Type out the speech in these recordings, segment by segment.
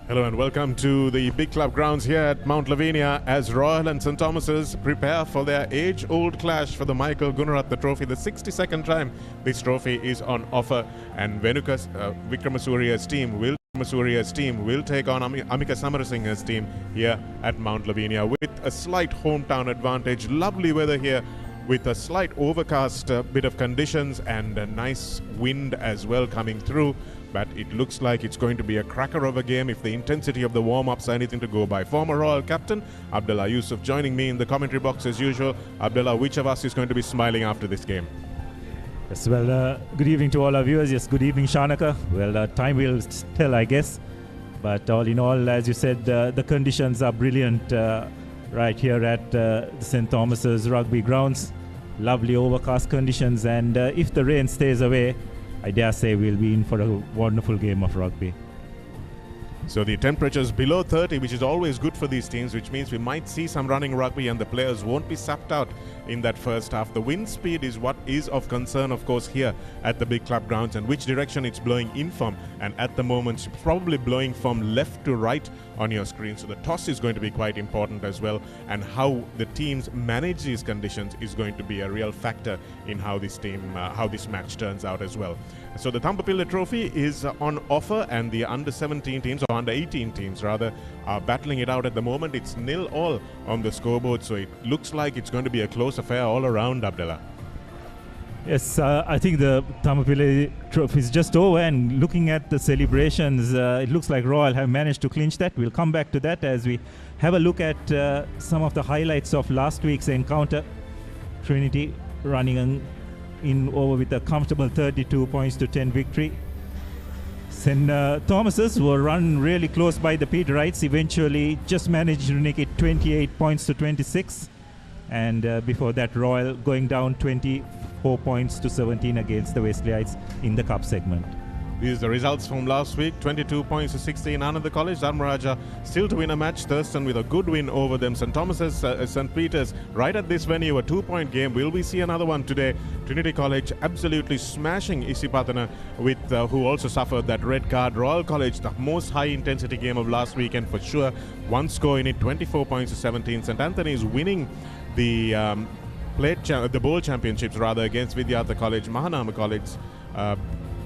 Hello and welcome to the big club grounds here at Mount Lavinia as Royal and St. Thomas's prepare for their age-old clash for the Michael Gunaratne trophy. The 62nd time this trophy is on offer, and Vikramasuriya's team will take on Amika Samarasinghe's team here at Mount Lavinia with a slight hometown advantage. Lovely weather here with a slight overcast bit of conditions and a nice wind as well coming through. But it looks like it's going to be a cracker of a game if the intensity of the warm-ups are anything to go by. Former Royal captain Abdullah Yusuf joining me in the commentary box as usual. Abdullah, which of us is going to be smiling after this game? Yes, well, good evening to all our viewers. Yes, good evening, Shanaka. Well, time will tell, I guess. But all in all, as you said, the conditions are brilliant right here at the St. Thomas's rugby grounds. Lovely overcast conditions, and if the rain stays away, I dare say we'll be in for a wonderful game of rugby. So the temperature is below 30, which is always good for these teams, which means we might see some running rugby and the players won't be sapped out in that first half. The wind speed is what is of concern, of course, here at the big club grounds, and which direction it's blowing in from. And at the moment, it's probably blowing from left to right on your screen. So the toss is going to be quite important as well. And how the teams manage these conditions is going to be a real factor in how this match turns out as well. So the ThePapare trophy is on offer, and the under-17 teams, or under-18 teams rather, are battling it out at the moment. It's 0-0 on the scoreboard, so it looks like it's going to be a close affair all around, Abdullah. Yes, I think the ThePapare trophy is just over, and looking at the celebrations, it looks like Royal have managed to clinch that. We'll come back to that as we have a look at some of the highlights of last week's encounter. Trinity running in over with a comfortable 32 points to 10 victory. St. Thomas's were run really close by the Papare, eventually just managed to nick it 28 points to 26. And before that, Royal going down 24 points to 17 against the Wesleyites in the cup segment. These are the results from last week. 22 points to 16. Another college, Dharmaraja, still to win a match. Thurston with a good win over them. St. Thomas's, St. Peter's, right at this venue, a 2-point game. Will we see another one today? Trinity College absolutely smashing Isipatana, with who also suffered that red card. Royal College, the most high-intensity game of last weekend for sure. One score in it, 24 points to 17. St. Anthony's winning the bowl championships rather against Vidyartha College. Mahanama College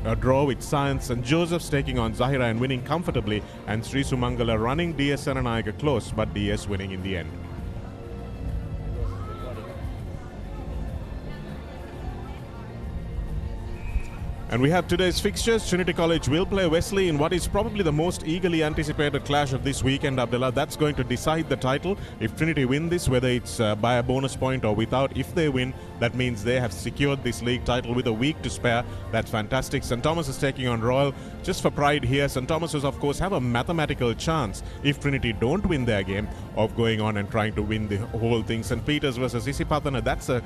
a draw with Science. St. Joseph's taking on Zahira and winning comfortably, and Sri Sumangala running DS Senanayaka close, but DS winning in the end. And we have today's fixtures. Trinity College will play Wesley in what is probably the most eagerly anticipated clash of this weekend, Abdullah. That's going to decide the title. If Trinity win this, whether it's by a bonus point or without, if they win, that means they have secured this league title with a week to spare. That's fantastic. St. Thomas is taking on Royal. Just for pride here, St. Thomas's, of course, have a mathematical chance, if Trinity don't win their game, of going on and trying to win the whole thing. St. Peter's versus Isipatana, that's a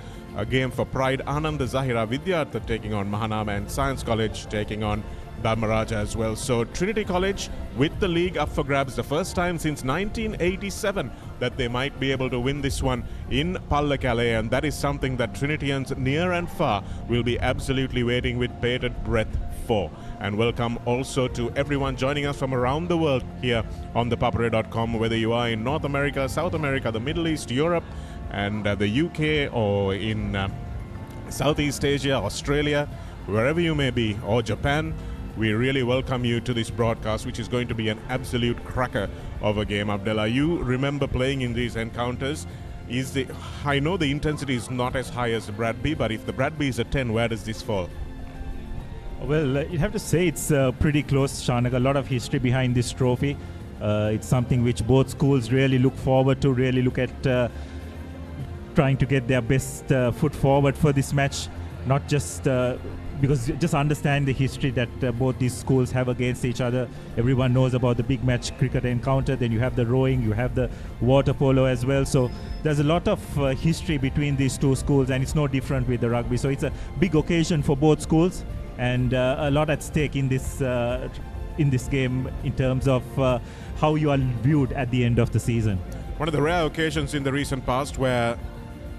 game for pride. Anand Zahira Vidyartha taking on Mahanama, and Science College taking on Dharmaraja as well. So Trinity College with the league up for grabs, the first time since 1987 that they might be able to win this one in Pallekele, and that is something that Trinitians near and far will be absolutely waiting with bated breath for. And welcome also to everyone joining us from around the world here on thepapare.com, whether you are in North America, South America, the Middle East, Europe, and the UK, or in Southeast Asia, Australia, wherever you may be, or Japan. We really welcome you to this broadcast, which is going to be an absolute cracker of a game. Abdullah, you remember playing in these encounters. I know the intensity is not as high as the Bradby, but if the Bradby is a 10, where does this fall? Well, you'd have to say it's pretty close, Shanaka. A lot of history behind this trophy. It's something which both schools really look forward to, really look at trying to get their best foot forward for this match. Not just because just understand the history that both these schools have against each other. Everyone knows about the big match cricket encounter. Then you have the rowing, you have the water polo as well. So there's a lot of history between these two schools, and it's no different with the rugby. So it's a big occasion for both schools, and a lot at stake in this game in terms of how you are viewed at the end of the season. One of the rare occasions in the recent past where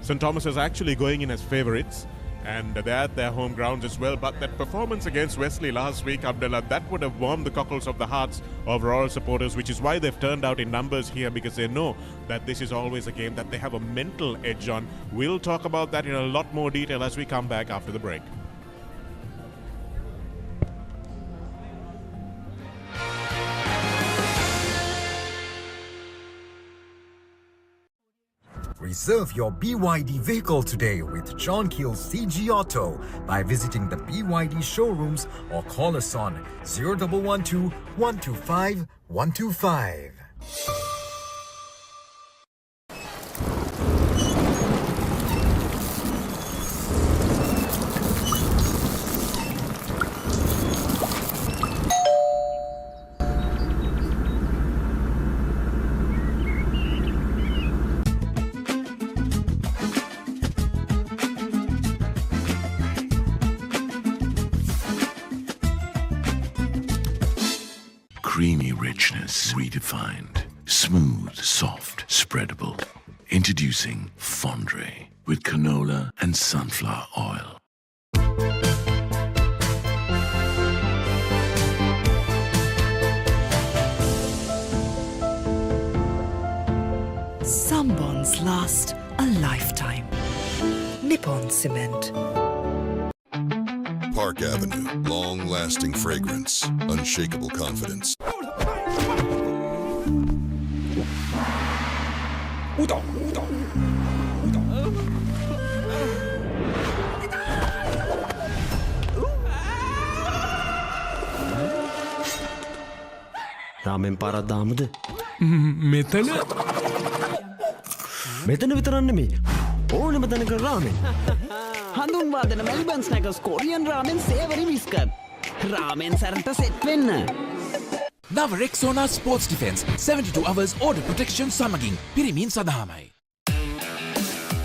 St. Thomas is actually going in as favourites, and they're at their home grounds as well. But that performance against Wesley last week, Abdullah, that would have warmed the cockles of the hearts of Royal supporters, which is why they've turned out in numbers here, because they know that this is always a game that they have a mental edge on. We'll talk about that in a lot more detail as we come back after the break. Reserve your BYD vehicle today with John Keel's CG Auto by visiting the BYD showrooms or call us on 0112 125 125. Creamy richness redefined. Smooth, soft, spreadable. Introducing Fondre with canola and sunflower oil. Some bonds last a lifetime. Nippon Cement. Park Avenue, long-lasting fragrance, unshakable confidence. රාමෙන් පාරක් දාමුද? මෙතන මෙතන විතරක් නෙමෙයි. ඕනෙම තැනක රාමෙන්. හඳුන් වාදන Melbourne ස්නැකර්ස් Korean රාමෙන් සේවරි biscuit. රාමෙන් සැරට set වෙන්න. නව Rexona sports defence 72 hours order protection සමගින් පිරිමින් සඳහාමයි.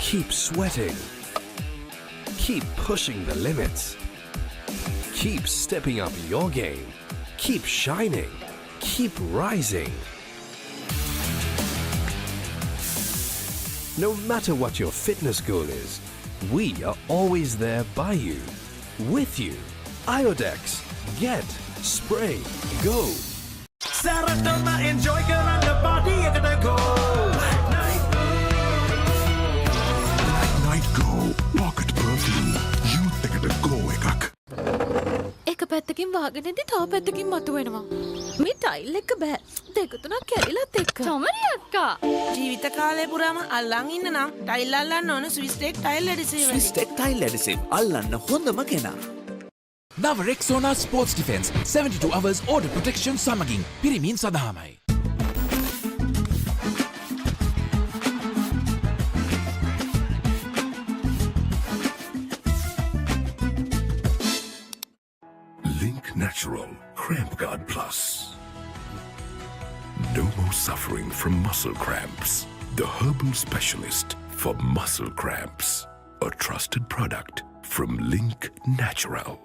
Keep sweating. Keep pushing the limits. Keep stepping up your game. Keep shining. Keep rising. No matter what your fitness goal is, we are always there by you, with you. Iodex, get, spray, go. Saratama enjoy karanga party ekata go. Night Go Pocket Perfume. Youth ekata go ekak. එක පැත්තකින් වාගෙනදී තව පැත්තකින් මතුවෙනවා. මේ tile එක බෑ. දෙක තුනක් කැඩිලත් එක්ක. තමරි අක්කා. ජීවිත කාලය පුරාම අල්ලන් ඉන්න නම් ටයිල් අල්ලන්න ඕන Swiss Tek tile adhesive. Swiss Tek tile adhesive අල්ලන්න හොඳම කෙනා. නව Rexona sports defence 72 hours order protection සමගින් පිරිමින් සඳහාමයි. Link Natural Cramp Guard Plus. No more suffering from muscle cramps. The herbal specialist for muscle cramps. A trusted product from Link Natural.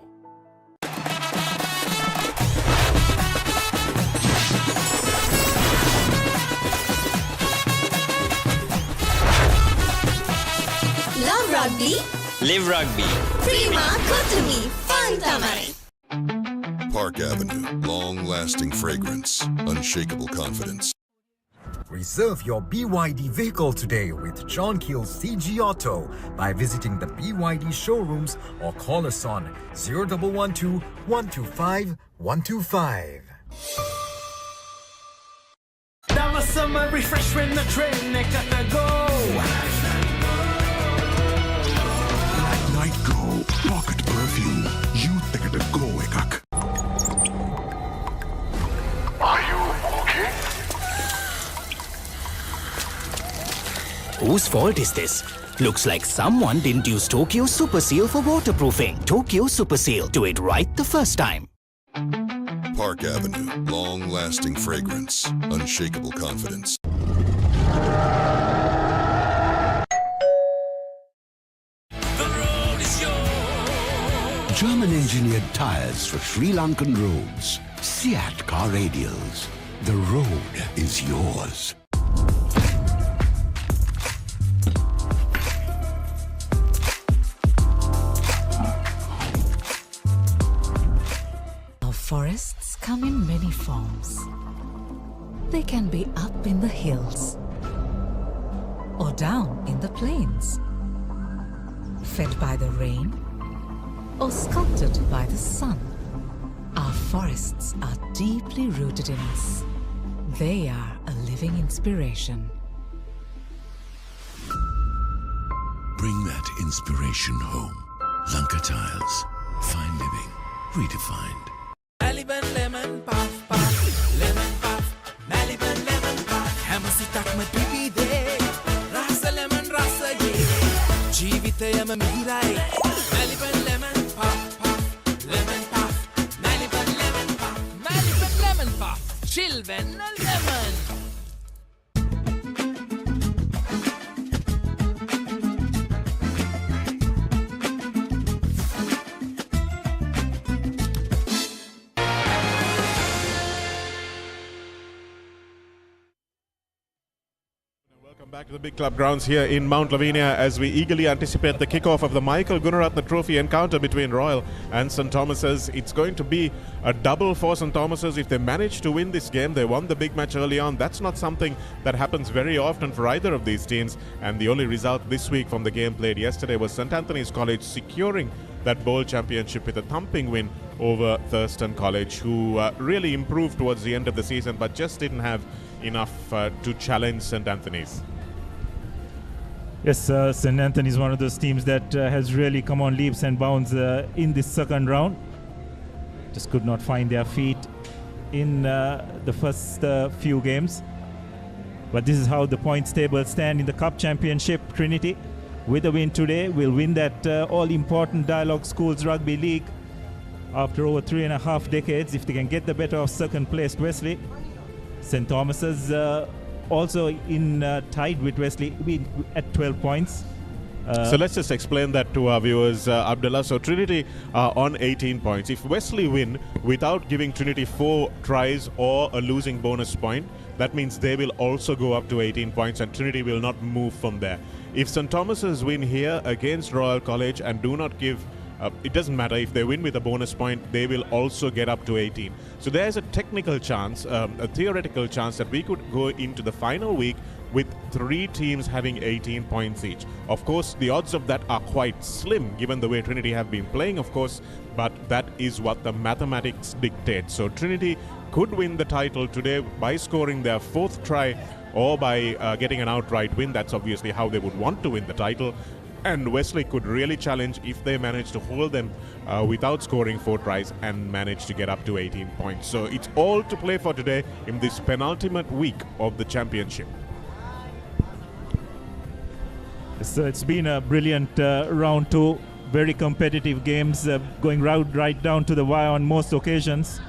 Love rugby. Live rugby. Prima Kotumi. Fun tamari. Park Avenue, long-lasting fragrance, unshakable confidence. Reserve your BYD vehicle today with John Keel's CG Auto by visiting the BYD showrooms or call us on 0112 125 125. That was summer refreshment the train ekata go. Night Go Pocket Perfume. Youth ekata go ekak. Are you okay? Whose fault is this? Looks like someone didn't use Tokyo Super Seal for waterproofing. Tokyo Super Seal. Do it right the first time. Park Avenue, long-lasting fragrance, unshakable confidence. German-engineered tires for Sri Lankan roads. Seat car radials. The road is yours. Forests come in many forms. They can be up in the hills or down in the plains, fed by the rain or sculpted by the sun. Our forests are deeply rooted in us. They are a living inspiration. Bring that inspiration home. Lanka Tiles. Fine living. Redefined. Maliban lemon puff puff. Lemon puff. Maliban lemon puff. Hamasitakma tibide. Rasa lemon rasa de. Jeevithayama mihirai. Maliban lemon puff puff. Lemon puff. Maliban lemon puff. Maliban lemon puff. Chilven lemon. Back to the big club grounds here in Mount Lavinia as we eagerly anticipate the kickoff of the Michael Gunaratne Trophy encounter between Royal and St. Thomas's. It's going to be a double for St. Thomas's. If they manage to win this game, they won the big match early on. That's not something that happens very often for either of these teams. And the only result this week from the game played yesterday was St. Anthony's College securing that bowl championship with a thumping win over Thurston College, who really improved towards the end of the season but just didn't have enough to challenge St. Anthony's. Yes, St. Anthony is one of those teams that has really come on leaps and bounds in this second round. Just could not find their feet in the first few games. But this is how the points table stand in the Cup Championship. Trinity, with a win today, will win that all-important Dialog Schools Rugby League after over 3.5 decades if they can get the better of second-placed Wesley. St. Thomas's also in tied with Wesley at 12 points. So let's just explain that to our viewers, Abdullah. So Trinity are on 18 points. If Wesley win without giving Trinity 4 tries or a losing bonus point, that means they will also go up to 18 points and Trinity will not move from there. If St. Thomas's win here against Royal College and do not give it doesn't matter if they win with a bonus point, they will also get up to 18. So there's a technical chance, a theoretical chance that we could go into the final week with 3 teams having 18 points each. Of course, the odds of that are quite slim given the way Trinity have been playing, of course, but that is what the mathematics dictate. So Trinity could win the title today by scoring their 4th try or by getting an outright win. That's obviously how they would want to win the title. And Wesley could really challenge if they manage to hold them without scoring 4 tries and manage to get up to 18 points. So it's all to play for today in this penultimate week of the championship. So it's been a brilliant round 2. Very competitive games, going right down to the wire on most occasions.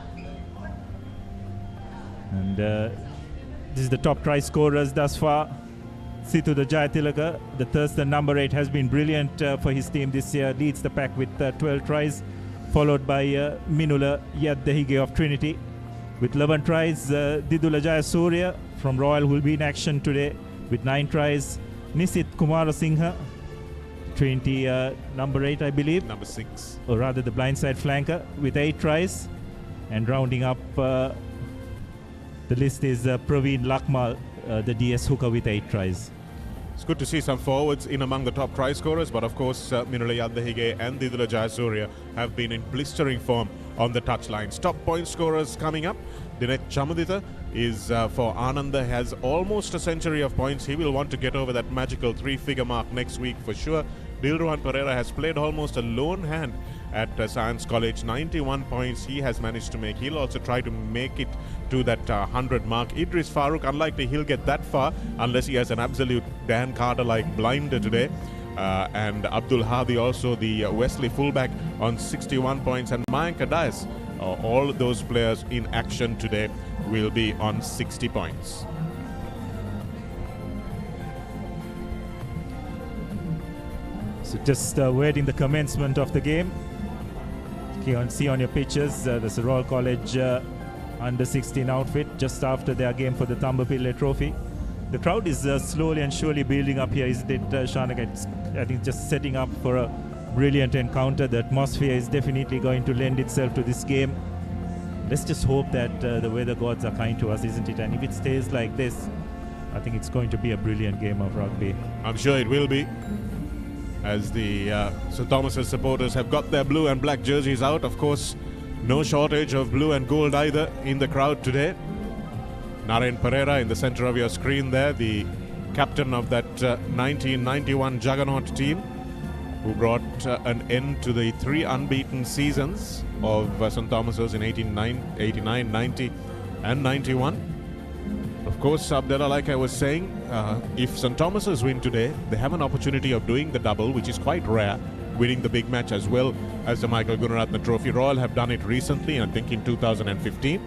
And this is the top try scorers thus far. Sithu the Jayatilaka, the Thurston number 8, has been brilliant for his team this year. Leads the pack with 12 tries, followed by Minula Yaddahige of Trinity with 11 tries. Didula Jayasuriya from Royal will be in action today with 9 tries. Nisit Kumarasinghe, Trinity number 8, I believe. Number 6. Or rather the blindside flanker with 8 tries. And rounding up the list is Praveen Lakmal, the DS hooker with 8 tries. It's good to see some forwards in among the top try scorers, but of course Minula Yaddahige and Didula Jayasuriya have been in blistering form on the touchlines. Top point scorers coming up. Dinesh Chamaditha is for Ananda, has almost a century of points. He will want to get over that magical 3-figure mark next week for sure. Dilruwan Pereira has played almost a lone hand at Science College. 91 points he has managed to make. He'll also try to make it to that 100 mark. Idris Farooq, unlikely he'll get that far unless he has an absolute Dan Carter-like blinder today. And Abdul Hadi, also the Wesley fullback, on 61 points. And Mayank Adais, all those players in action today will be on 60 points. So just waiting the commencement of the game. You can see on your pictures, there's a Royal College under 16 outfit just after their game for the ThePapare Trophy. The crowd is slowly and surely building up here, isn't it, Shanaka? I think just setting up for a brilliant encounter. The atmosphere is definitely going to lend itself to this game. let's just hope that the weather gods are kind to us, isn't it? And if it stays like this, I think it's going to be a brilliant game of rugby. I'm sure it will be, as the St. Thomas's supporters have got their blue and black jerseys out. Of course, no shortage of blue and gold either in the crowd today. Naren Pereira in the center of your screen there, the captain of that 1991 Juggernaut team, who brought an end to the 3 unbeaten seasons of St. Thomas's in 89, 90 and 91. Of course, Abdullah, like I was saying, if St. Thomas's win today, they have an opportunity of doing the double, which is quite rare, winning the big match as well as the Michael Gunaratne Trophy. Royal have done it recently, I think in 2015.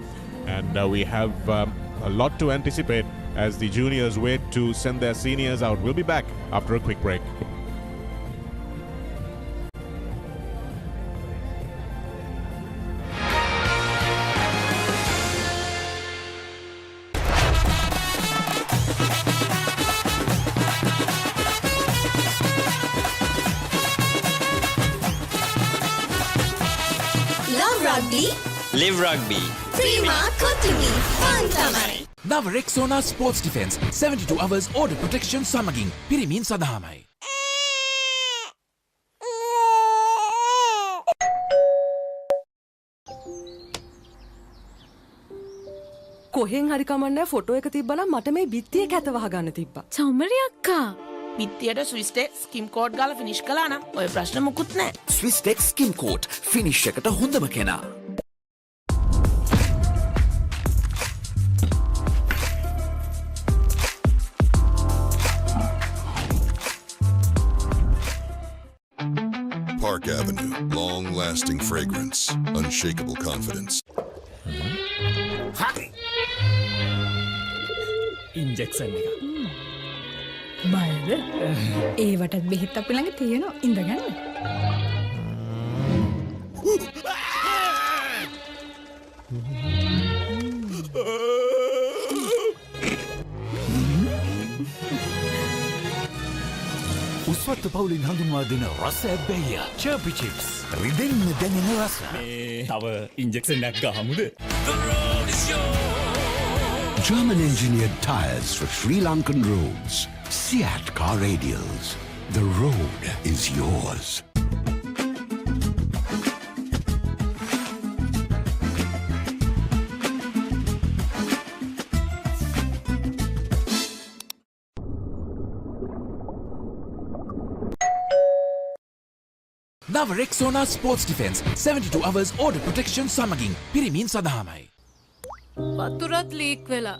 And we have a lot to anticipate as the juniors wait to send their seniors out. We'll be back after a quick break. Live rugby. Prima Kotimi Fantamai. නව Rexona sports defence 72 hours order protection සමගින් පිරිමින් සඳහාමයි. කොහෙන් හරි කමන්නේ photo එක තිබ්බනම් මට මේ බිත්තිය කැත වහගන්න තිබ්බා. චමරි අක්කා. බිත්තියට ස්විස්ටෙක් ස්කිම් කෝඩ් ගාලා ෆිනිෂ් කළා නම් ඔය ප්‍රශ්න මුකුත් නැහැ. ස්විස්ටෙක් ස්කිම් කෝඩ් ෆිනිෂ් එකට හොඳම කෙනා. Park Avenue, long-lasting fragrance, unshakable confidence. Injection එක. බයද? ඒවටත් බෙහෙත් අපි ළඟ තියෙනවා. ඉඳගන්න. උස්වත්ත පවුලින් හඳුන්වා දෙන රස ඇබ්බැහිය චර්පි චිප්ස් රිදෙන්න දැනෙන රස. මේ තව ඉන්ජෙක්ෂන් එකක් ගහමුද? German engineered tires for Sri Lankan roads. Seat car radials. The road is yours. නව Rexona sports defence 72 hours order protection සමගින් පිරිමින් සඳහාමයි. වතුරත් ලීක් වෙලා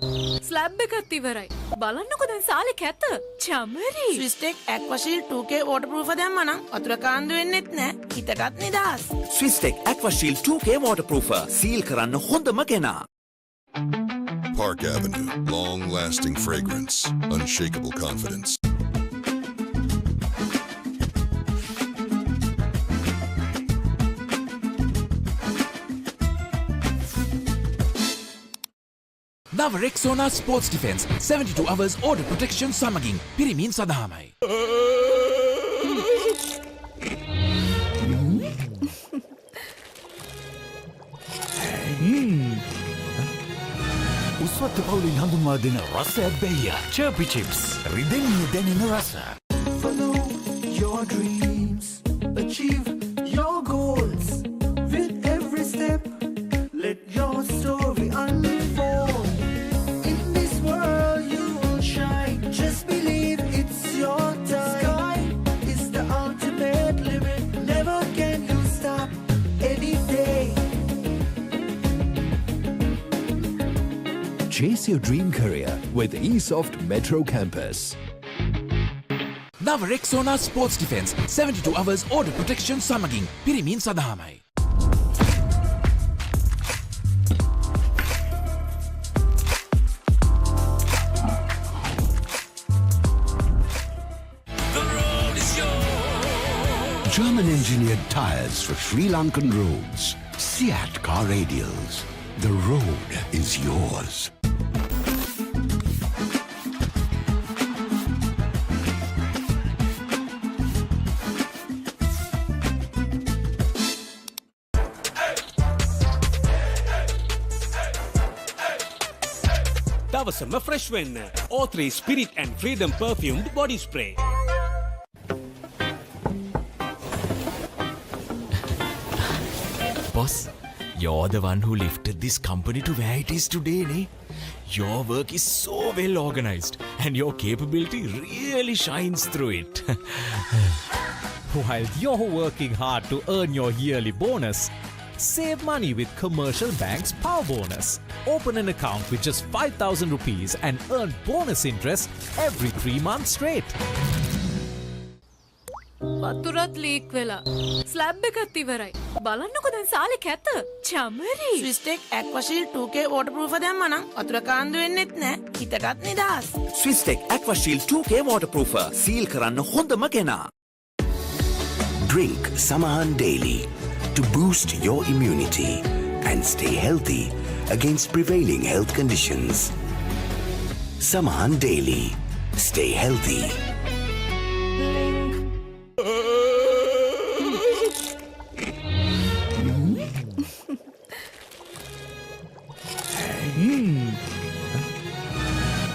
ස්ලැබ් එකත් ඉවරයි. බලන්නකො දැන් සාලේ කැත. චමරි. ස්විස්ටෙක් ඇක්වාෂීල්ඩ් 2K waterproof දැම්මා නම් වතුර කාන්දු වෙන්නෙත් නැහැ. හිතටත් නිදහස්. ස්විස්ටෙක් ඇක්වාෂීල්ඩ් 2K waterproof සීල් කරන්න හොඳම කෙනා. Park Avenue, long-lasting fragrance, unshakable confidence. නව Rexona sports defence 72 hours order protection සමගින් පිරිමින් සඳහාමයි. උස්වත්ත පවුලින් හඳුන්වා දෙන රස ඇබ්බැහිය චර්පි චිප්ස් රිදෙන්න දැනෙන රස. Follow your dreams, achieve your goals. With every step, let your story unfold. In this world you will shine. Just believe it's your time. Sky is the ultimate limit. Never can you stop any day. Chase your dream career with eSoft Metro Campus. නව Rexona sports defence 72 hours order protection සමගින් පිරිමින් සඳහාමයි. German engineered tires for Sri Lankan roads. Seat car radials. The road is yours. දවසම fresh වෙන්න. O3 Spirit and Freedom perfumed body spray. Boss, you're the one who lifted this company to where it is today, ne? Your work is so well organized and your capability really shines through it. While you're working hard to earn your yearly bonus, save money with Commercial Bank's Power Bonus. Open an account with just 5,000 rupees and earn bonus interest every 3 months straight. වතුරත් leak වෙලා. Slab එකත් ඉවරයි. බලන්නකො දැන් සාලේ කැත. Chamari. ස්විස්ටෙක් ඇක්වාෂීල් 2K waterproof දැම්මනම් වතුර කාන්දු වෙන්නෙත් නෑ. හිතටත් නිදහස්. ස්විස්ටෙක් ඇක්වාෂීල් 2K waterproofer සීල් කරන්න හොඳම කෙනා. Drink Samahan daily to boost your immunity and stay healthy against prevailing health conditions. Samahan daily. Stay healthy.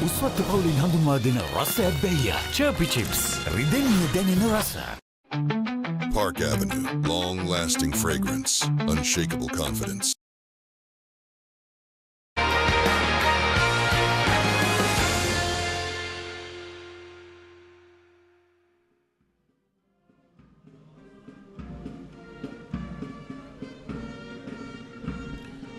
උස්වත්ත පවුලින් හඳුන්වා දෙන රසයක් බැයියා. Chirpy chips. රිදෙන්නේ දැනෙන රස. Park Avenue, long-lasting fragrance, unshakable confidence.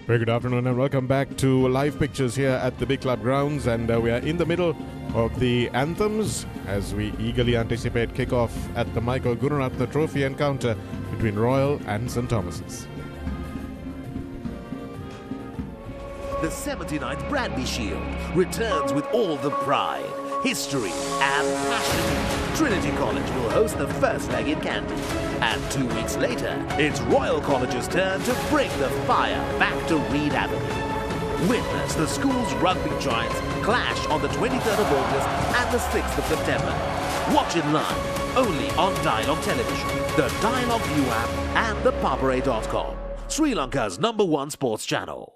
Very good afternoon and welcome back to live pictures here at the Big Club grounds, and we are in the middle of the Anthems as we eagerly anticipate kickoff at the Michael Gunaratne Trophy encounter between Royal and St. Thomas's. The 79th Bradby Shield returns with all the pride, history and passion. Trinity College will host the first leg in Canby. And 2 weeks later, it's Royal College's turn to bring the fire back to Reed Avenue. Witness the school's rugby giants clash on the 23rd of August and the 6th of September. Watch it live, only on Dialog Television, the Dialog ViU app and ThePapare.com, Sri Lanka's #1 sports channel.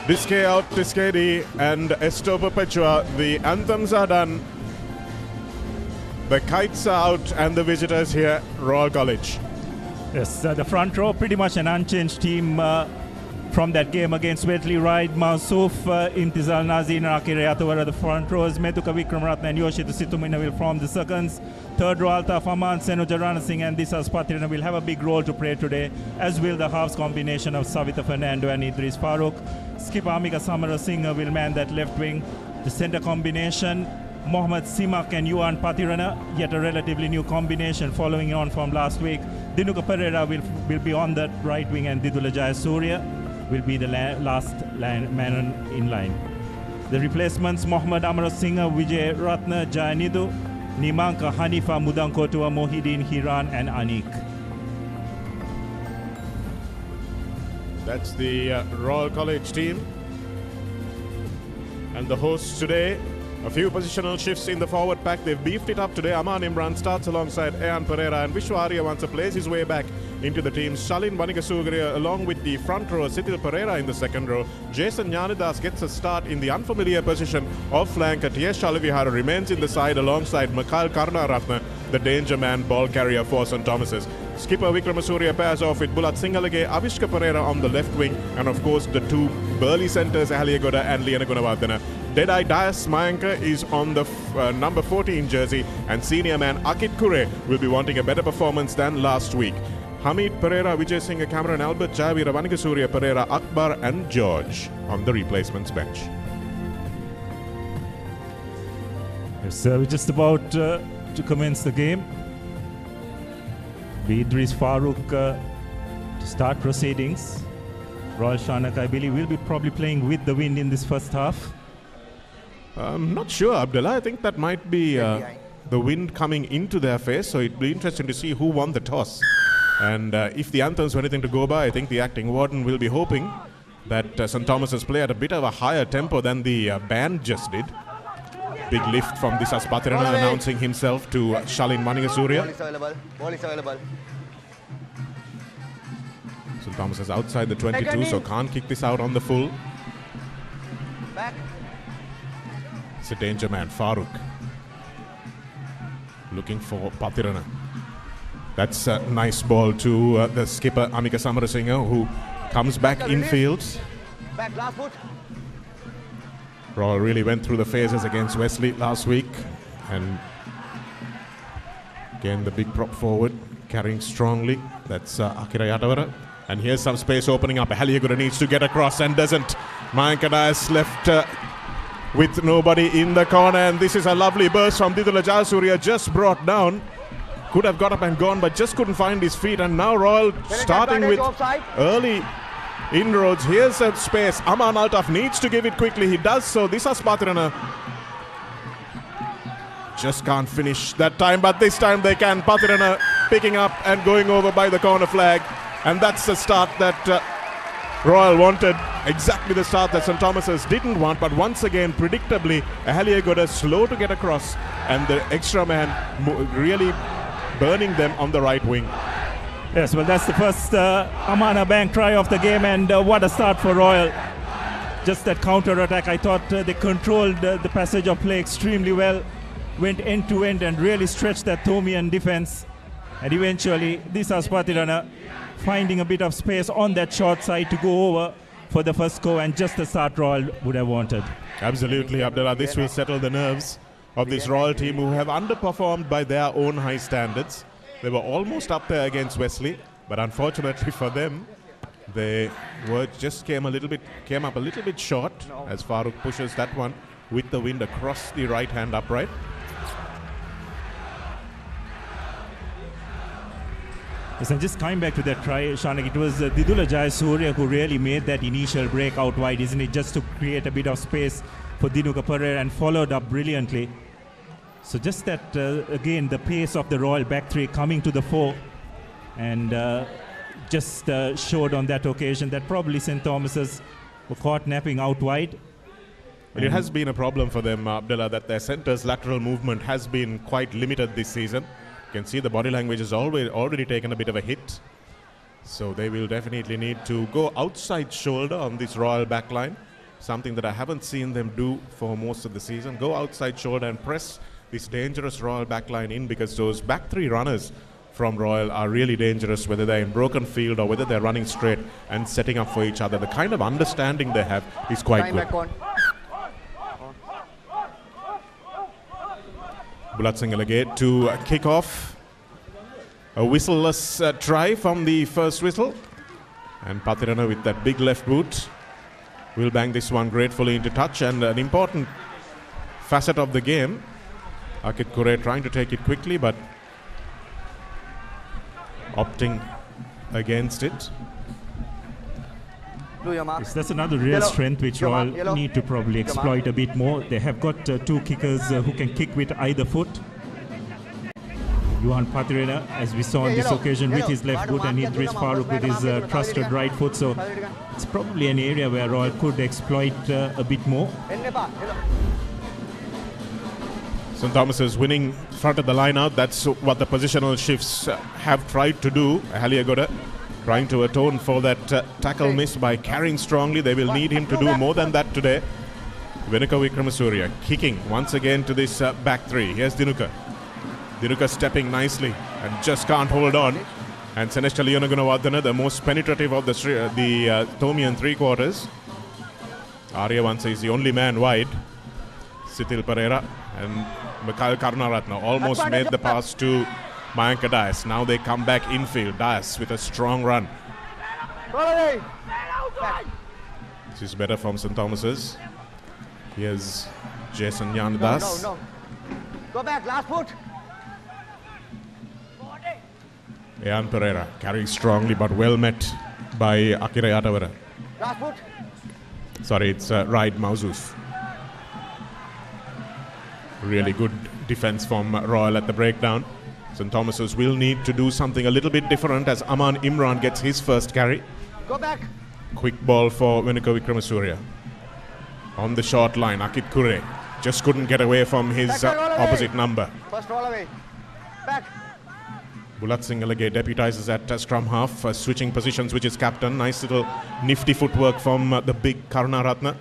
Disque out, Disque D, and Esto Perpetua. The anthems are done. The kites are out, and the visitors here, Royal College. Yes, the front row, pretty much an unchanged team from that game against Wesley. Ride, Mausuf, Imtizal Nazir, Akire Atawara, the front rows, Metuka Vikramaratne and Yoshito Situmina will form the seconds. Third row, Altaf Aman, Senu Jarana Singh and Disas Patrina will have a big role to play today, as will the halves combination of Savita Fernando and Idris Farooq. Skipper Amika Samara Singh will man that left wing. The center combination, Mohammad Simak and Yuan Patirana, yet a relatively new combination following on from last week. Dinuka Pereira will be on the right wing, and Didula Jayasuriya will be the last man in line. The replacements, Mohammad Amar Singh, Vijay Ratna, Jayanidu, Nimanka Hanifa, Mudankotua, Mohideen, Hiran and Anik. That's the Royal College team. And the hosts today, a few positional shifts in the forward pack. They've beefed it up today. Aman Imran starts alongside Ayan Pereira, and Vishwa Aryavansa plays his way back into the team. Shalin Vanikasugriya along with the front row, Sitil Pereira in the second row. Jason Jnanadas gets a start in the unfamiliar position of flanker. T.S. Shalavihara remains in the side alongside Mikhail Karunaratne, the danger man ball carrier for St. Thomas's. Skipper Vikramasuriya pairs off with Bulat Singalage, Avishka Pereira on the left wing, and of course the two burly centres, Ahaliagoda and Liana Gunaratne. Deadeye Dias Mayanka is on the number 14 jersey, and senior man Akit Kure will be wanting a better performance than last week. Hamid Pereira, Vijay Singh, Cameron Albert, Javira, Vanikasuriya Pereira, Akbar and George on the replacements bench. Yes, we're just about to commence the game. Idris Farooq to start proceedings. Royal Shanak, I believe, will be probably playing with the wind in this first half. I'm not sure, Abdullah. I think that might be the wind coming into their face, so it'd be interesting to see who won the toss. And if the anthems were anything to go by, I think the acting warden will be hoping that St. Thomas's play at a bit of a higher tempo than the band just did. Big lift from Disas Patirana announcing himself to Shalin Vanikasuriya. Ball is available. St. Thomas is outside the 22, so can't kick this out on the full. Back. It's a danger man, Farooq. Looking for Patirana. That's a nice ball to the skipper, Amika Samarasinghe, who comes back infield. Back, last foot. Royal really went through the phases against Wesley last week, and again the big prop forward carrying strongly. That's Akira Yatavara, and here's some space opening up. Ahaliagoda needs to get across and doesn't. Mayanka Dias left with nobody in the corner, and this is a lovely burst from Didula Jayasuriya, just brought down. Could have got up and gone, but just couldn't find his feet, and now Royal starting with early inroads. Here's a space. Aman Altaf needs to give it quickly. He does so. Disas Patirana just can't finish that time, but this time they can. Patirana picking up and going over by the corner flag, and that's the start that Royal wanted. Exactly the start that St. Thomas's didn't want, but once again, predictably, Ahaliagoda slow to get across, and the extra man really burning them on the right wing. Yes, well, that's the first Amana Bank try of the game, and what a start for Royal. Just that counter-attack, I thought they controlled the passage of play extremely well, went end-to-end and really stretched that Thomian defense. And eventually, Disas Patirana finding a bit of space on that short side to go over for the first score, and just the start Royal would have wanted. Absolutely, Abdullah. This will settle the nerves of this Royal team, who have underperformed by their own high standards. They were almost up there against Wesley, but unfortunately for them, they came up a little bit short as Farooq pushes that one with the wind across the right hand upright. Yes, and just coming back to that try, Shanak, it was Didula Jayasuriya who really made that initial break out wide, isn't it? Just to create a bit of space for Dinuka Pereira, and followed up brilliantly. So just that, again, the pace of the Royal back three coming to the fore, and just showed on that occasion that probably St. Thomas's were caught napping out wide. But it has been a problem for them, Abdullah, that their centre's lateral movement has been quite limited this season. You can see the body language has already taken a bit of a hit. So they will definitely need to go outside shoulder on this Royal backline, something that I haven't seen them do for most of the season. Go outside shoulder and press this dangerous Royal backline in, because those back three runners from Royal are really dangerous, whether they're in broken field or whether they're running straight and setting up for each other. The kind of understanding they have is quite good. Bulat Singalagate to kick off. A whistleless try from the first whistle. And Pathirana with that big left boot will bang this one gratefully into touch. And an important facet of the game, Akit Kure trying to take it quickly, but opting against it. Yes, that's another real strength which Royal need to probably exploit a bit more. They have got two kickers who can kick with either foot. Johan Pathirana, as we saw on this occasion, with his left foot, and Idris Farooq with his trusted right foot. So it's probably an area where Royal could exploit a bit more. St. Thomas is winning front of the line out. That's what the positional shifts have tried to do. Haliagoda trying to atone for that tackle miss by carrying strongly. They will need him to do more than that today. Venuka Wickramasuriya kicking once again to this back three. Here's Dinuka. Dinuka stepping nicely and just can't hold on. And Seneshta Leona Gunaratne, the most penetrative of the Thomian three quarters. Arya Vansa is the only man wide. Sitil Pereira and Mikhail Gunaratne almost made the pass to Mayanka Dias. Now they come back infield. Dias with a strong run. This is better from St. Thomas's. Here's Jason Yanadas. No. Go back, last foot. Ian Pereira carrying strongly but well met by Akira Yatavara. Last foot. Sorry, it's Raid Mausuf. Really good defense from Royal at the breakdown. St. Thomas's will need to do something a little bit different as Aman Imran gets his first carry. Go back. Quick ball for Venuka Wickramasuriya. On the short line, Akit Kure just couldn't get away from his opposite number. First roll away. Back. Bulat Singalagate deputizes at scrum half, switching positions, which is captain. Nice little nifty footwork from the big Gunaratne.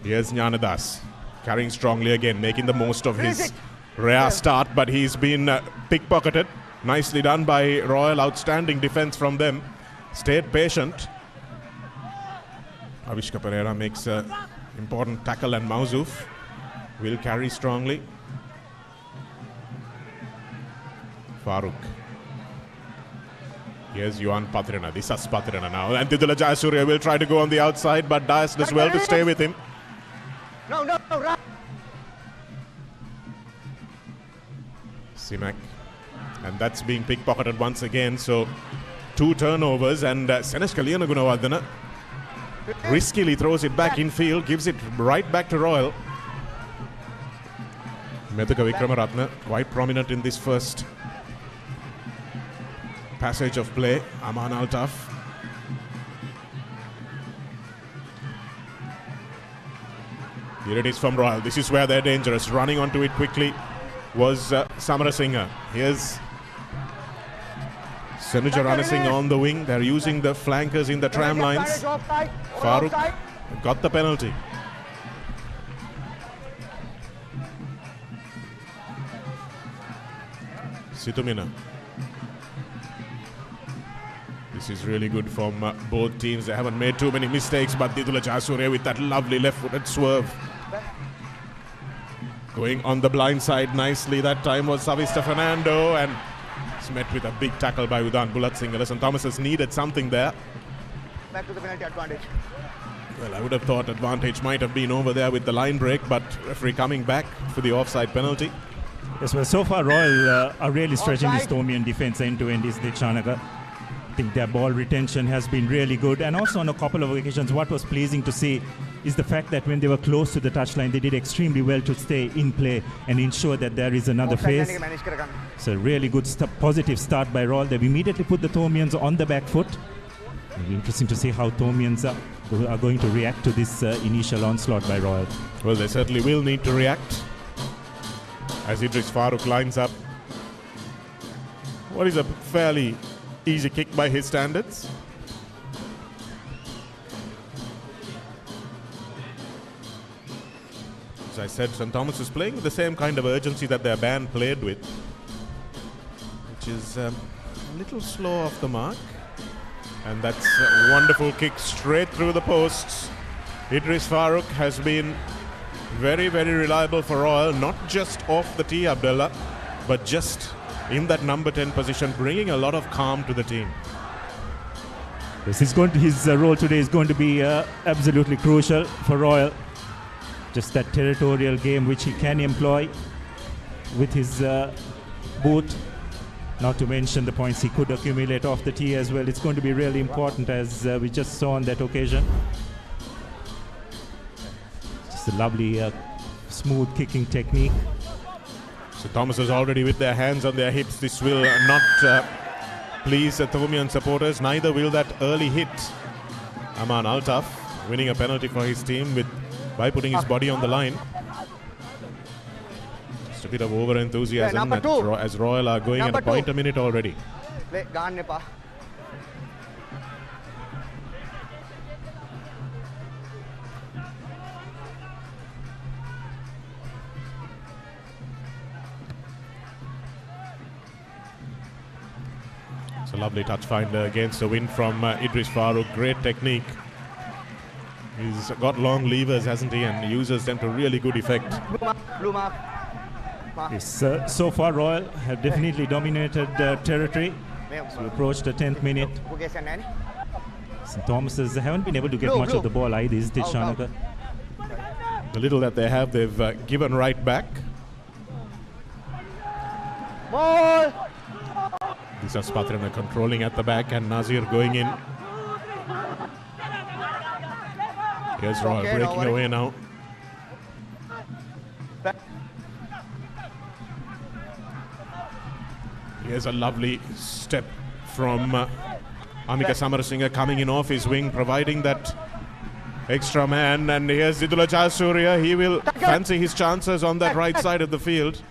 Here's Jnanadas carrying strongly again, making the most of his rare start, but he's been pickpocketed. Nicely done by Royal, outstanding defense from them. Stayed patient. Avishka Pereira makes an important tackle, and Mausuf will carry strongly. Farooq. Here's Johan Pathirana. This is Pathirana now. And Didula Jayasuriya will try to go on the outside, but Dias does well to stay with him. No, right. Simak. And that's being pickpocketed once again. So 2 turnovers, and Seneshta Leona Gunaratne riskily throws it back in field, gives it right back to Royal. Venuka Wickramasuriya quite prominent in this first passage of play. Aman Altaf. Here it is from Royal. This is where they're dangerous. Running onto it quickly was Samarasinghe. Here's Senuja Ranasinghe on the wing. They're using the flankers in the tram lines. Farooq got the penalty. Situmina. This is really good from both teams. They haven't made too many mistakes, but Didula Jayasuriya with that lovely left-footed swerve. Going on the blind side nicely that time was Savista Fernando, and it's met with a big tackle by Udan Bulat Singhal. St. Thomas has needed something there. Back to the penalty advantage. Well, I would have thought advantage might have been over there with the line break, but referee coming back for the offside penalty. Yes, well, so far Royal are really stretching this Thomian defense end to end, is the Chanaka. I think their ball retention has been really good, and also on a couple of occasions what was pleasing to see is the fact that when they were close to the touchline they did extremely well to stay in play and ensure that there is another phase. So really good positive start by Royal. They've immediately put the Thomians on the back foot. It'll be interesting to see how Thomians are going to react to this initial onslaught by Royal. Well, they certainly will need to react as Idris Farooq lines up what is a fairly easy kick by his standards. As I said, St. Thomas is playing with the same kind of urgency that their band played with, which is a little slow off the mark. And that's a wonderful kick straight through the posts. Idris Farooq has been very, very reliable for Royal, not just off the tee, Abdullah, but just in that number 10 position, bringing a lot of calm to the team. Yes, his role today is going to be absolutely crucial for Royal. Just that territorial game which he can employ with his boot. Not to mention the points he could accumulate off the tee as well. It's going to be really important, as we just saw on that occasion. Just a lovely, smooth kicking technique. So Thomas is already with their hands on their hips. This will not please the Thomian supporters. Neither will that early hit. Aman Altaf winning a penalty for his team by putting his body on the line. Just a bit of over-enthusiasm as Royal are going at a point a minute already. It's a lovely touch finder against the wind from Idris Farooq. Great technique. He's got long levers, hasn't he, and uses them to really good effect. Blue mark. Yes, so far Royal have definitely dominated territory. So we approached the 10th minute. St. Thomas's haven't been able to get much of the ball either, is it, Shanaka? The little that they have, they've given right back. Ball! These are Spatrana controlling at the back and Nazir going in. Here's Royal breaking away now. Here's a lovely step from Amika Samarasinghe coming in off his wing, providing that extra man. And here's Zidullah Jayasuriya. He will fancy his chances on that right side of the field.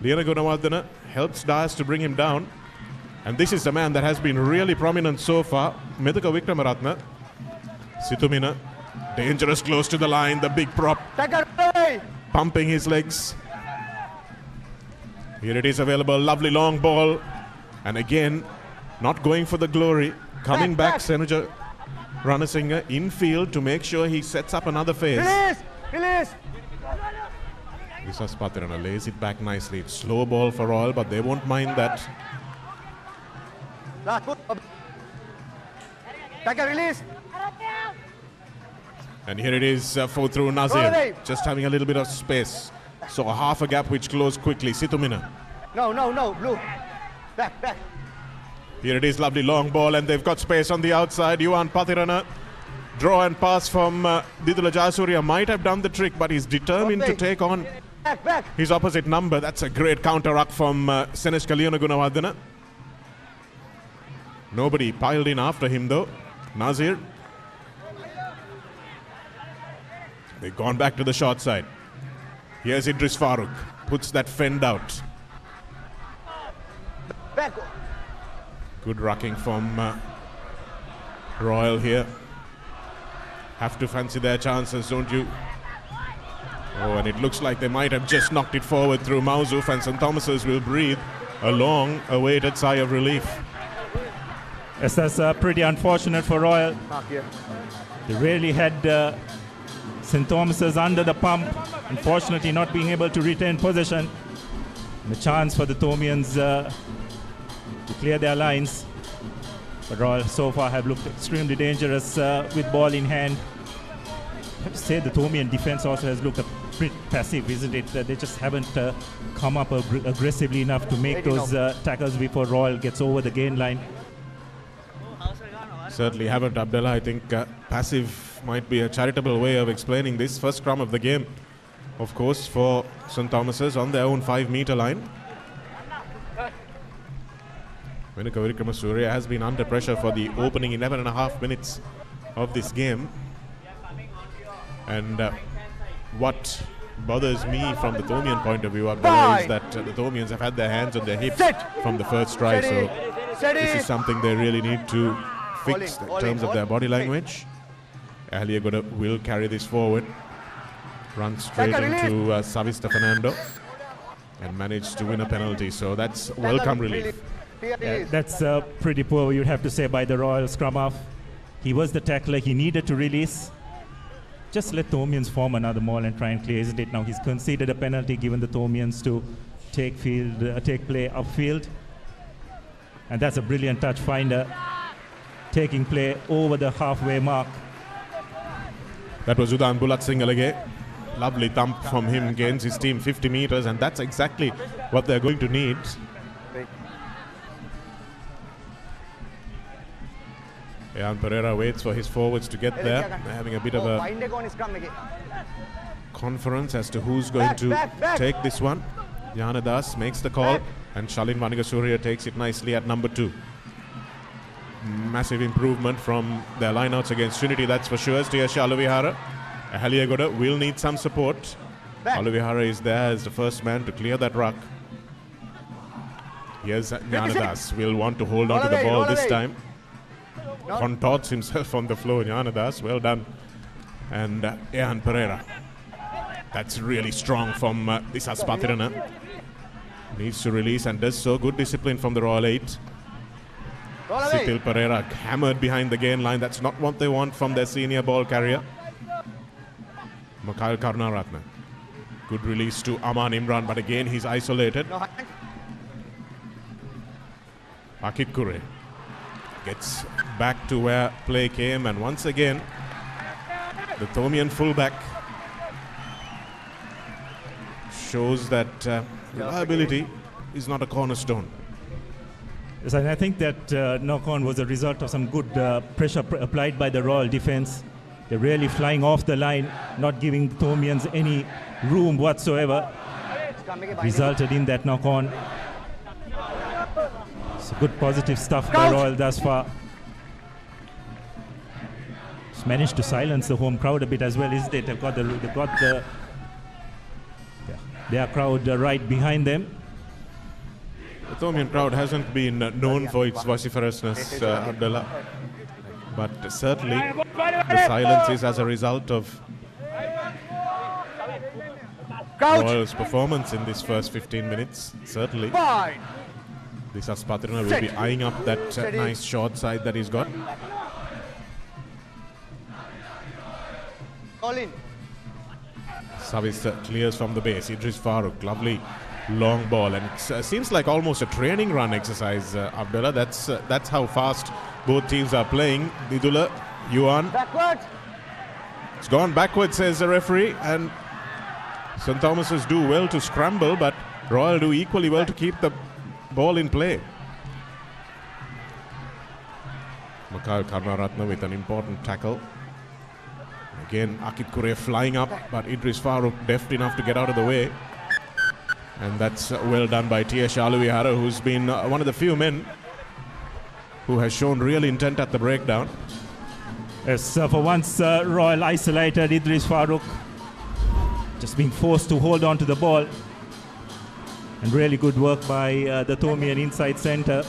Liana Gunaratne helps Dias to bring him down. And this is the man that has been really prominent so far. Medhuka Wickramaratne. Situmina. Dangerous close to the line. The big prop. Pumping his legs. Here it is available. Lovely long ball. And again, not going for the glory. Coming back, Senuja Ranasinghe infield to make sure he sets up another phase. Release! Visas Patirana lays it back nicely. It's slow ball for Royal, but they won't mind that. Release! And here it is for through Nazir. Just having a little bit of space. So half a gap which closed quickly. Situmina. No, blue. Back. Here it is, lovely long ball, and they've got space on the outside. Yuan Patirana. Draw and pass from Zidullah Jayasuriya might have done the trick, but he's determined to take on his opposite number. That's a great counter-ruck from Seneshka Liana Gunaratne. Nobody piled in after him though. Nazir. They've gone back to the short side. Here's Idris Farooq. Puts that fend out. Back. Good rucking from Royal here. Have to fancy their chances, don't you? Oh, and it looks like they might have just knocked it forward through Mausuf, and St. Thomas's will breathe a long-awaited sigh of relief. Yes, that's pretty unfortunate for Royal. They really had St. Thomas's under the pump. Unfortunately, not being able to retain possession. And a chance for the Thomians to clear their lines. But Royal so far have looked extremely dangerous with ball in hand. I have to say the Thomian defense also has looked a bit passive, isn't it? They just haven't come up aggressively enough to make those tackles before Royal gets over the gain line. Certainly haven't, Abdullah. I think passive might be a charitable way of explaining this. First scrum of the game, of course, for St. Thomas's on their own 5-meter line. Medhuka Wickramasurya has been under pressure for the opening 11.5 minutes of this game. And what bothers me from the Thomian point of view, Abdullah, is that the Thomians have had their hands on their hips from the first try. So This is something they really need to fix in terms of their body language. Aliagoda will carry this forward. Run straight into Savista Fernando and managed to win a penalty. So that's welcome relief. Yeah, that's pretty poor, you'd have to say, by the Royal scrum half. He was the tackler, he needed to release. Just let Thomians form another maul and try and clear, isn't it? Now he's conceded a penalty, given the Thomians to take play upfield. And that's a brilliant touch finder, taking play over the halfway mark. That was Udan Bulat Singalage. Lovely thump from him, gains his team 50 meters, and that's exactly what they're going to need. Ian Pereira waits for his forwards to get there. They're having a bit of a conference as to who's going to take this one. Jana Das makes the call, and Shalin Vanigasuriya takes it nicely at number 2. Massive improvement from their lineouts against Trinity, that's for sure. Tiasha Alavihara. Haliagoda will need some support. Alavihara is there as the first man to clear that ruck. Here's Janadas, will want to hold on to the ball this time. Contorts himself on the floor, Janadas, well done. And Ian Pereira. That's really strong from Disas Patirana. Needs to release and does so. Good discipline from the Royal 8. Sitil Pereira hammered behind the gain line. That's not what they want from their senior ball carrier. Mikhail Gunaratne. Good release to Aman Imran, but again he's isolated. Akit Kure gets back to where play came, and once again the Thomian fullback shows that reliability is not a cornerstone. Yes, and I think that knock-on was a result of some good pressure applied by the Royal defence. They're really flying off the line, not giving Thomians any room whatsoever. Resulted in that knock-on. It's good positive stuff by Royal thus far. Just managed to silence the home crowd a bit as well, isn't it? They've got their crowd right behind them. The Thomian crowd hasn't been known for its vociferousness, Abdullah. But certainly the silence is as a result of Royal's performance in this first 15 minutes, certainly. This Aspatrina will be eyeing up that nice short side that he's got. Savis clears from the base. Idris Farooq, lovely long ball, and it seems like almost a training run exercise, Abdullah. That's how fast both teams are playing. Didula, Yuan. Backwards. It's gone backwards, says the referee, and St. Thomas's do well to scramble, but Royal do equally well to keep the ball in play. Mikhail Gunaratne with an important tackle. Again, Akit Kure flying up, but Idris Farooq deft enough to get out of the way. And that's well done by Tiasha Alavihara, who's been one of the few men who has shown real intent at the breakdown. Yes, for once Royal isolated Idris Farooq, just being forced to hold on to the ball. And really good work by the Thomian inside centre.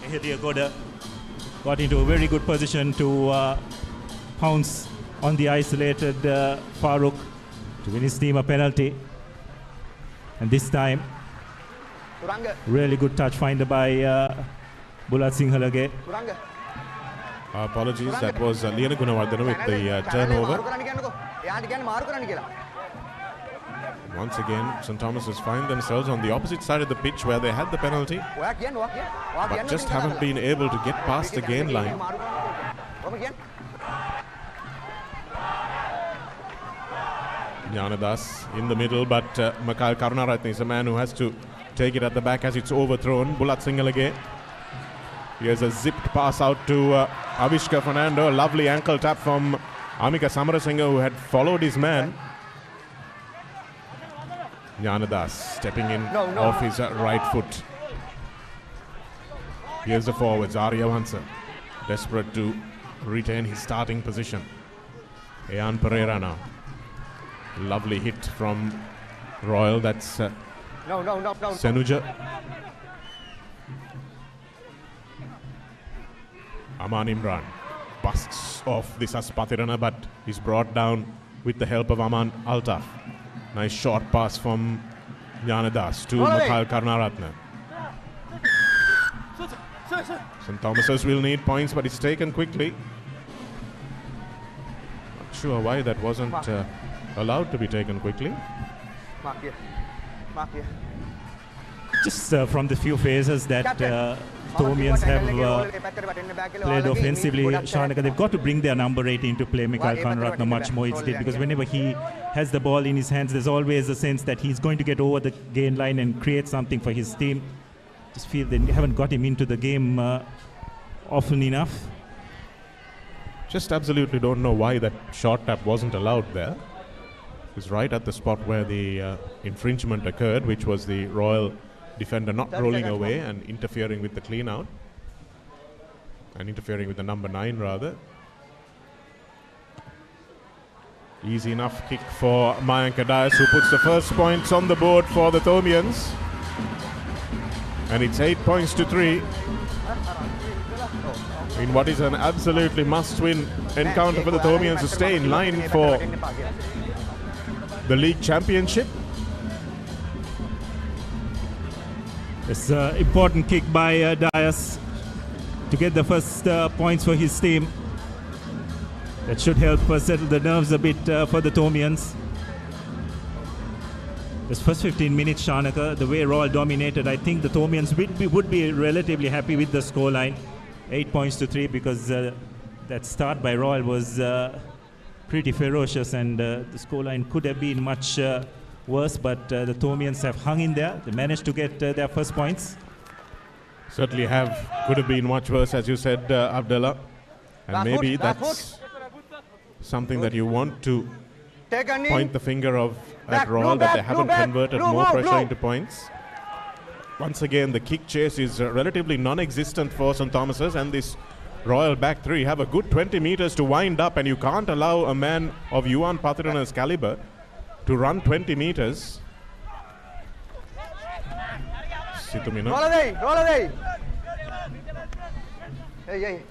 Ehilia Goda got into a very good position to pounce on the isolated Farooq to win his team a penalty. And this time, really good touch finder by Bulat Singalage. Apologies, that was Liana Gunawardena with the turnover. Once again, St. Thomas's find themselves on the opposite side of the pitch where they had the penalty, but just haven't been able to get past the gain line. Janadas in the middle, but Mikhail Gunaratne is a man who has to take it at the back as it's overthrown. Bulat Singalage. Here's a zipped pass out to Avishka Fernando. Lovely ankle tap from Amika Samarasinghe, who had followed his man. Janadas stepping in off his right foot. Here's the forwards, Arya Vansa, desperate to retain his starting position. Ian Pereira now. Lovely hit from Royal, that's Senuja. Aman Imran busts off this Aspatirana, but is brought down with the help of Aman Altaf. Nice short pass from Janadas to Mikhail Gunaratne. St. Thomas's will need points, but it's taken quickly. Not sure why that wasn't allowed to be taken quickly. Mark here. Mark here. Just from the few phases that Thomians have played offensively, Shanaka, they've got to bring their number 8 into play, Mikhail Gunaratne, much more instead, because whenever he has the ball in his hands, there's always a sense that he's going to get over the gain line and create something for his team. Just feel they haven't got him into the game often enough. Just absolutely don't know why that short tap wasn't allowed there. It's right at the spot where the infringement occurred, which was the Royal defender not rolling away and interfering with the clean out. And interfering with the number 9 rather. Easy enough kick for Mayank Dias, who puts the first points on the board for the Thomians. And it's 8 points to 3 in what is an absolutely must-win encounter for the Thomians to stay in line for the league championship. It's an important kick by Dias to get the first points for his team. That should help settle the nerves a bit for the Thomians. This first 15 minutes, Shanaka, the way Royal dominated, I think the Thomians would be relatively happy with the scoreline. 8 points to 3, because that start by Royal was pretty ferocious, and the scoreline could have been much worse, but the Thomians have hung in there. They managed to get their first points. Certainly could have been much worse, as you said, Abdullah. And maybe that's something that you want to point the finger of at Royal, that they haven't converted more pressure into points. Once again, the kick chase is relatively non-existent for St. Thomas's, and this Royal back three have a good 20 meters to wind up, and you can't allow a man of Yuan Pathirana's caliber to run 20 meters. Situmina. Roll away! Hey.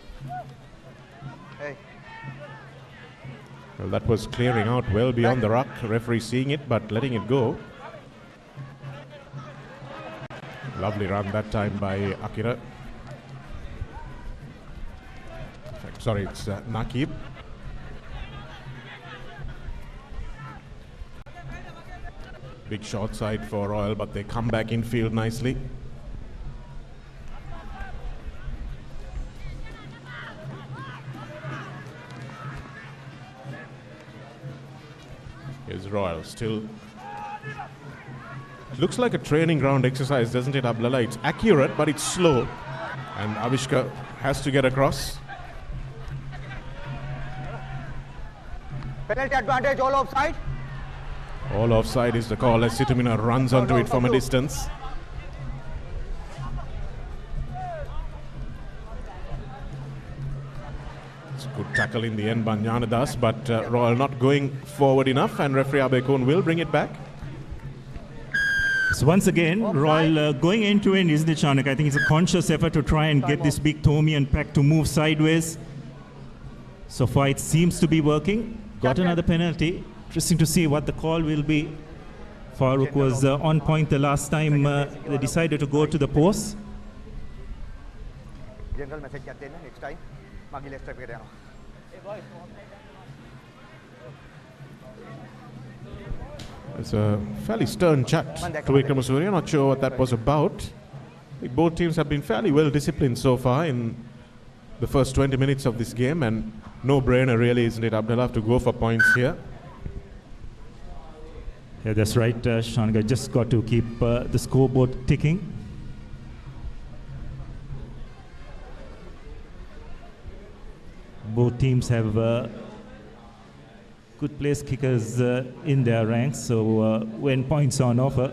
Well, that was clearing out well beyond the ruck. Referee seeing it, but letting it go. Lovely run that time by Akira. Sorry, it's Nakib. Big short side for Royal, but they come back in field nicely. Here's Royal still. Looks like a training ground exercise, doesn't it, Abdullah? It's accurate, but it's slow. And Avishka has to get across. Penalty advantage, all offside. All offside is the call as Situmina runs onto it from a distance. It's a good tackle in the end by Janadas, but Royal not going forward enough, and referee Abekun will bring it back. So once again, Royal going end to end, isn't it, Shanak? I think it's a conscious effort to try and get this big Thomian pack to move sideways. So far it seems to be working. Got another penalty. Interesting to see what the call will be. Farooq was on point the last time they decided to go to the post. General message next time. It's a fairly stern chat to Vikramasuriya. Not sure what that was about. I think both teams have been fairly well disciplined so far in the first 20 minutes of this game, and no brainer really, isn't it, Abdullah, to go for points here. Yeah, that's right, Shanga. Just got to keep the scoreboard ticking. Both teams have good place kickers in their ranks, so when points are on offer,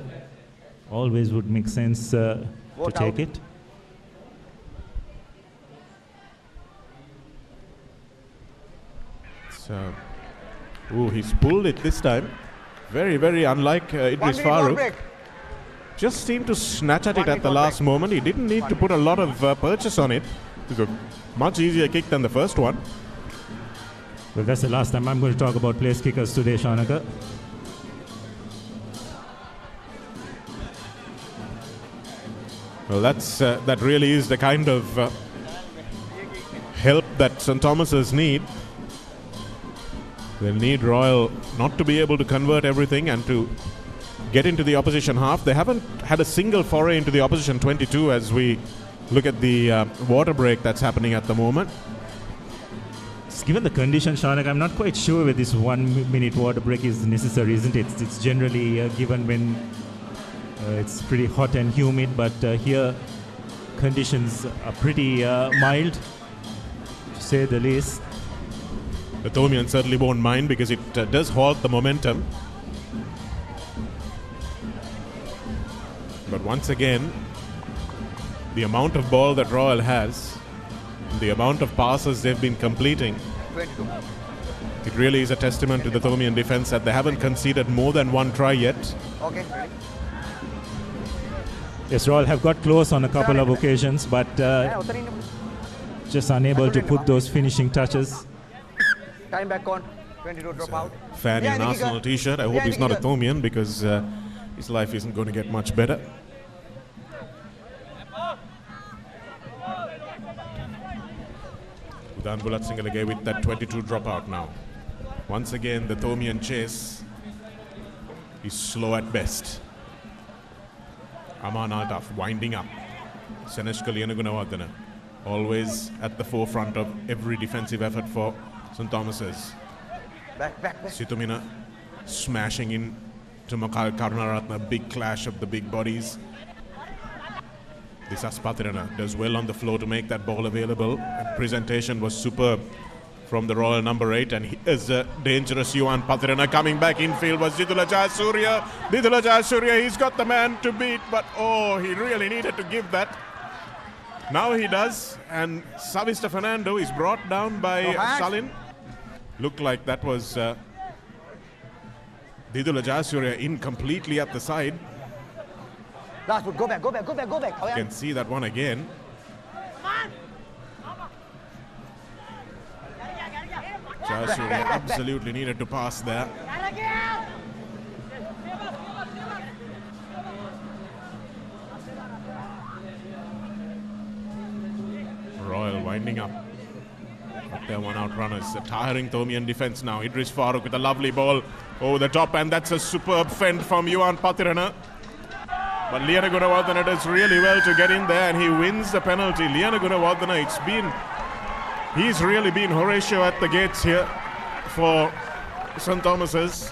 always would make sense to take it. So, he's pulled it this time. Very, very unlike Idris Farooq. Just seemed to snatch at it at the last moment. He didn't need to put a lot of purchase on it. It's a much easier kick than the first one. Well, that's the last time I'm going to talk about place kickers today, Shanaka. Well, that really is the kind of help that St. Thomas's need. They'll need Royal not to be able to convert everything and to get into the opposition half. They haven't had a single foray into the opposition 22 as we look at the water break that's happening at the moment. Given the condition, Shanak, I'm not quite sure whether this 1 minute water break is necessary, isn't it? It's generally given when it's pretty hot and humid, but here conditions are pretty mild, to say the least. The Thomian certainly won't mind because it does halt the momentum. But once again, the amount of ball that Royal has, the amount of passes they've been completing, it really is a testament to the Thomian defense that they haven't conceded more than one try yet. Okay, ready? Yes, Royal have got close on a couple of occasions, but just unable to put those finishing touches. Time back on. 22 drop out. Fan in an Arsenal t-shirt. I hope he's not a Thomian because his life isn't going to get much better. Udan Bulat Singalage with that 22 dropout now. Once again, the Thomian chase is slow at best. Aman Altaf winding up. Seneshka Gunaratne always at the forefront of every defensive effort for St. Thomas's. Back. Situmina smashing in to Gunaratne. Big clash of the big bodies. This Patirana does well on the floor to make that ball available. And presentation was superb from the Royal number 8, and he is a dangerous Yuan Patirana. Coming back infield was Didula Jayasuriya. Didula Jayasuriya, he's got the man to beat, but he really needed to give that. Now he does, and Savista Fernando is brought down by Salin. Looked like that was Didula Jayasuriya in completely at the side. Last foot, go back. You can see that one again. Jayasuriya absolutely needed to pass there. Royal winding up. Got their one-out runners. A tiring Thomian defense now. Idris Farooq with a lovely ball over the top, and that's a superb fend from Yuan Patirana. But Liana Gunaratne does really well to get in there, and he wins the penalty. Liana Gunaratne, he's really been Horatio at the gates here for St. Thomas's.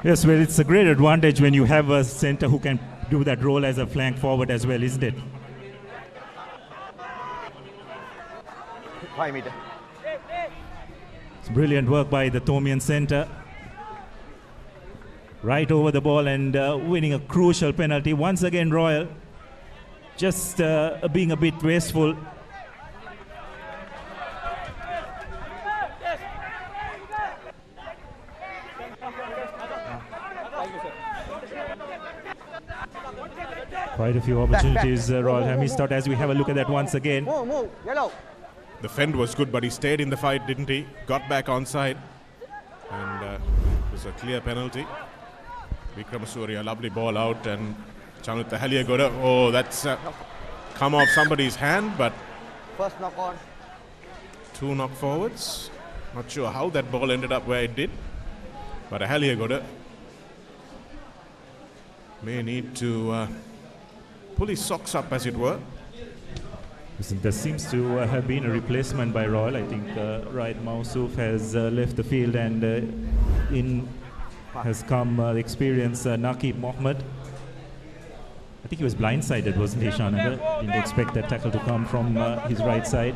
Yes, well, it's a great advantage when you have a centre who can do that role as a flank forward as well, isn't it? 5 meter. It's brilliant work by the Thomian centre. Right over the ball and winning a crucial penalty. Once again, Royal just being a bit wasteful. Quite a few opportunities Royal have missed out as we have a look at that once again. Move, yellow. The fend was good, but he stayed in the fight, didn't he? Got back onside, and it was a clear penalty. Vikramasuriya, lovely ball out, and Chanut Haliagoda. That's come off somebody's hand, but first knock on. 2 knock forwards. Not sure how that ball ended up where it did, but Haliagoda may need to pull his socks up, as it were. There seems to have been a replacement by Royal. I think Raid Mausuf has left the field, and in has come the experienced Naqib Mohammed. I think he was blindsided, wasn't he, Shanaga? Didn't expect that tackle to come from his right side.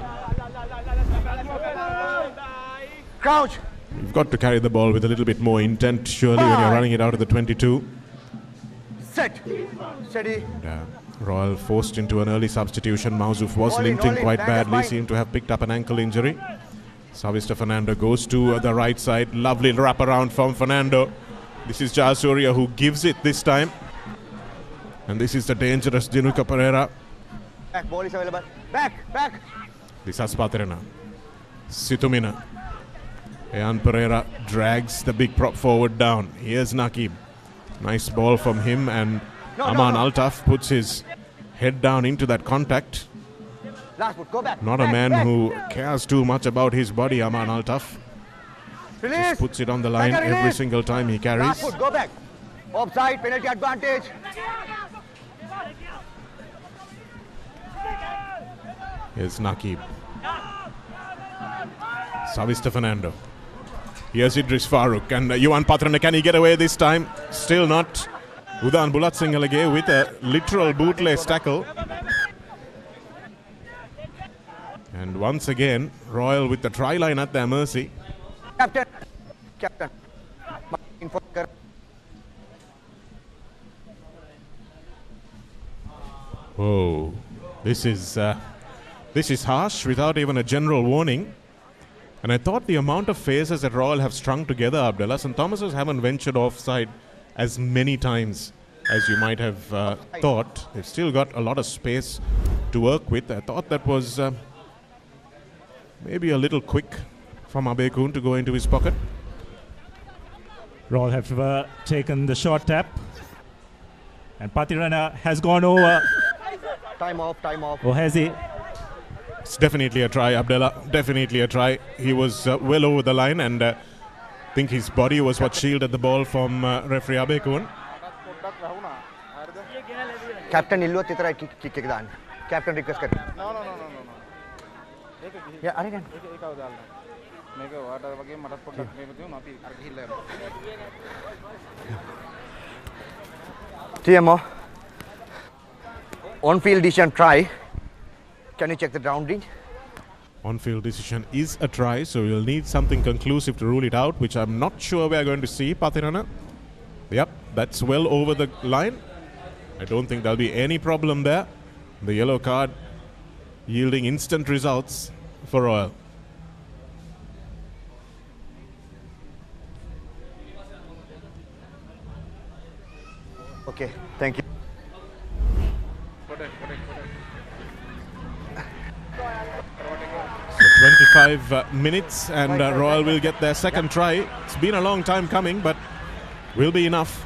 Crouch! You've got to carry the ball with a little bit more intent, surely, when you're running it out of the 22. Set. Steady. Royal forced into an early substitution. Mausuf was linked in quite badly, seemed to have picked up an ankle injury. Savista Fernando goes to the right side. Lovely wraparound from Fernando. This is Jayasuriya who gives it this time. And this is the dangerous Dinuka Pereira. Back, ball is available. Back, back. Disas Paterna. Situmina. Ayan Pereira drags the big prop forward down. Here's Nakib. Nice ball from him, and Aman Altaf puts his head down into that contact. Last foot, go back. Not a man who cares too much about his body, Aman Altaf. Release. Just puts it on the line every single time he carries. Last foot, go back. Offside, penalty advantage. Here's Nakib. Savista Fernando. Here's Idris Farooq, and Yuan Patrana, can he get away this time? Still not. Udan Bulat Singhalage with a literal bootlace tackle. And once again, Royal with the try line at their mercy. Captain. Whoa, this is harsh without even a general warning. And I thought the amount of phases that Royal have strung together, Abdullah, St. Thomas's haven't ventured offside as many times as you might have thought. They've still got a lot of space to work with. I thought that was maybe a little quick from Abekun to go into his pocket. Royal have taken the short tap. And Patirana has gone over. Time off. Or has he? It's definitely a try, Abdullah. Definitely a try. He was well over the line, and I think his body was what shielded the ball from referee Abekun. Captain illuwa titra kick ek daan. Captain request kar. No. Yeah, are again. TMO. On-field decision try. Can you check the grounding? On-field decision is a try, so we'll need something conclusive to rule it out, which I'm not sure we are going to see, Patirana. Yep, that's well over the line. I don't think there'll be any problem there. The yellow card yielding instant results for Royal. Okay, thank you. 25 minutes and Royal will get their second try. It's been a long time coming, but will be enough.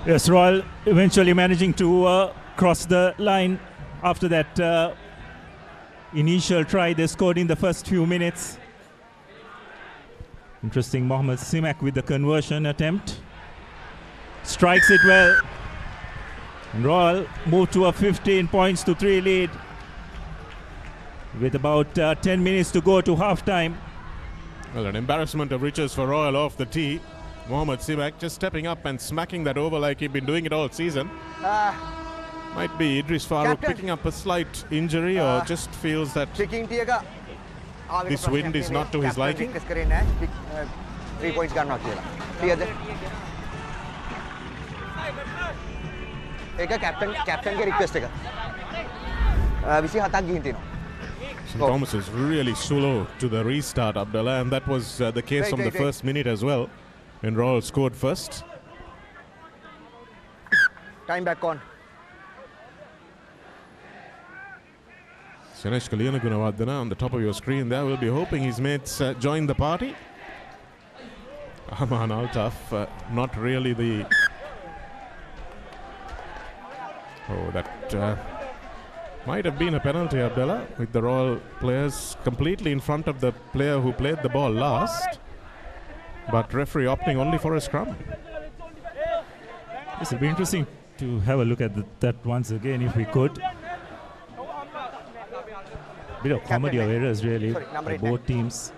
Yes, Royal eventually managing to cross the line after that initial try they scored in the first few minutes. Interesting, Mohamed Simak with the conversion attempt. Strikes it well. And Royal move to a 15 points to 3 lead. With about 10 minutes to go to half-time. Well, an embarrassment of riches for Royal off the tee. Mohamed Simak just stepping up and smacking that over like he'd been doing it all season. Might be Idris Farooq picking up a slight injury or just feels that this wind is not to his liking. 3 points gone not clear. Captain ke request St. Thomas is really slow to the restart, Abdullah, and that was the case from the first minute as well, when Royal scored first. Time back on. Sinesh Kaliyana Gunaratne on the top of your screen there. We'll be hoping his mates join the party. Aman Altaf, not really the... Oh, that... might have been a penalty, Abdullah, with the Royal players completely in front of the player who played the ball last. But referee opting only for a scrum. This will be interesting to have a look at that once again if we could. Bit of comedy of errors really by both teams.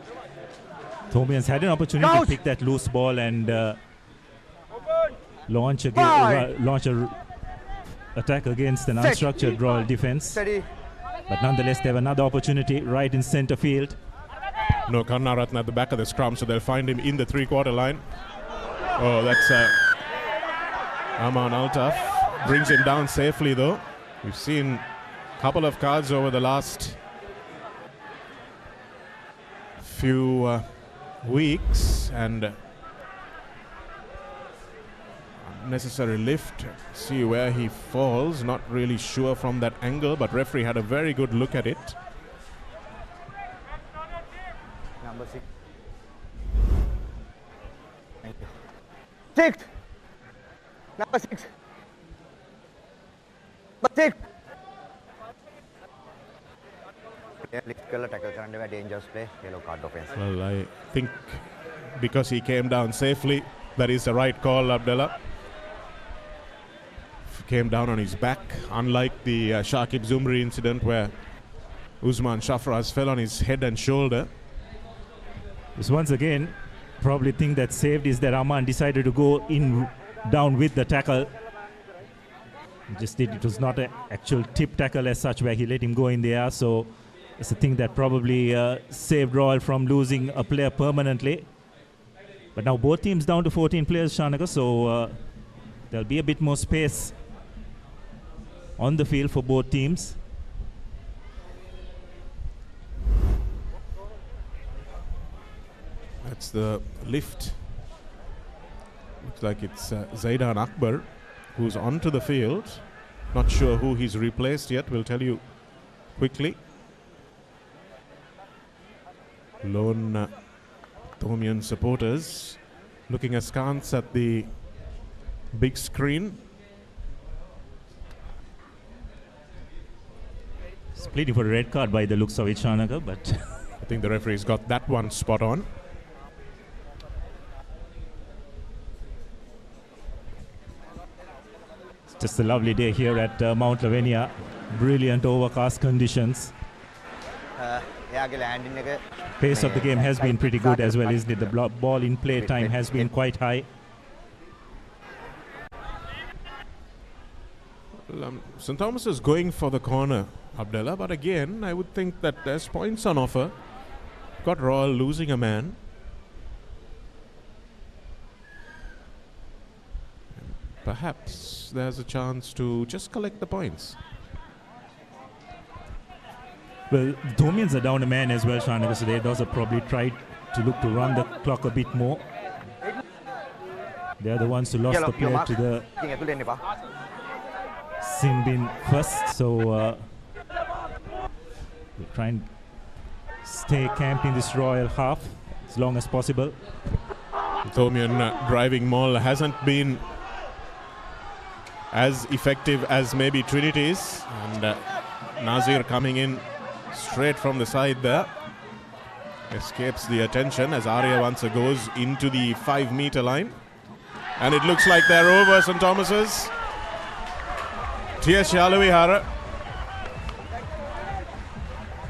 Thomians had an opportunity to pick that loose ball and launch a attack against an unstructured Royal defense. But nonetheless, they have another opportunity right in center field. No, Gunaratne at the back of the scrum, so they'll find him in the 3-quarter line. Oh, that's Aman Altaf. Brings him down safely, though. We've seen a couple of cards over the last few weeks, and I'm unnecessary lift. See where he falls. Not really sure from that angle, but referee had a very good look at it. Number 6. Thank you. 6. Number 6. Number 6. Lift color tackle කරන්න dangerous play. Yellow card offense. Well, I think because he came down safely, that is the right call, Abdullah. Came down on his back, unlike the Shakib Zumri incident where Usman Shafraz fell on his head and shoulder. This once again, probably thing that saved is that Aman decided to go in down with the tackle. It was not an actual tip tackle as such where he let him go in the air, so it's a thing that probably saved Royal from losing a player permanently. But now both teams down to 14 players, Shanaka, so there'll be a bit more space on the field for both teams. That's the lift. Looks like it's Zaidan Akbar who's onto the field. Not sure who he's replaced yet. We'll tell you quickly. Lone Tomian supporters looking askance at the big screen. It's pleading for a red card by the looks of it, Shanaka, but I think the referee's got that one spot on. It's just a lovely day here at Mount Lavinia. Brilliant overcast conditions. Pace of the game has been pretty good as well, isn't it? The ball in play time has been quite high. Well, St. Thomas is going for the corner, Abdullah, but again, I would think that there's points on offer. Got Royal losing a man. Perhaps there's a chance to just collect the points. Well, the Tomians are down a man as well, Shanaka, so they also probably tried to look to run the clock a bit more. They're the ones who lost the player to the sin bin first, so we'll try and stay camped in this Royal half as long as possible. Tomian driving maul hasn't been as effective as maybe Trinity's, and Nazir coming in straight from the side there. Escapes the attention as Arya Vansa goes into the 5-meter line. And it looks like they're over, St. Thomas's. T.S. Yalavihara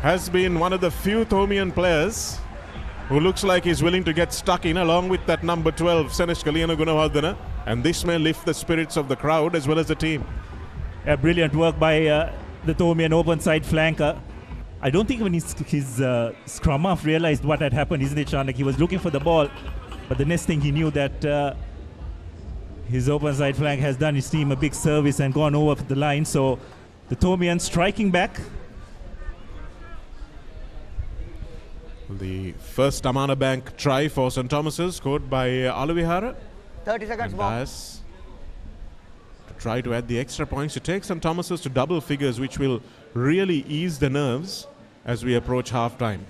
has been one of the few Tomian players who looks like he's willing to get stuck in, along with that number 12, Senesh Kaliyana Gunawardena. And this may lift the spirits of the crowd as well as the team. Brilliant work by the Tomian open side flanker. I don't think when his scrum half realized what had happened, isn't it, Shanak? He was looking for the ball, but the next thing he knew that his open side flank has done his team a big service and gone over the line. So the Tomian striking back. The first Amana Bank try for St. Thomas's, scored by Alavihara. 30 seconds more. To try to add the extra points to take St. Thomas's to double figures, which will really ease the nerves as we approach half-time.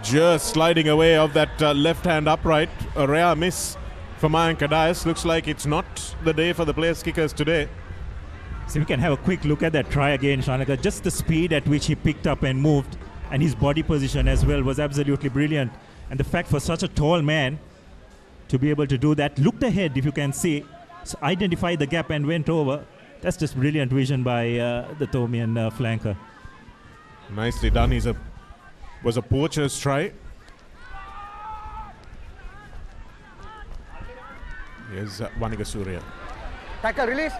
Just sliding away of that left-hand upright. A rare miss for Mayank Kadais. Looks like it's not the day for the players kickers today. So we can have a quick look at that try again, Shanaka. Just the speed at which he picked up and moved, and his body position as well was absolutely brilliant. And the fact for such a tall man to be able to do that, looked ahead if you can see, so identified the gap and went over. That's just brilliant vision by the Tomian flanker. Nicely done. Was a poacher's try. Here's Vanika Surya. Tackle release.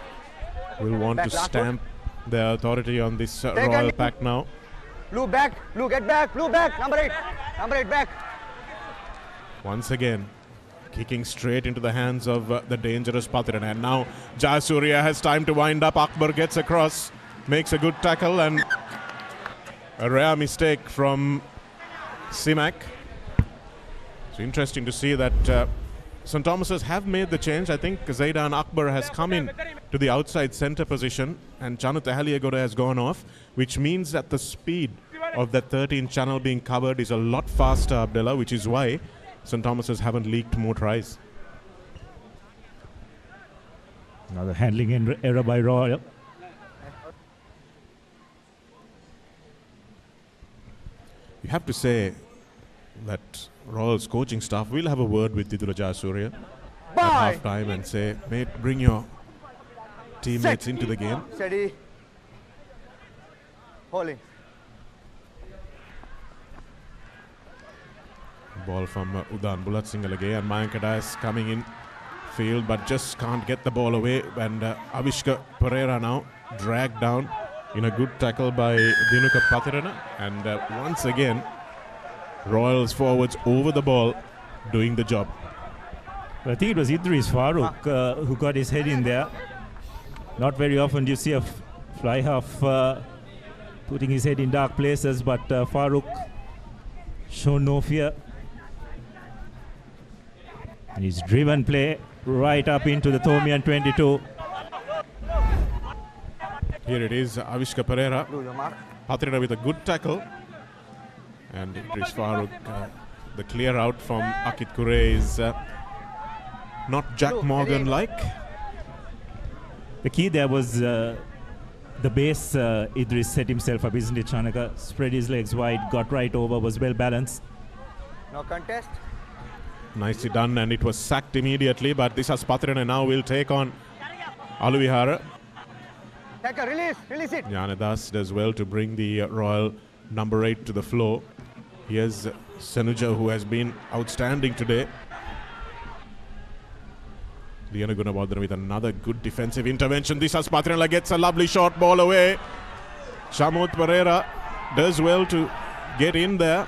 Will want back, to stamp the authority on this Royal pack now. Blue back, Blue get back, Blue back, number 8 back. Once again, kicking straight into the hands of the dangerous Pathiran. And now Jayasuriya has time to wind up. Akbar gets across, makes a good tackle, and a rare mistake from Simak. It's interesting to see that St. Thomas's have made the change. I think Zaidan Akbar has come in to the outside centre position and Chanut Ahaliagora has gone off, which means that the speed of that 13 channel being covered is a lot faster, Abdullah, which is why St. Thomas's haven't leaked more tries. Another handling error by Royal. You have to say that Royal's coaching staff will have a word with Didula Jayasuriya at half time and say, mate, bring your teammates into the game. Steady. Holding. Ball from Udan Bulat Singalage and Mayank Adas coming in field but just can't get the ball away, and Avishka Pereira now dragged down in a good tackle by Dinuka Patirana, and once again Royals forwards over the ball doing the job. Well, I think it was Idris Farooq who got his head in there. Not very often do you see a fly half putting his head in dark places, but Farooq shown no fear. And he's driven play right up into the Thomian 22. Here it is, Avishka Pereira. Patirana with a good tackle. And Idris Farooq, the clear out from Akit Kure is not Jack Morgan-like. The key there was the base Idris set himself up, isn't it, Chanaka? Spread his legs wide, got right over, was well balanced. No contest. Nicely done, and it was sacked immediately, but this has Patirana now will take on Aluvihara. Take a release it. Janadas does well to bring the Royal number 8 to the floor. Here's Sanuja, who has been outstanding today. Liana Gunawardena with another good defensive intervention. This has Patirana gets a lovely short ball away. Shamut Pereira does well to get in there.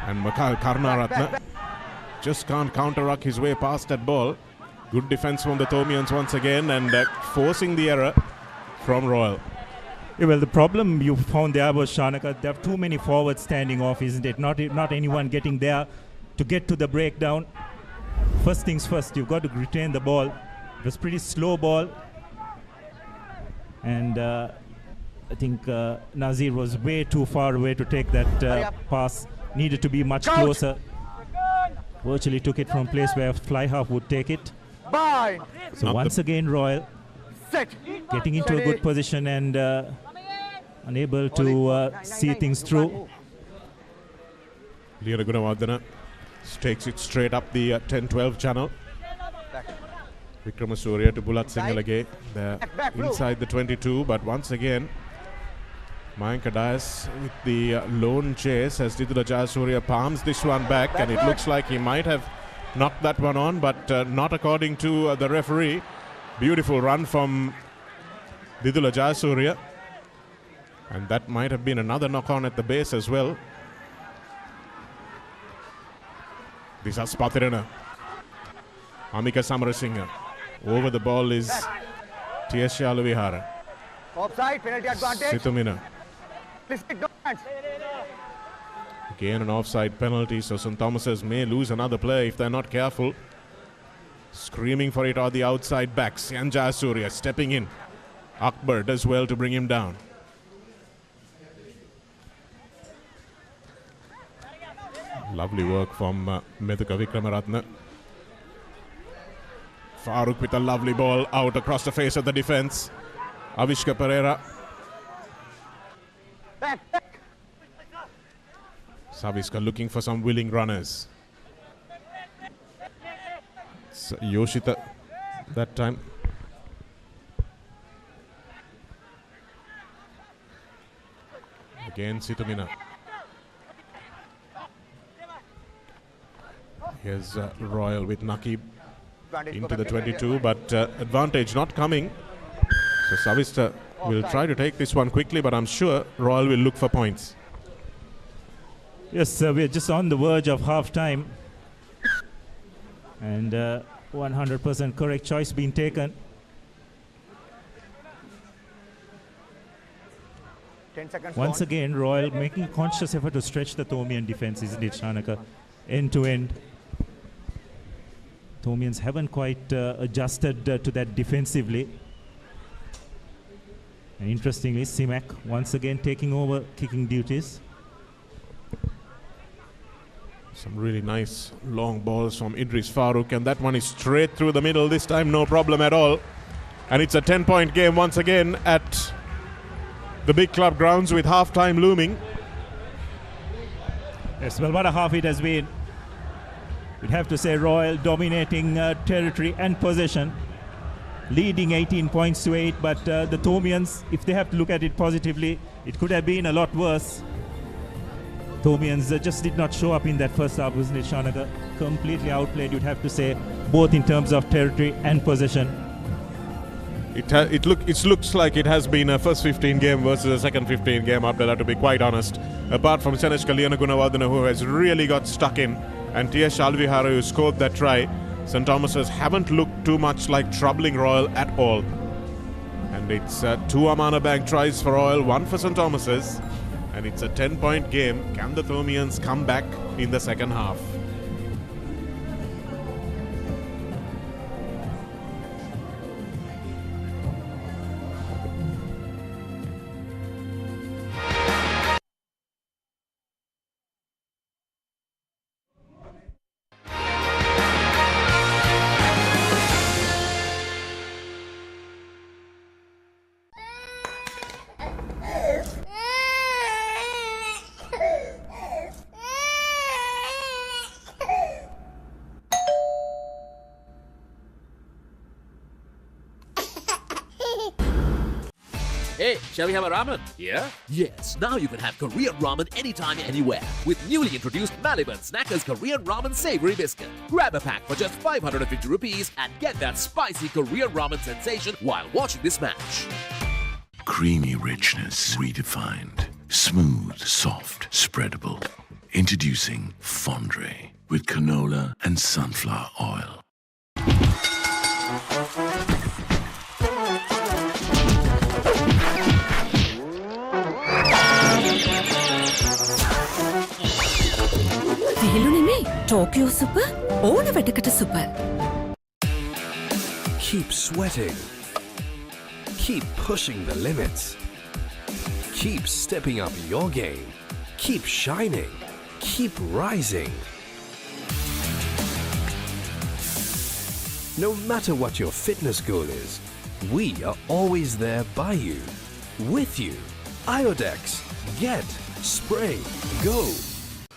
And Gunaratne just can't counteract his way past that ball. Good defense from the Thomians once again, and forcing the error from Royal. Yeah, well, the problem you found there was, Shanaka, there are too many forwards standing off, isn't it? Not anyone getting there to get to the breakdown. First things first, you've got to retain the ball. It was pretty slow ball. And I think Nazir was way too far away to take that pass. Needed to be much closer. Virtually took it from place where fly half would take it. So Not once again, Royal getting into a good position and unable to see things through. Liana Gunawardena takes it straight up the 10-12 channel. Vikramasuriya to Bulat Singalage. They're inside the 22, but once again, Mayank Adas with the lone chase as Didula Jayasuriya palms this one back, and it looks like he might have knocked that one on, but not according to the referee. Beautiful run from Didula Jayasuriya, and that might have been another knock-on at the base as well. This is Patirana. Amika Samarasinghe. Over the ball is T.S. Aluvihara. Offside, penalty advantage. Situmina. Again an offside penalty, so St. Thomas's may lose another player if they're not careful. Screaming for it are the outside backs. Jayasuriya stepping in. Akbar does well to bring him down. Lovely work from Medhuka Vikramaratne. Farooq with a lovely ball out across the face of the defense. Avishka Pereira. Saviska looking for some willing runners. So Yoshita that time. Again Situmina. Here's Royal with Nakib into the 22, but advantage not coming. So Savista will try to take this one quickly, but I'm sure Royal will look for points. Yes, we're just on the verge of half-time. And 100% correct choice being taken. 10 seconds Once gone. again, Royal making a conscious effort to stretch the Thomian defense, isn't it, Shanaka? End to end. Thomians haven't quite adjusted to that defensively. And interestingly, Simak once again taking over kicking duties. Some really nice long balls from Idris Farooq, and that one is straight through the middle this time, no problem at all. And it's a 10-point game once again at the big club grounds with half-time looming. Yes, well, what a half it has been. We'd have to say Royal dominating territory and possession, leading 18 points to 8, but the Thomians, if they have to look at it positively, it could have been a lot worse. Thomians just did not show up in that first half, wasn't it, Shanaka? Completely outplayed, you'd have to say, both in terms of territory and possession. It looks like it has been a first 15 game versus a second 15 game after that, to be quite honest. Apart from Senech Kalyana Gunaratne, who has really got stuck in, and T.S. Alvihara, who scored that try, St. Thomas's haven't looked too much like troubling Royal at all. And it's 2 Amana Bank tries for Royal, 1 for St. Thomas's. And it's a 10-point game. Can the Thomians come back in the second half? Hey, shall we have a ramen? Yeah? Yes, now you can have Korean ramen anytime, anywhere with newly introduced Maliban Snackers Korean Ramen Savory Biscuit. Grab a pack for just 550 rupees and get that spicy Korean ramen sensation while watching this match. Creamy richness redefined. Smooth, soft, spreadable. Introducing Fondre with canola and sunflower oil. Tokyo Super, ඕන වැඩකට Super. Keep sweating. Keep pushing the limits. Keep stepping up your game. Keep shining. Keep rising. No matter what your fitness goal is, we are always there by you, with you. Iodex. Get. Spray. Go.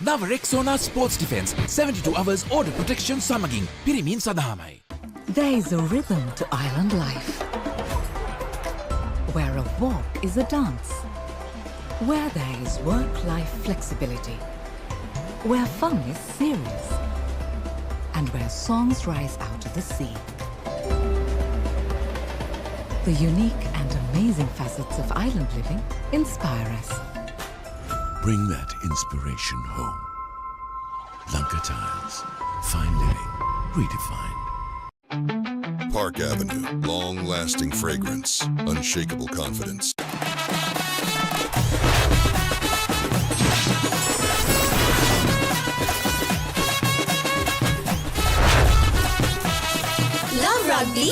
නව Rexona sports defence 72 hours order protection සමගින් පිරිමින් සඳහාමයි. There is a rhythm to island life, where a walk is a dance, where there is work-life flexibility, where fun is serious, and where songs rise out of the sea. The unique and amazing facets of island living inspire us. Bring that inspiration home. Lanka Tiles. Fine living. Redefined. Park Avenue. Long-lasting fragrance. Unshakable confidence. Love rugby.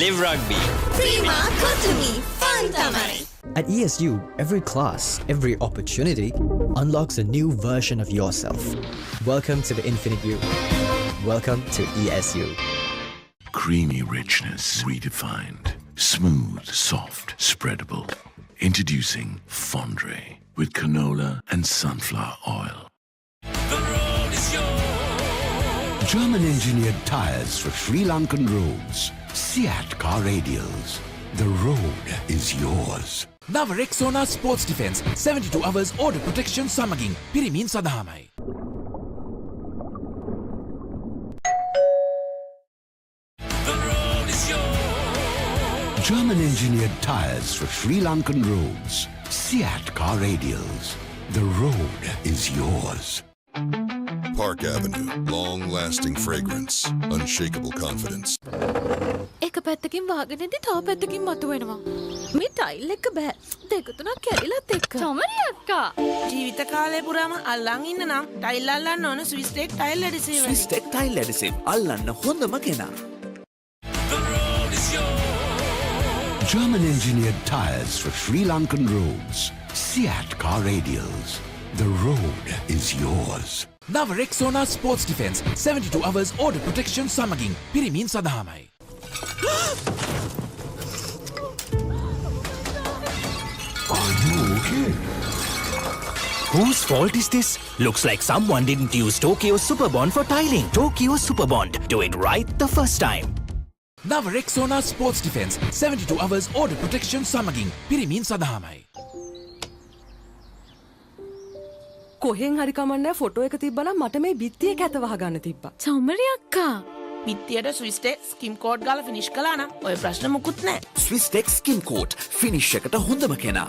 Live rugby. Prima Kotumi. Fun tamari. At ESU, every class, every opportunity unlocks a new version of yourself. Welcome to the Infinite You. Welcome to ESU. Creamy richness redefined. Smooth, soft, spreadable. Introducing Fondre with canola and sunflower oil. The road is yours. German-engineered tires for Sri Lankan roads. Seat car radials. The road is yours. නව Rexona sports defence 72 hours order protection සමගින් පිරිමින් සඳහාමයි. The road is yours. German-engineered tires for Sri Lankan roads. Seat car radials. The road is yours. Park Avenue. Long-lasting fragrance. Unshakable confidence. එක පැත්තකින් වාගෙනදී තව පැත්තකින් මතුවෙනවා. මේ tile එක බෑ. දෙක තුනක් කැඩිලත් එක්ක. චමරි අක්කා. ජීවිත කාලය පුරාම අල්ලන් ඉන්න නම් ටයිල් අල්ලන්න ඕන Swiss Tek tile adhesive. Swiss Tek tile adhesive අල්ලන්න හොඳම කෙනා. German engineered tires for Sri Lankan roads. Seat car radials. The road is yours. නව Rexona sports defence 72 hours order protection සමගින් පිරිමින් සඳහාමයි. Are you okay? Whose fault is this? Looks like someone didn't use Tokyo Superbond for tiling. Tokyo Superbond. Do it right the first time. නව Rexona sports defence 72 hours order protection සමගින් පිරිමින් සඳහාමයි. කොහෙන් හරි කමන්නේ photo එක තිබ්බනම් මට මේ බිත්තිය කැත වහගන්න තිබ්බා. චමරි අක්කා. බිත්තියට ස්විස් ටෙක් ස්කිම් කෝඩ් ගාලා ෆිනිෂ් කළා නම් ඔය ප්‍රශ්න මුකුත් නැහැ. ස්විස් ටෙක් ස්කිම් කෝට් ෆිනිෂ් එකට හොඳම කෙනා.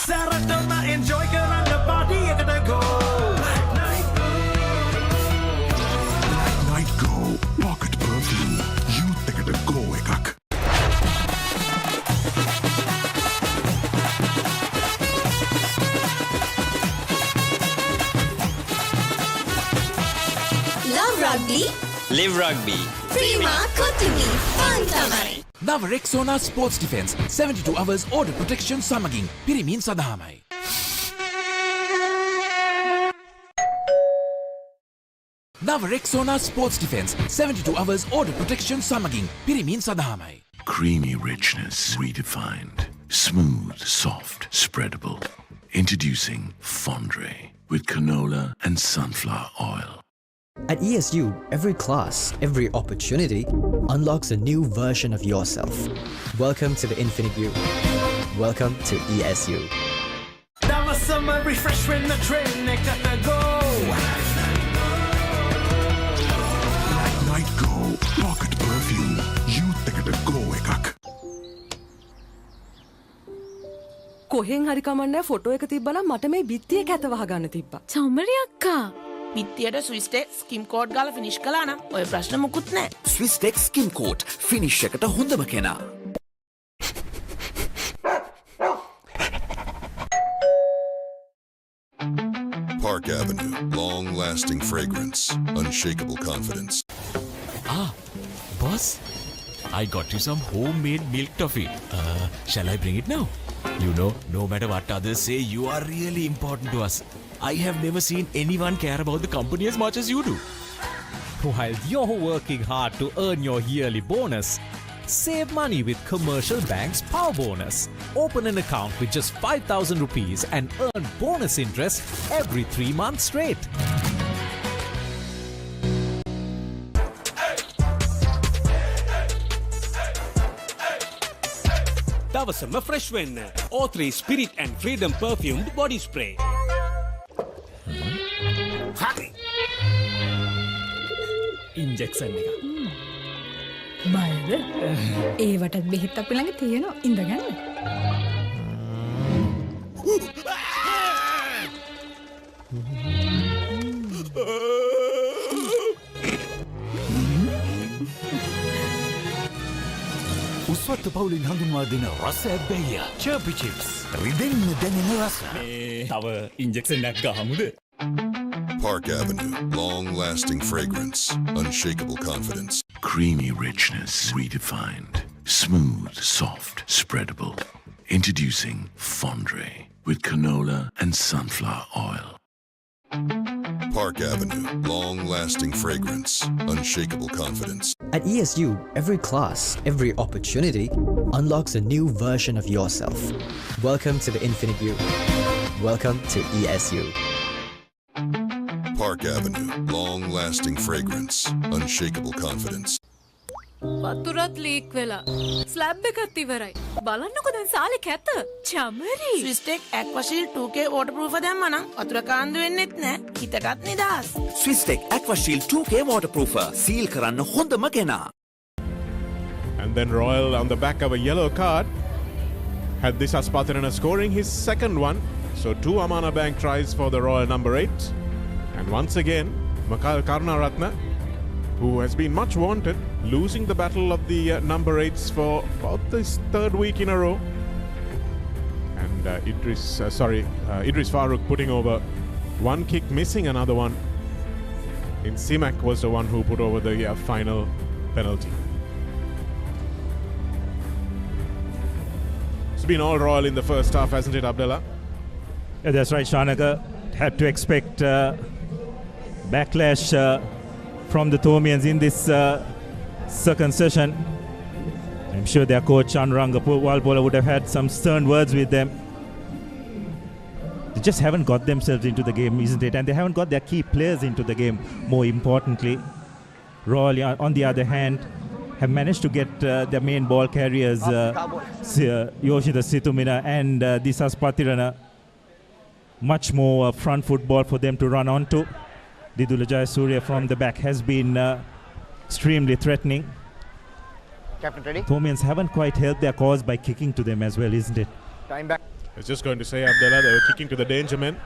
සැරටම එන්ජොයි කරන්න පාටි එකට ගෝ. Night Go Pocket Perfume. Youth එකට go එකක්. Love Rugby. Live Rugby. Prima Kotumi. Fantamare. නව Rexona sports defence 72 hours order protection සමගින් පිරිමින් සඳහාමයි. නව Rexona sports defence 72 hours order protection සමගින් පිරිමින් සඳහාමයි. Creamy richness redefined. Smooth, soft, spreadable. Introducing Fondre with canola and sunflower oil. At ESU, every class, every opportunity unlocks a new version of yourself. Welcome to the Infinite You. Welcome to ESU. That was summer refresh when the train gotta go. Night Go Pocket Perfume. Youth එකට go එකක්. කොහෙන් හරි කමන්නේ photo එක තිබ්බනම් මට මේ බිත්තිය කැත වහගන්න තිබ්බා. චමරි අක්කා. බිත්තියට ස්විස් ටෙක් ස්කිම් කෝඩ් ගාලා ෆිනිෂ් කළා නම් ඔය ප්‍රශ්න මුකුත් නැහැ. ස්විස් ටෙක් ස්කිම් කෝට් ෆිනිෂ් එකට හොඳම කෙනා. Park Avenue. Long-lasting fragrance. Unshakable confidence. Ah, boss. I got you some homemade milk toffee. Shall I bring it now? You know, no matter what others say, you are really important to us. I have never seen anyone care about the company as much as you do. While you're working hard to earn your yearly bonus, save money with Commercial Bank's Power Bonus. Open an account with just 5,000 rupees and earn bonus interest every 3 months straight. දවසම fresh වෙන්න. O3 Spirit and Freedom perfumed body spray. හරි. Injection එක. බයද? ඒවටත් බෙහෙත් අපි ළඟ තියෙනවා. ඉඳගන්න. උස්වත්ත පවුලින් හඳුන්වා දෙන රස බැය චර්පි චිප්ස් රිදෙන්න දැනෙන රස. තව ඉන්ජෙක්ෂන් එකක් ගහමුද? Park Avenue. Long-lasting fragrance. Unshakable confidence. Creamy richness redefined. Smooth, soft, spreadable. Introducing Fondre with canola and sunflower oil. Park Avenue. Long-lasting fragrance. Unshakable confidence. At ESU, every class, every opportunity unlocks a new version of yourself. Welcome to the Infinite You. Welcome to ESU. Park Avenue. Long-lasting fragrance. Unshakable confidence. වතුරත් leak වෙලා. Slab එකත් ඉවරයි. බලන්නකෝ දැන් සාලේ කැත. චමරි. Swiss Tek Aquashield 2K waterproof දැම්මා නම් වතුර කාන්දු වෙන්නෙත් නැහැ. හිතටත් නිදහස්. Swiss Tek Aquashield 2K waterproofer සීල් කරන්න හොඳම කෙනා. And then Royal on the back of a yellow card had this Aspatirana scoring his second one. So 2 Amana Bank tries for the Royal number 8. And once again, Gunaratne who has been much wanted, losing the battle of the number 8s for about this third week in a row. And Idris Farooq putting over one kick, missing another one. In Simak was the one who put over the final penalty. It's been all Royal in the first half, hasn't it, Abdullah? Yeah, that's right, Shanaka. Had to expect backlash from the Thomians in this second session. I'm sure their coach Anuranga Walpola would have had some stern words with them. They just haven't got themselves into the game, isn't it? And they haven't got their key players into the game, more importantly. Royal, on the other hand, have managed to get their main ball carriers, Yoshida Situmina and Disas Patirana, much more front football for them to run onto. Didula Jayasuriya from the back has been extremely threatening. Captain ready? Thomians haven't quite helped their cause by kicking to them as well, isn't it? Time back. I was just going to say, Abdullah, they were kicking to the danger men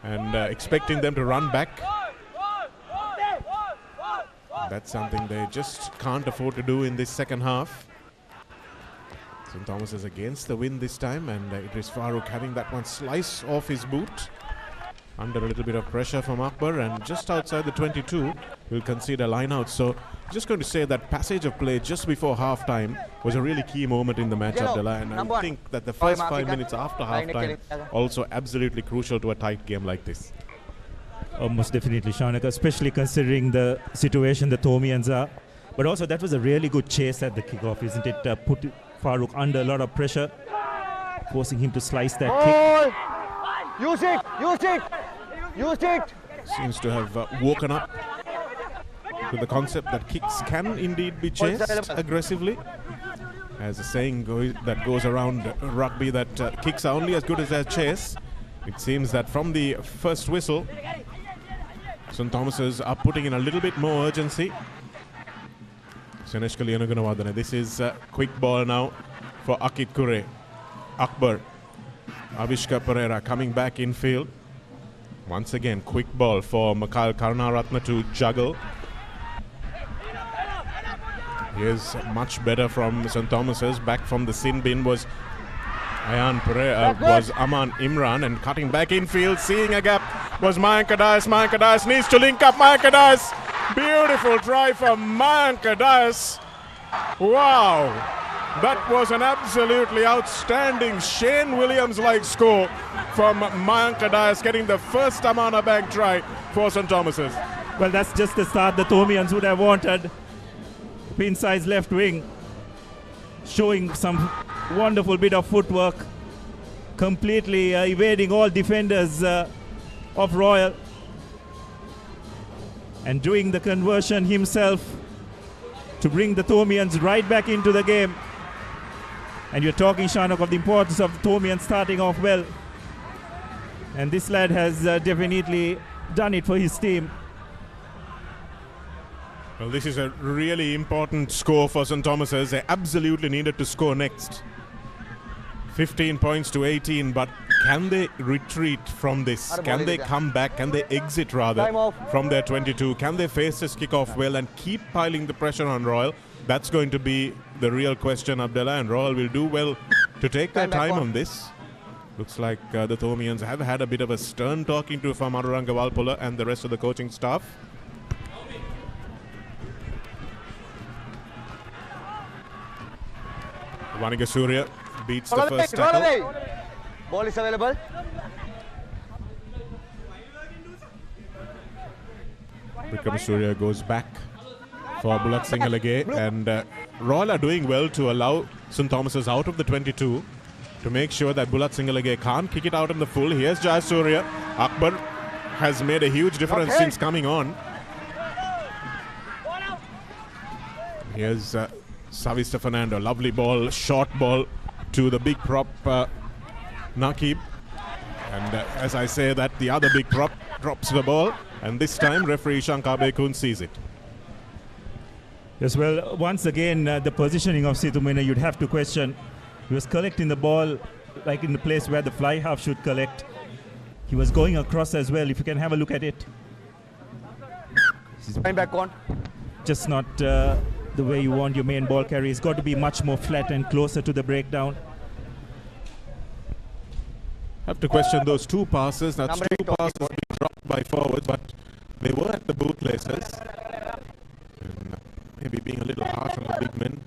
and expecting them to run back. That's something they just can't afford to do in this second half. St. Thomas is against the wind this time, and Idris Farooq having that one slice off his boot under a little bit of pressure from Akbar, and just outside the 22 will concede a line out. So just going to say that passage of play just before half-time was a really key moment in the match, Abdullah, and I think that the first 5 minutes after half-time also absolutely crucial to a tight game like this. Most definitely, Shanaka, especially considering the situation the Thomians are. But also that was a really good chase at the kickoff, isn't it? Put Farooq under a lot of pressure, forcing him to slice that kick. Use it! Use it! Use it! Seems to have woken up to the concept that kicks can indeed be chased aggressively. As a saying that goes around rugby, that kicks are only as good as their chase. It seems that from the first whistle, St. Thomas's are putting in a little bit more urgency. This is a quick ball now for Akit Kure. Akbar. Avishka Pereira coming back in field. Once again, quick ball for Makal Gunaratne to juggle. Here's much better from St. Thomas's. Back from the sin bin was Aman Imran, and cutting back in field, seeing a gap was Mayank Dias. Mayank Dias needs to link up. Mayank Dias. Beautiful try from Mayank Dias. Wow. That was an absolutely outstanding Shane Williams-like score from Mayank Dias, getting the first Amana Bank try for St. Thomas's. Well, that's just the start the Thomians would have wanted. Pinside's left wing showing some wonderful bit of footwork, completely evading all defenders of Royal and doing the conversion himself to bring the Thomians right back into the game. And you're talking, Shanok, of the importance of Thomians starting off well. And this lad has definitely done it for his team. Well, this is a really important score for St. Thomas's. They absolutely needed to score next. 15 points to 18, but can they retreat from this? Can they come back? Can they exit rather from their 22? Can they face this kickoff well and keep piling the pressure on Royal? That's going to be the real question, Abdullah, and Royal will do well to take their time on this. Looks like the Thomians have had a bit of a stern talking to from Anuranga Walpola and the rest of the coaching staff. Vanika Surya beats the first tackle. Ball is available. Vikram Surya goes back for Bulat Singalage, and Royal are doing well to allow St. Thomas's out of the 22 to make sure that Bulat Singalage can't kick it out in the full. Here's Jai Surya. Akbar has made a huge difference since coming on. Here's Savista Fernando. Lovely ball, short ball to the big prop Nakib. And as I say that, the other big prop drops the ball, and this time referee Shankar Bekun sees it. Yes, well, once again, the positioning of Situmina you'd have to question. He was collecting the ball like in the place where the fly half should collect. He was going across as well, if you can have a look at it. Back on. just not the way you want your main ball carry. It's got to be much more flat and closer to the breakdown. Have to question those two passes. That's two passes being dropped by forwards, but they were at the bootlaces. And maybe being a little harsh on the big men.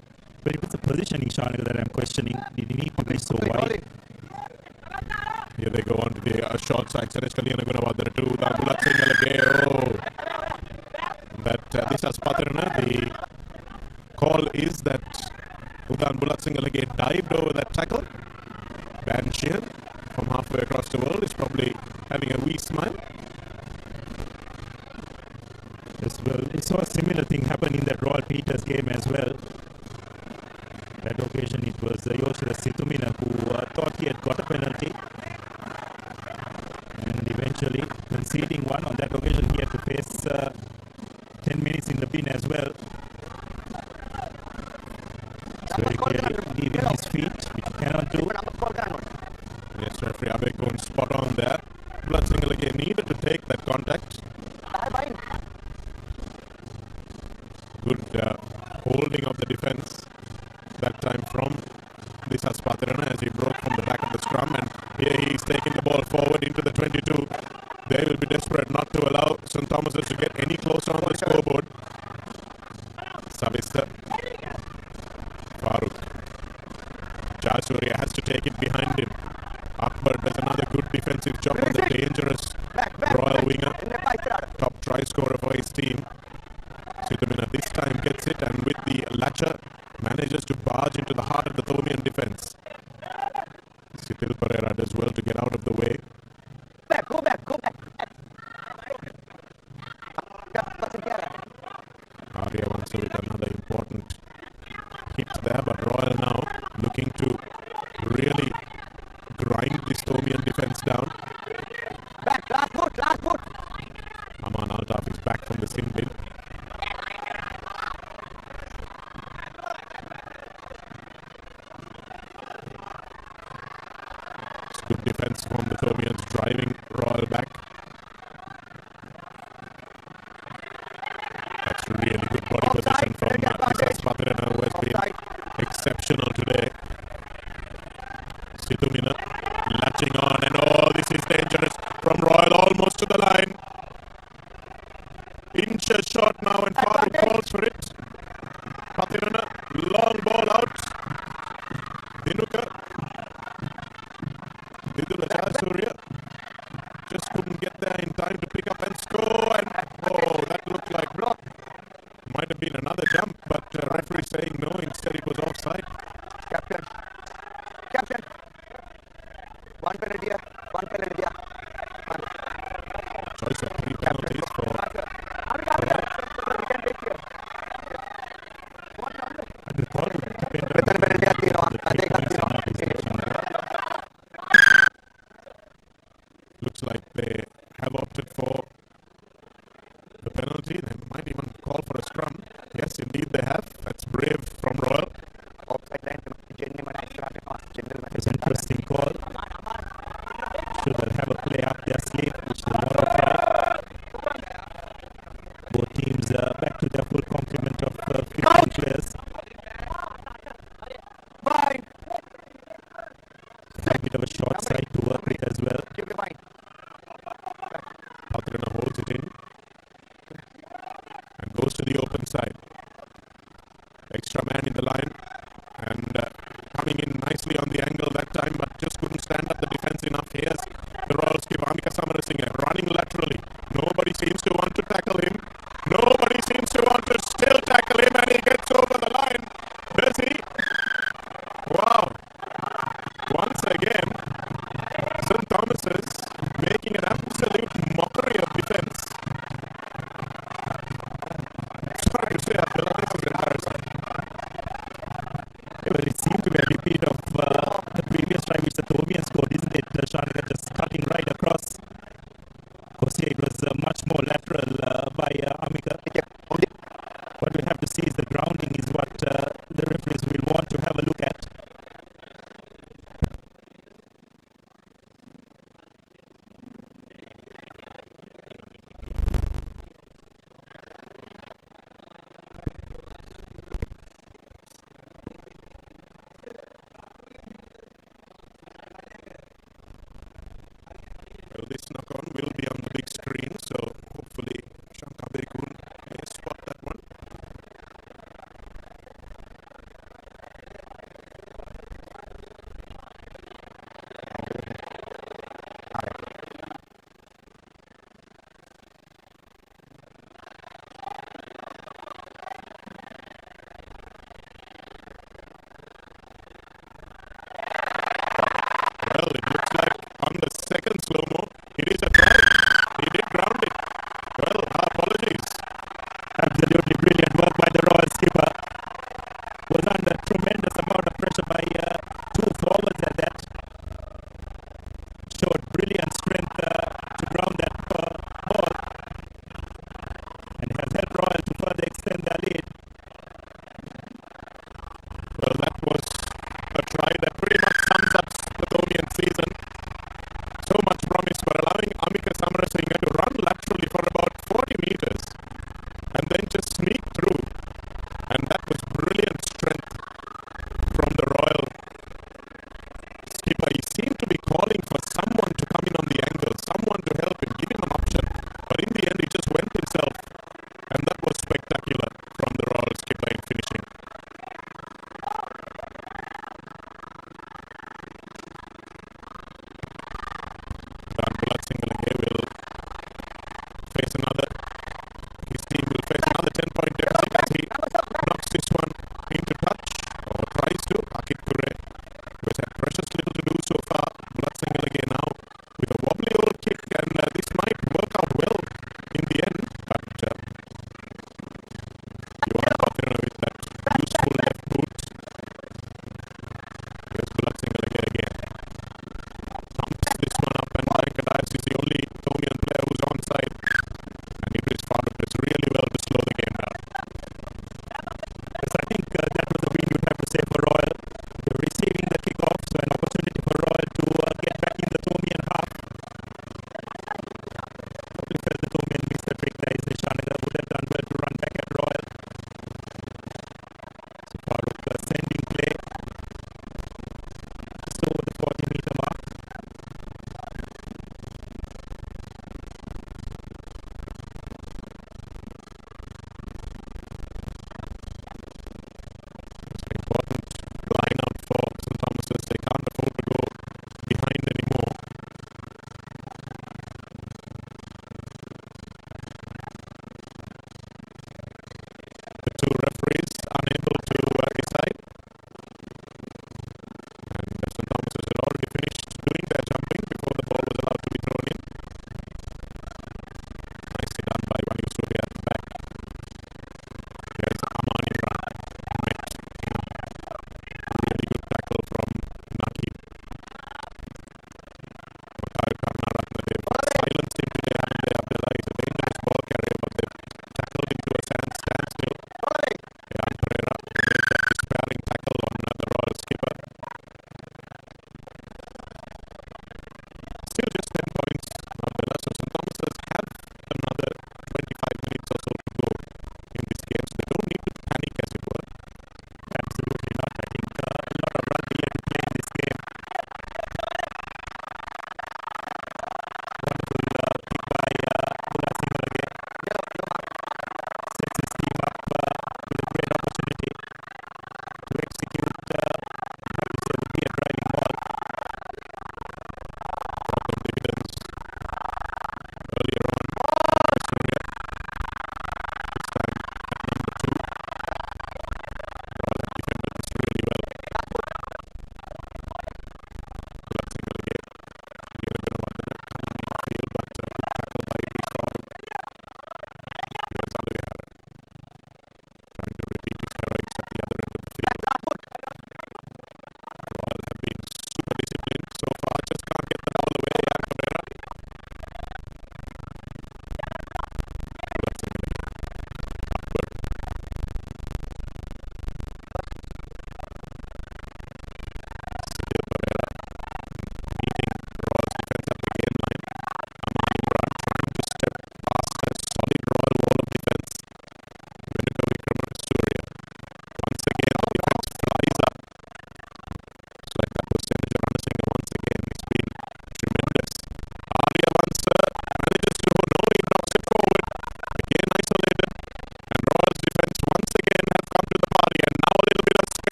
But it was the positioning, Shanika, that I'm questioning. Did he need to be so wide? Here they go on to the short side. Gunaratne to that this is Patrana. The call is that Udan Bulatsingalage dived over that tackle. Banshian from halfway across the world is probably having a wee smile. Yes, well, we saw a similar thing happen in that Royal Peters game as well. That occasion it was Yoshida Situmina who thought he had got a penalty and eventually conceding one. On that occasion he had to face 10 minutes in the bin as well. It's very clearly leaving his feet, which he cannot do. Yes, referee Abe going spot on there. Bloodsingle again needed to take that contact. Good holding of the defense that time from this Aspatirana as he broke from the back of the scrum, and here he's taking the ball forward into the 22. They will be desperate not to allow St. Thomas's to get any closer on the scoreboard. Savista. Farooq. Jasuria has to take it behind him. Akbar does another good defensive job on the dangerous Royal winger. Top try scorer for his team. Situmina this time gets it, and with the latcher manages to barge into the heart of the Thomian defense. Sitil Pereira does well to get out of the way. Go back. Arya wants with another important hit there, but Royal now looking to really grind this Thomian defense down. Back, last foot. Aman Altaf is back from the sin bin. Good defense from the Thomians, driving Royal back. That's really good body position from Nisas Patrana, who has been exceptional today. Situmina latching on, and this is dangerous from Royal, almost to the line. Inches short now, and Farooq calls for it. Patrana, long ball out. Dinuka. Vidula Jasuria just couldn't get there in time to pick up and score, and that looked like might have been another jump, but referee saying no, instead it was offside. Captain. One penalty here. Choice of 3 penalties for looks like they have opted for the penalty. They might even call for a scrum. Yes, indeed they have. That's brave from Royal. It's an interesting call. Should they have a play up their sleeve, which they not apply. Both teams back to their full complement of 15 players. A bit of a short side to work with as well. Patrana holds it in and goes to the open side. Extra man in the line and coming in nicely on the angle that time, but just couldn't stand up the defense enough. Here's the Royals give Amika Samarasinghe running laterally. Nobody seems to want to tackle him. Nobody seems to want to still tackle him, and he gets over the line. Does he? Wow. Once again, St. Thomas's making an absolute mockery of defense. Sorry to say, Abdullah, this is embarrassing. Well, it seemed to be a repeat of the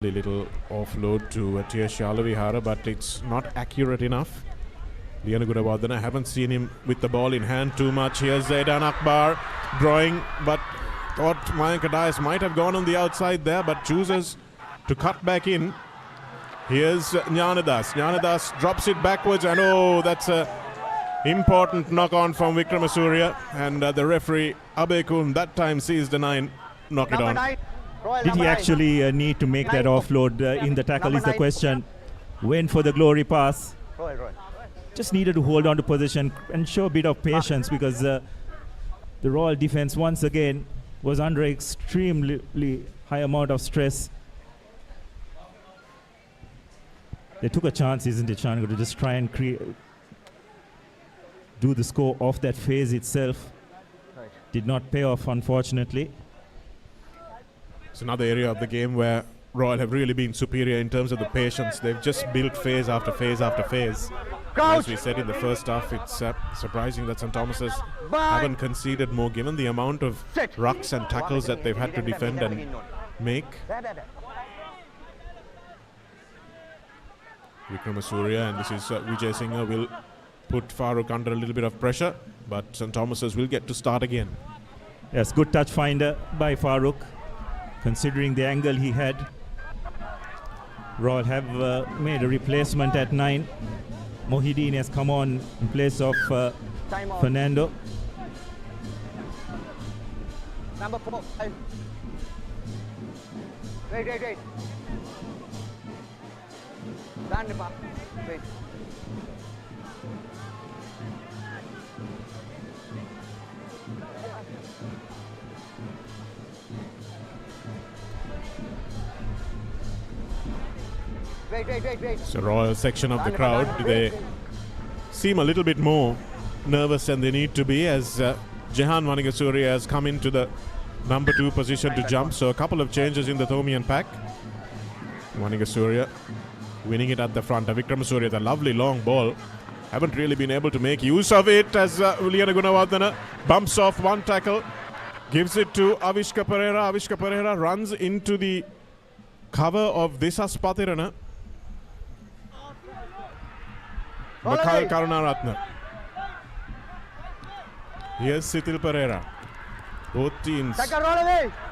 Little offload to Tiesha Alavihara, but it's not accurate enough. Liana Gunaratne, I haven't seen him with the ball in hand too much. Here's Zaidan Akbar drawing, but thought Mayank Dias might have gone on the outside there, but chooses to cut back in. Here's Jnanadas. Jnanadas drops it backwards, and oh, that's a important knock-on from Vikramasuriya. And the referee, Abekun, that time sees the 9 knock it on. Did he actually need to make that offload in the tackle is the question. Went for the glory pass. Just needed to hold on to position and show a bit of patience because the Royal defense once again was under extremely high amount of stress. They took a chance, isn't it, Shango, to just try and do the score off that phase itself. Did not pay off, unfortunately. It's another area of the game where Royal have really been superior in terms of the patience. They've just built phase after phase after phase. As we said in the first half, it's surprising that St. Thomas's haven't conceded more given the amount of rucks and tackles that they've had to defend and make. Vikramasuriya, and this is Vijay Singh, will put Farooq under a little bit of pressure, but St. Thomas's will get to start again. Yes, good touch finder by Farooq, considering the angle he had. Royal have made a replacement at 9. Mohideen has come on in place of Fernando. Number 4. Wait. Wait. Wait. So Royal section of the crowd, they seem a little bit more nervous than they need to be as Jehan Vanigasuriya has come into the number 2 position to jump. So a couple of changes in the Thomian pack. Vanigasuriya winning it at the front. Vikramasuriya, the lovely long ball. Haven't really been able to make use of it as Liana Gunaratne bumps off one tackle. Gives it to Avishka Pereira. Avishka Pereira runs into the cover of Disas Patirana. Mikhail Gunaratne. Here's Sitil Pereira. Both teams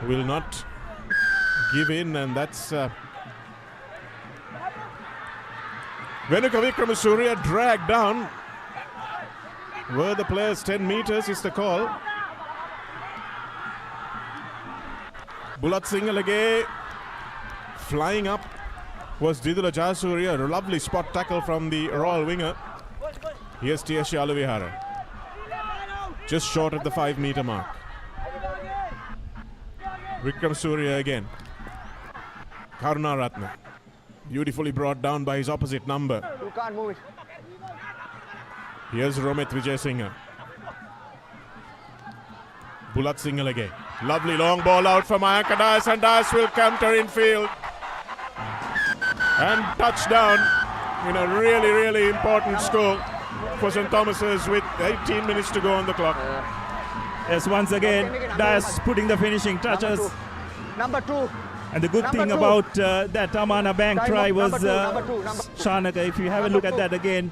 will not give in, and that's Venuka Vikramasuriya dragged down. Were the players 10 meters is the call. Bulat Singalage flying up was Didula Jayasuriya. A lovely spot tackle from the Royal winger. Here's Tiesha Alavihara. Just short of the 5-meter mark. Vikramasuriya again. Gunaratne. Beautifully brought down by his opposite number. You can't move it. Here's Romit Vijay Singh. Bulat Singalage. Lovely long ball out for Mayank Dias, and Dias will counter in field. And touchdown in a really important score for St. Thomas's with 18 minutes to go on the clock. Yes, once again, Dias putting the finishing touches. Number 2. And the good thing about that Amana Bank try was, Shanaka, if you have a look at that again,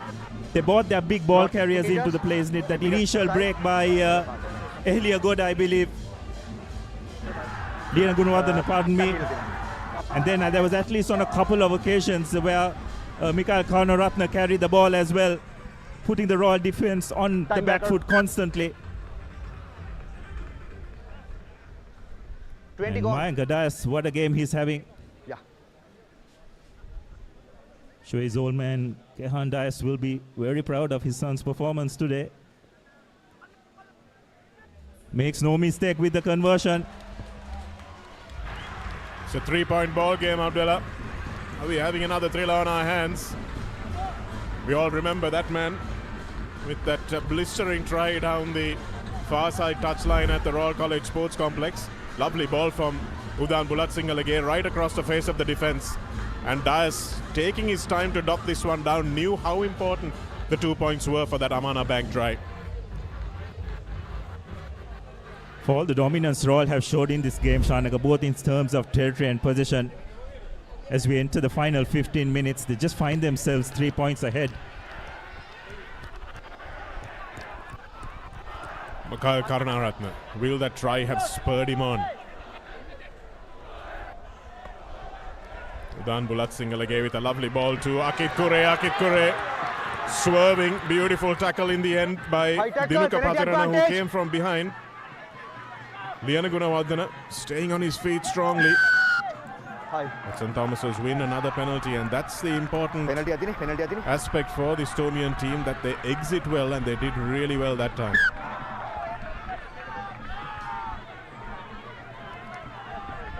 they brought their big ball carriers into the place. That initial break by Ehlia Goda, I believe. Liana Gunaratne, pardon me. And then there was at least on a couple of occasions where Mikhail Gunaratne carried the ball as well, putting the Royal defense on the back foot constantly. 20 goals. Mayank Dias, what a game he's having. Yeah. Sure, his old man Kehan Dias will be very proud of his son's performance today. Makes no mistake with the conversion. It's a 3-point ball game, Abdullah. Are we having another thriller on our hands? We all remember that man with that blistering try down the far side touchline at the Royal College Sports Complex. Lovely ball from Udan Bulat Singalage right across the face of the defense. And Dias, taking his time to dot this one down, knew how important the 2 points were for that Amana Bank try. For all the dominance Royal have showed in this game, Shanaka, both in terms of territory and position, as we enter the final 15 minutes. They just find themselves 3 points ahead. Gunaratne, will that try have spurred him on? Udan Bulatsingalage with a lovely ball to Akit Kure. Swerving, beautiful tackle in the end by Dinuka Patirana, who came from behind. Liana Gunaratne staying on his feet strongly. St. Thomas's win another penalty, and that's the important aspect for the Estonian team, that they exit well, and they did really well that time.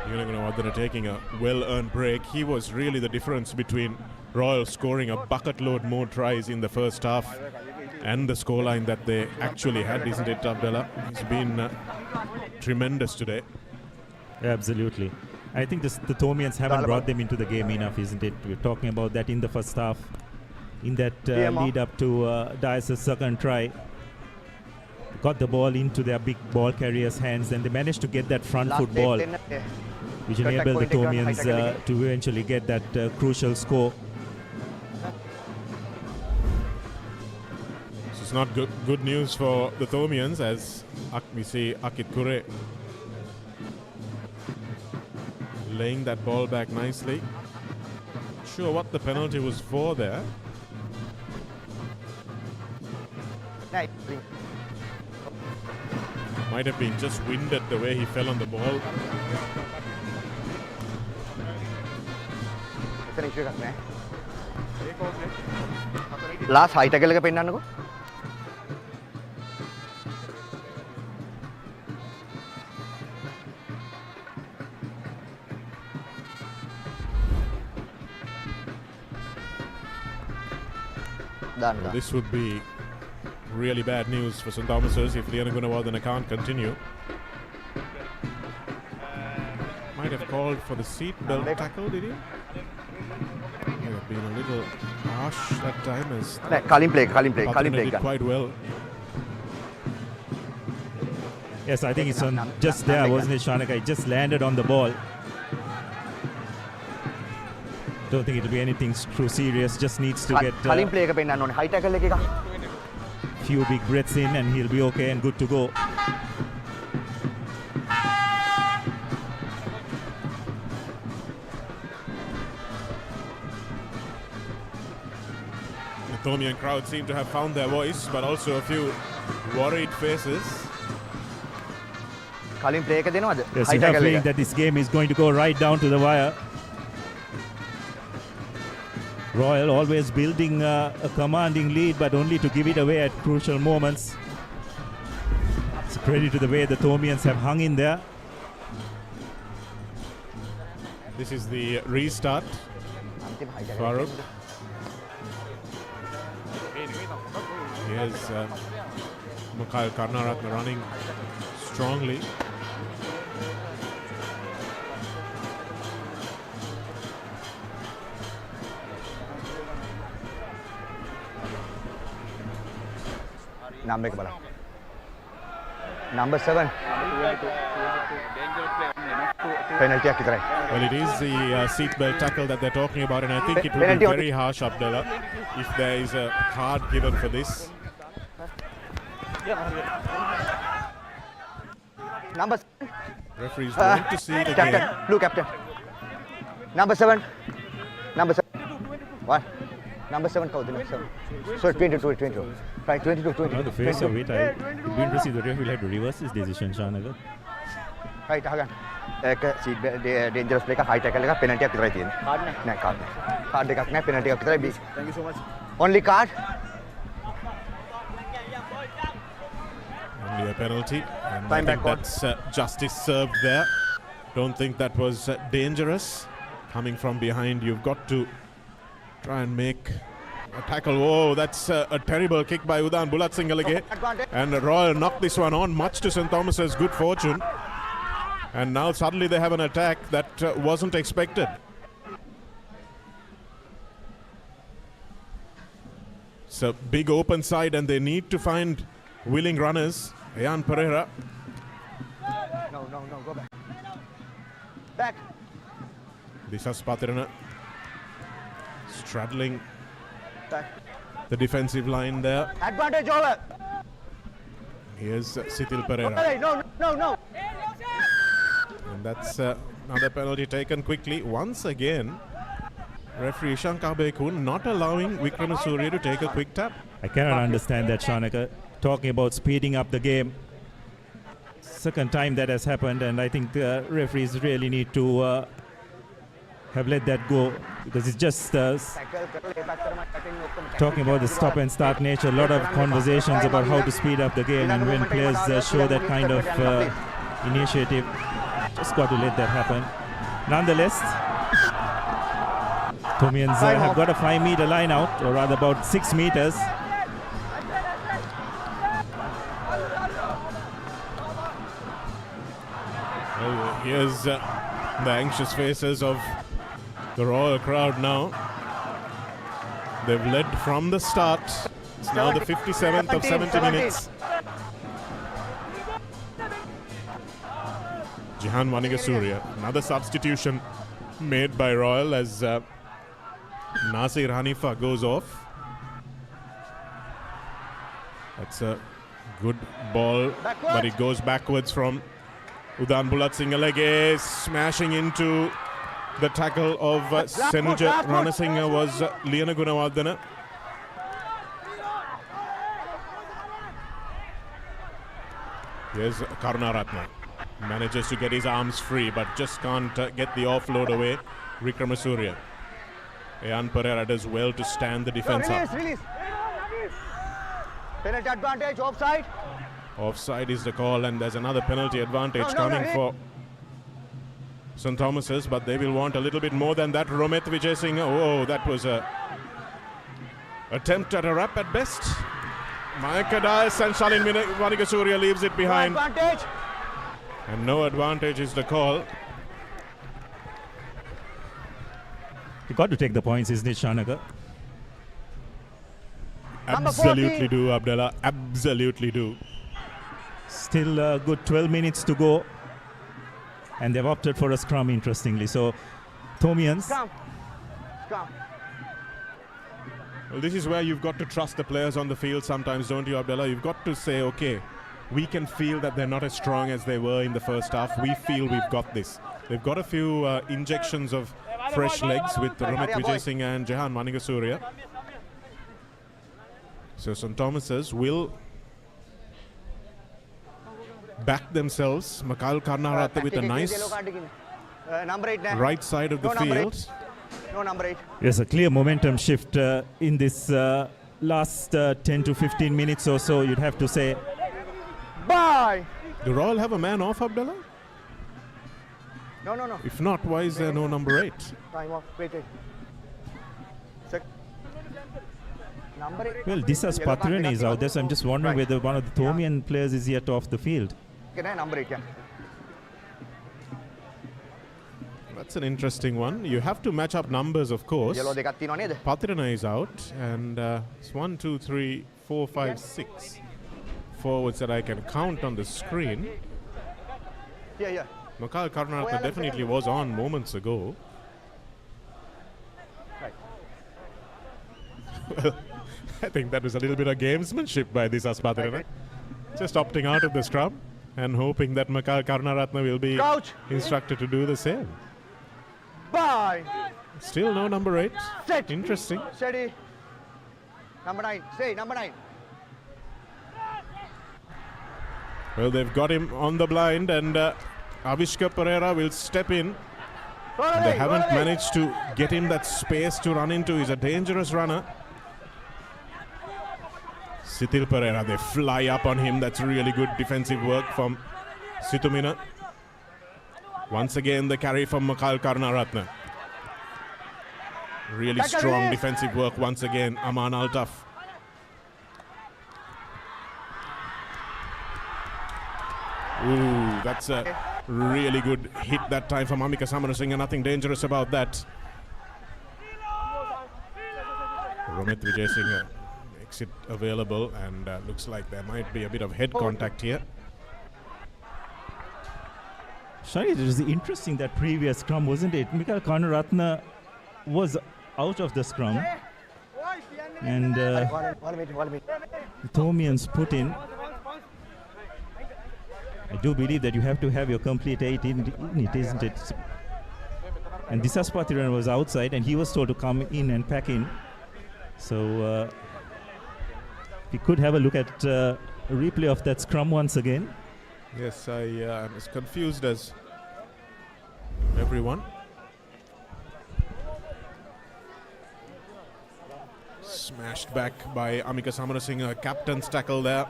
Gunaratne taking a well-earned break. He was really the difference between Royal scoring a bucket load more tries in the first half and the scoreline that they actually had, isn't it, Abdullah? He's been tremendous today. Absolutely. I think the Thomians haven't brought them into the game enough, isn't it? We're talking about that in the first half, in that lead up to Dias' second try. Got the ball into their big ball carriers' hands, and they managed to get that front foot ball, which enabled the Thomians to eventually get that crucial score. So it's not good news for the Thomians, as we see Akit Kure laying that ball back nicely. Not sure what the penalty was for there. Might have been just winded the way he fell on the ball. Last high tackle එක පෙන්නන්නකෝ. This would be really bad news for St. Thomas's if Liana Gunaratne can't continue. Might have called for the seat belt tackle, did he? Might have been a little harsh that time, as Kalim play did quite well. Yes, I think it's on just there, wasn't it, Shanaka? It just landed on the ball. Don't think it'll be anything too serious. Just needs to get few big breaths in, and he'll be okay and good to go. The Thomian crowd seem to have found their voice, but also a few worried faces. Yes, you have a feeling that this game is going to go right down to the wire. Royal always building a commanding lead, but only to give it away at crucial moments. It's a credit to the way the Thomians have hung in there. This is the restart. Farooq. Here's Gunaratne running strongly. Number 7. Penalty. Well, it is the seatbelt tackle that they're talking about, and I think it will be very harsh, Abdullah, if there is a card given for this. Number 7. Referees want to see it again. Captain, blue captain. Number 7. What? Number 7 called. Sorry, 22. Right, 22. On the face of it, I would be interested to see the referee will have to reverse this decision, Shanaga. Right, seat dangerous play high tackle penalty එක විතරයි තියෙන්නේ. Card එකක් නැහැ, penalty එකක් විතරයි. Thank you so much. Only card. Only a penalty. And I think that's justice served there. Don't think that was dangerous. Coming from behind, you've got to try and make a tackle. Oh, that's a terrible kick by Udan Bulatsingalage. And Royal knocked this one on, much to St. Thomas's good fortune. And now suddenly they have an attack that wasn't expected. It's a big open side, and they need to find willing runners. Ayan Pereira. No, go back. Back. Disas Patirana straddling the defensive line there. Advantage over. Here's Sitil Pereira. No. And that's another penalty taken quickly. Once again, referee Ishan Kabekun not allowing Wickramasuriya to take a quick tap. I cannot understand that, Shanaka. Talking about speeding up the game. Second time that has happened, and I think the referees really need to have let that go, because it's just talking about the stop and start nature. A lot of conversations about how to speed up the game, and when players show that kind of initiative, just got to let that happen. Nonetheless, Tomians have got a 5-meter line out, or rather about 6 meters. Well, here's the anxious faces of the Royal crowd now. They've led from the start. It's now the 57th of 70 minutes. Jihan Wanigasuriya, another substitution made by Royal as Nasir Hanifa goes off. That's a good ball, but it goes backwards from Udan Bulat Singalege, smashing into the tackle of Senuja Ranasinghe was Liana Gunaratne. Here's Gunaratne. Manages to get his arms free, but just can't get the offload away. Wickramasuriya. Ayan Pereira does well to stand the defense up. Release. Penalty advantage, offside. Offside is the call, and there's another penalty advantage coming for St. Thomas's, but they will want a little bit more than that. Romet Vijay-Singh, oh, that was a attempt at a wrap at best. Mayaka Dias and Shalin Wanigasuriya leaves it behind. No advantage. And no advantage is the call. You got to take the points, isn't it, Shanaka? Absolutely do, Abdullah. Absolutely do. Still a good 12 minutes to go. And they've opted for a scrum, interestingly. So, Tomians. Scrum. Well, this is where you've got to trust the players on the field sometimes, don't you, Abdullah? You've got to say, okay, we can feel that they're not as strong as they were in the first half. We feel we've got this. They've got a few injections of fresh legs with Romet Vijay-Singh and Jihan Wanigasuriya. So St. Thomas's will back themselves. Mikhail Gunaratne with a nice right side of the field. No number 8. There's a clear momentum shift in this last 10 to 15 minutes or so, you'd have to say. Bye. Do Royal have a man off, Abdullah? No. If not, why is there no number 8? Time off. Wait. Number 8. Well, Disas Patirana is out there, so I'm just wondering whether one of the Thomian players is yet off the field. Number 8, yeah. That's an interesting one. You have to match up numbers, of course. Patirana is out, and it's 1, 2, 3, 4, 5, 6 forwards that I can count on the screen. Yeah. Mikhail Gunaratne definitely was on moments ago. Well, I think that was a little bit of gamesmanship by Disas Patirana. Just opting out of the scrum and hoping that Mikhail Gunaratne will be instructed to do the same. Bye. Still no number 8. Set. Interesting. Steady. Number 9. Say number 9. Well, they've got him on the blind, and Avishka Pereira will step in. They haven't managed to get him that space to run into. He's a dangerous runner. Sitil Pereira, they fly up on him. That's really good defensive work from Situmina. Once again, the carry from Mikhail Gunaratne. Really strong defensive work once again, Aman Altaf. Ooh, that's a really good hit that time from Amika Samarasinghe. Nothing dangerous about that. Romet Vijay-Singh makes it available, and looks like there might be a bit of head contact here. Shani, it was interesting that previous scrum, wasn't it? Mikael Gunaratne was out of the scrum. And Thomians put in. I do believe that you have to have your complete 8 in it, isn't it? And Disaspathiran was outside and he was told to come in and pack in. So we could have a look at a replay of that scrum once again. Yes, I am as confused as everyone. Smashed back by Amika Samarasinghe, captain's tackle there.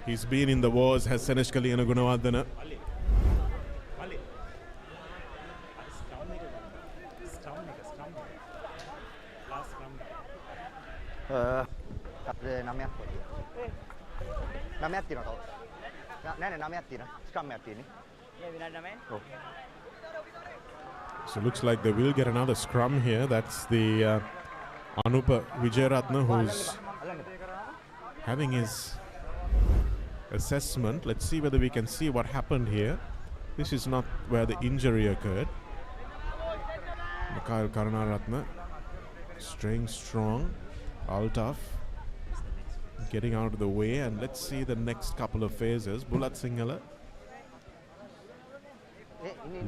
He's been in the wars, has Senesh Kaliyana Gunaratne. So looks like they will get another scrum here. That's the Anupa Wijeratne who's having his assessment. Let's see whether we can see what happened here. This is not where the injury occurred. Mikael Gunaratne staying strong. Altaf getting out of the way, and let's see the next couple of phases. Bulat Sinhala,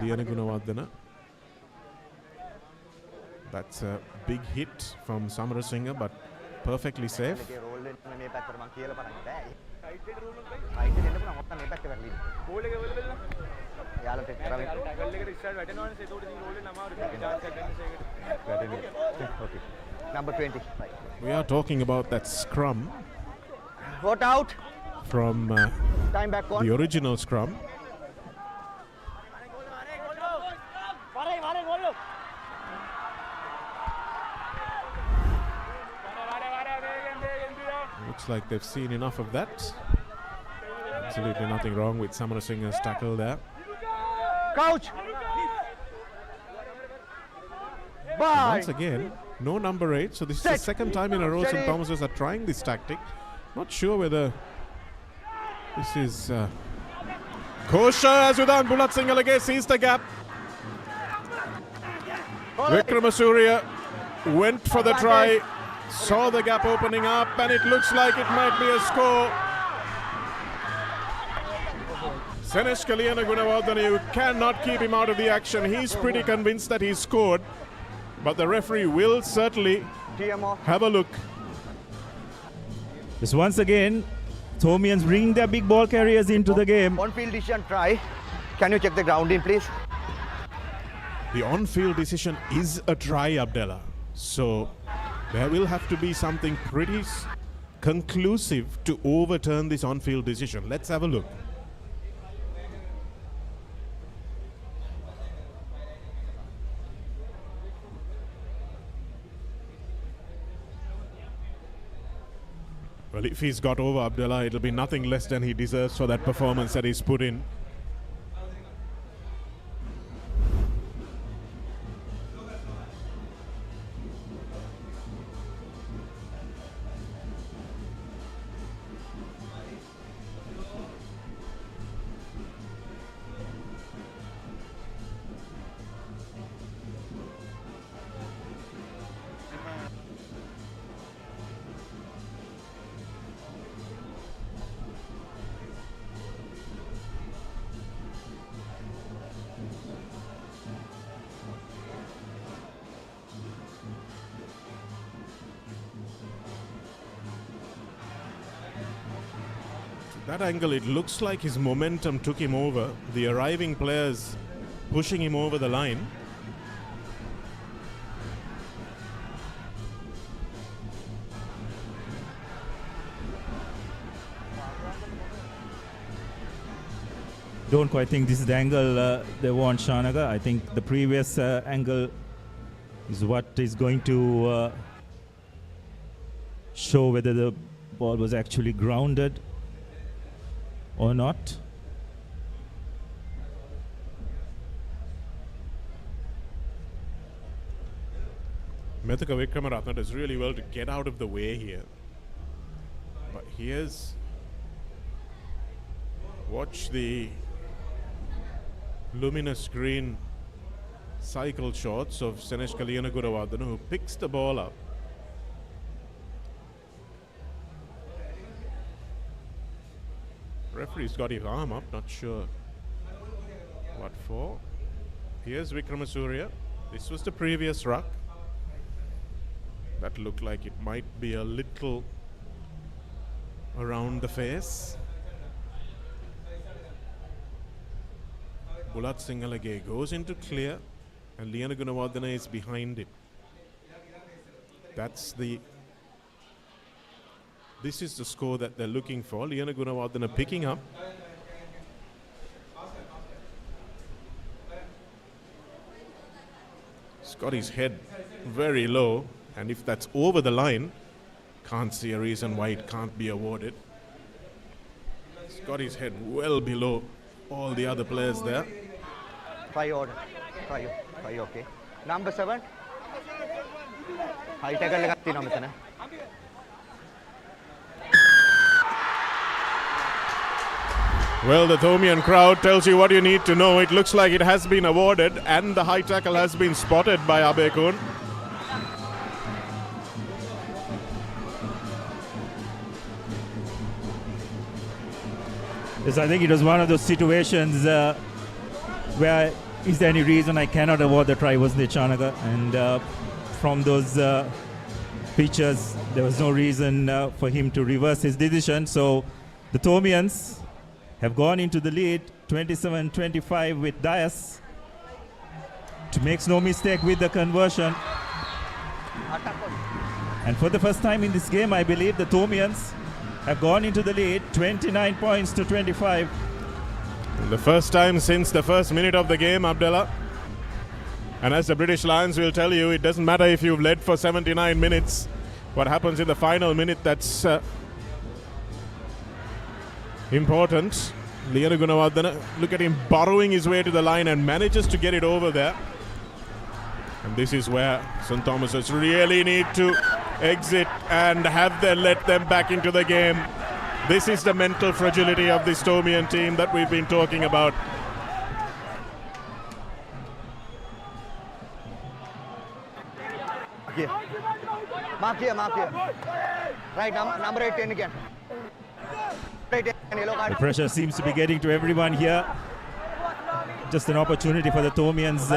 Liana Gunaratne. That's a big hit from Samarasinghe, but perfectly safe. Number 20. We are talking about that scrum. Got out. From Time back on. the original scrum. Looks like they've seen enough of that. Absolutely nothing wrong with Samarasinghe's tackle there. Couch. Bye. Once again, no number 8. So this is the second time in a row St. Thomas's are trying this tactic. Not sure whether this is kosher as Udan Bulat Sinhala sees the gap. Vikramasuriya went for the try, saw the gap opening up, and it looks like it might be a score. Senesh Kaliyana Gunaratne, you cannot keep him out of the action. He's pretty convinced that he's scored, but the referee will certainly have a look. Just once again, Thomians bringing their big ball carriers into the game. On-field decision try. Can you check the grounding, please? The on-field decision is a try, Abdullah. So there will have to be something pretty conclusive to overturn this on-field decision. Let's have a look. Well, if he's got over Abdullah, it'll be nothing less than he deserves for that performance that he's put in. That angle, it looks like his momentum took him over. The arriving players pushing him over the line. Don't quite think this is the angle they want, Shanaga. I think the previous angle is what is going to show whether the ball was actually grounded or not. Methaka Vikramatne does really well to get out of the way here. But here's Watch the luminous green cycle shots of Seneshka Gunaratne, who picks the ball up. Referee's got his arm up, not sure what for. Here's Vikramasuriya. This was the previous ruck. That looked like it might be a little around the face. Bulat Singalage goes into clear, and Liana Gunaratne is behind it. This is the score that they're looking for. Liana Gunaratne picking up. He's got his head very low, and if that's over the line, can't see a reason why it can't be awarded. He's got his head well below all the other players there. Try order. Try okay. Number 7. High tackle laga tino metana. Well, the Thomian crowd tells you what you need to know. It looks like it has been awarded, and the high tackle has been spotted by Abekun. Yes, I think it was one of those situations where is there any reason I cannot award the try, wasn't it, Chanaka? And from those pictures, there was no reason for him to reverse his decision. So the Thomians have gone into the lead 27-25 with Dias. To makes no mistake with the conversion. And for the first time in this game, I believe the Thomians have gone into the lead 29 points to 25. The first time since the first minute of the game, Abdullah. And as the British Lions will tell you, it doesn't matter if you've led for 79 minutes. What happens in the final minute, that's important. Liana Gunaratne, look at him burrowing his way to the line and manages to get it over there. And this is where St. Thomas's really need to exit and have them let them back into the game. This is the mental fragility of this Thomian team that we've been talking about. Here. Mark here. Right, number 18 again. The pressure seems to be getting to everyone here. Just an opportunity for the Thomians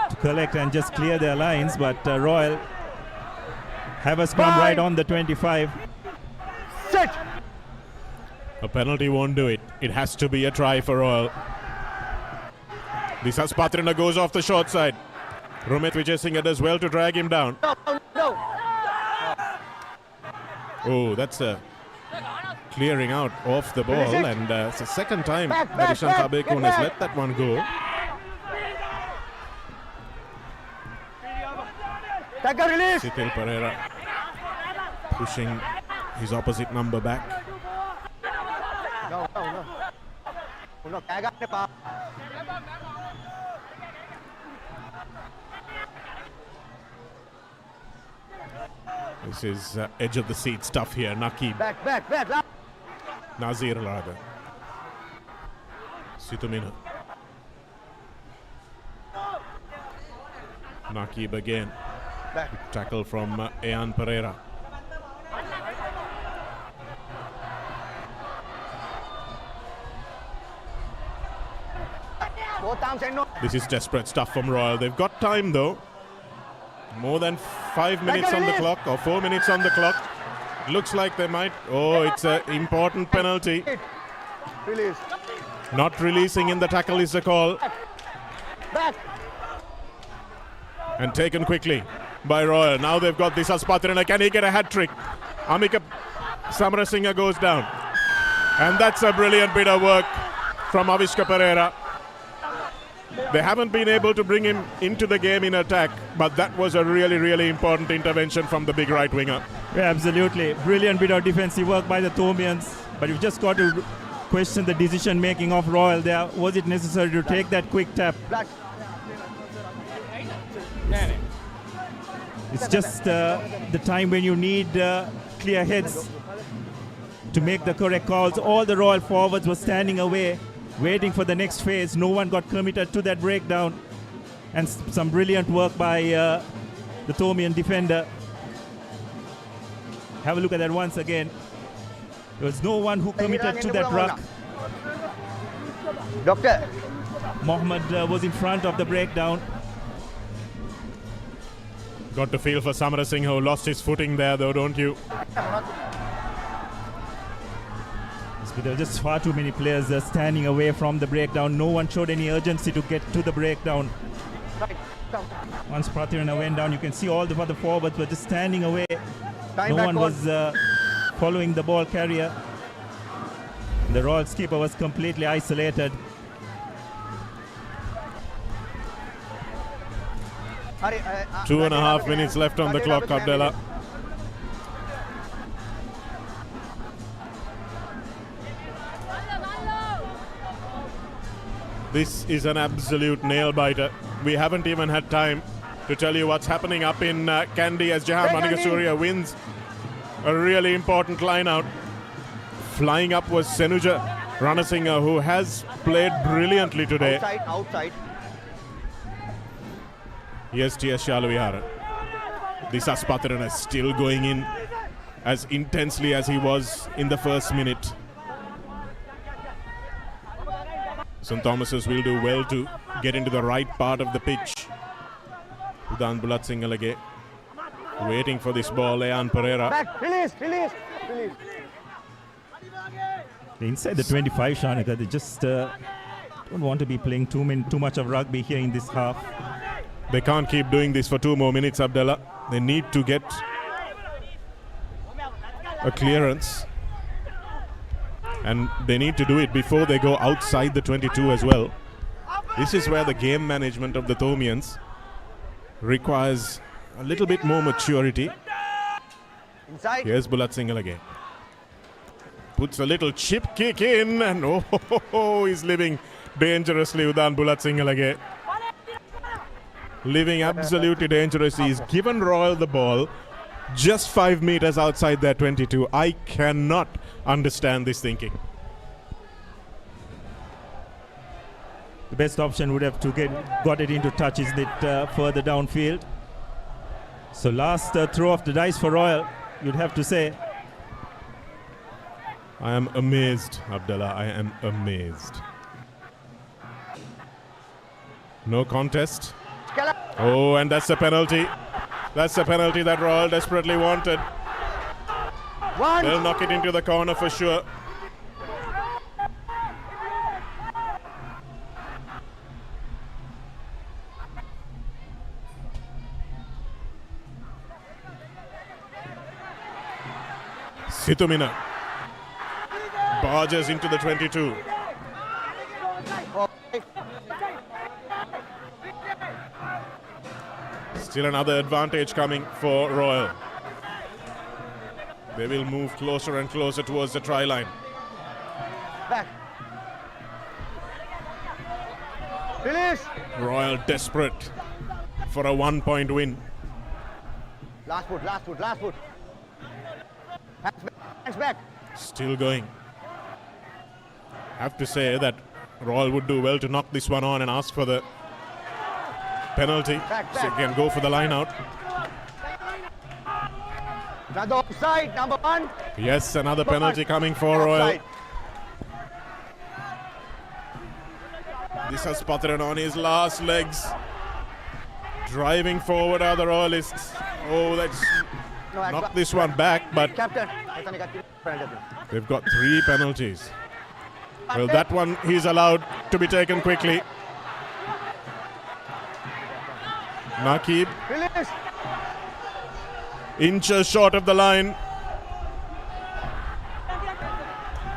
to collect and just clear their lines, but Royal have a scrum right on the 25. Set. A penalty won't do it. It has to be a try for Royal. Disas Patrina goes off the short side. Romet Vijayasinghe does well to drag him down. No. Oh, that's a clearing out off the ball, and it's the second time that Ishan Abekun has let that one go. Tackle release. Sitil Pereira pushing his opposite number back. No. This is edge of the seat stuff here. Nakib. Back. Nazir rather. Situmina. Nakib again. Tackle from Ayan Pereira. This is desperate stuff from Royal. They've got time though. More than 5 minutes on the clock, or 4 minutes on the clock. Looks like they might. Oh, it's an important penalty. Release. Not releasing in the tackle is the call. Back. And taken quickly by Royal. Now they've got Disas Patrina. Can he get a hat trick? Amika Samarasinghe goes down. And that's a brilliant bit of work from Avishka Pereira. They haven't been able to bring him into the game in attack, but that was a really, really important intervention from the big right winger. Yeah, absolutely. Brilliant bit of defensive work by the Thomians, but you've just got to question the decision making of Royal there. Was it necessary to take that quick tap? It's just the time when you need clear heads to make the correct calls. All the Royal forwards were standing away, waiting for the next phase. No one got committed to that breakdown. And some brilliant work by the Thomian defender. Have a look at that once again. There was no one who committed to that ruck. Doctor. Mohammed was in front of the breakdown. Got to feel for Samarasinghe, who lost his footing there though, don't you? There were just far too many players standing away from the breakdown. No one showed any urgency to get to the breakdown. Once Pratirana went down, you can see all the other forwards were just standing away. No one was following the ball carrier. The Royal skipper was completely isolated. Two and a half minutes left on the clock, Abdullah. This is an absolute nail-biter. We haven't even had time to tell you what's happening up in Kandy as Jahan Manigasuriya wins a really important line-out. Flying up was Senuja Ranasinghe, who has played brilliantly today. Outside. Yes, T.S. Shaluvihara. Disas Patirana is still going in as intensely as he was in the first minute. St. Thomas's will do well to get into the right part of the pitch. Udan Bulatsingalage waiting for this ball. Leon Pereira. Back, release. Inside the 25, Shanika, they just don't want to be playing too much of rugby here in this half. They can't keep doing this for 2 more minutes, Abdullah. They need to get a clearance. And they need to do it before they go outside the 22 as well. This is where the game management of the Thomians requires a little bit more maturity. Inside. Here's Bulatsingal again. Puts a little chip kick in, and he's living dangerously, Udan Bulatsingal again. Living absolutely dangerous. He's given Royal the ball just 5 meters outside their 22. I cannot understand this thinking. The best option would have to got it into touch, isn't it, further downfield. So last throw of the dice for Royal, you'd have to say. I am amazed, Abdullah. I am amazed. No contest. Oh, and that's a penalty. That's the penalty that Royal desperately wanted. They'll knock it into the corner for sure. Situmina barges into the 22. Still another advantage coming for Royal. They will move closer and closer towards the try line. Back. Release. Royal desperate for a 1-point win. Last foot. Hands back. Still going. Have to say that Royal would do well to knock this one on and ask for the penalty. Back. So he can go for the line out. Another offside, number 1. Yes, another penalty coming for Royal. This has Patran on his last legs. Driving forward are the Royalists. Oh, that's knocked this one back, but they've got 3 penalties. Well, that one he's allowed to be taken quickly. Nakib. Release. Inches short of the line.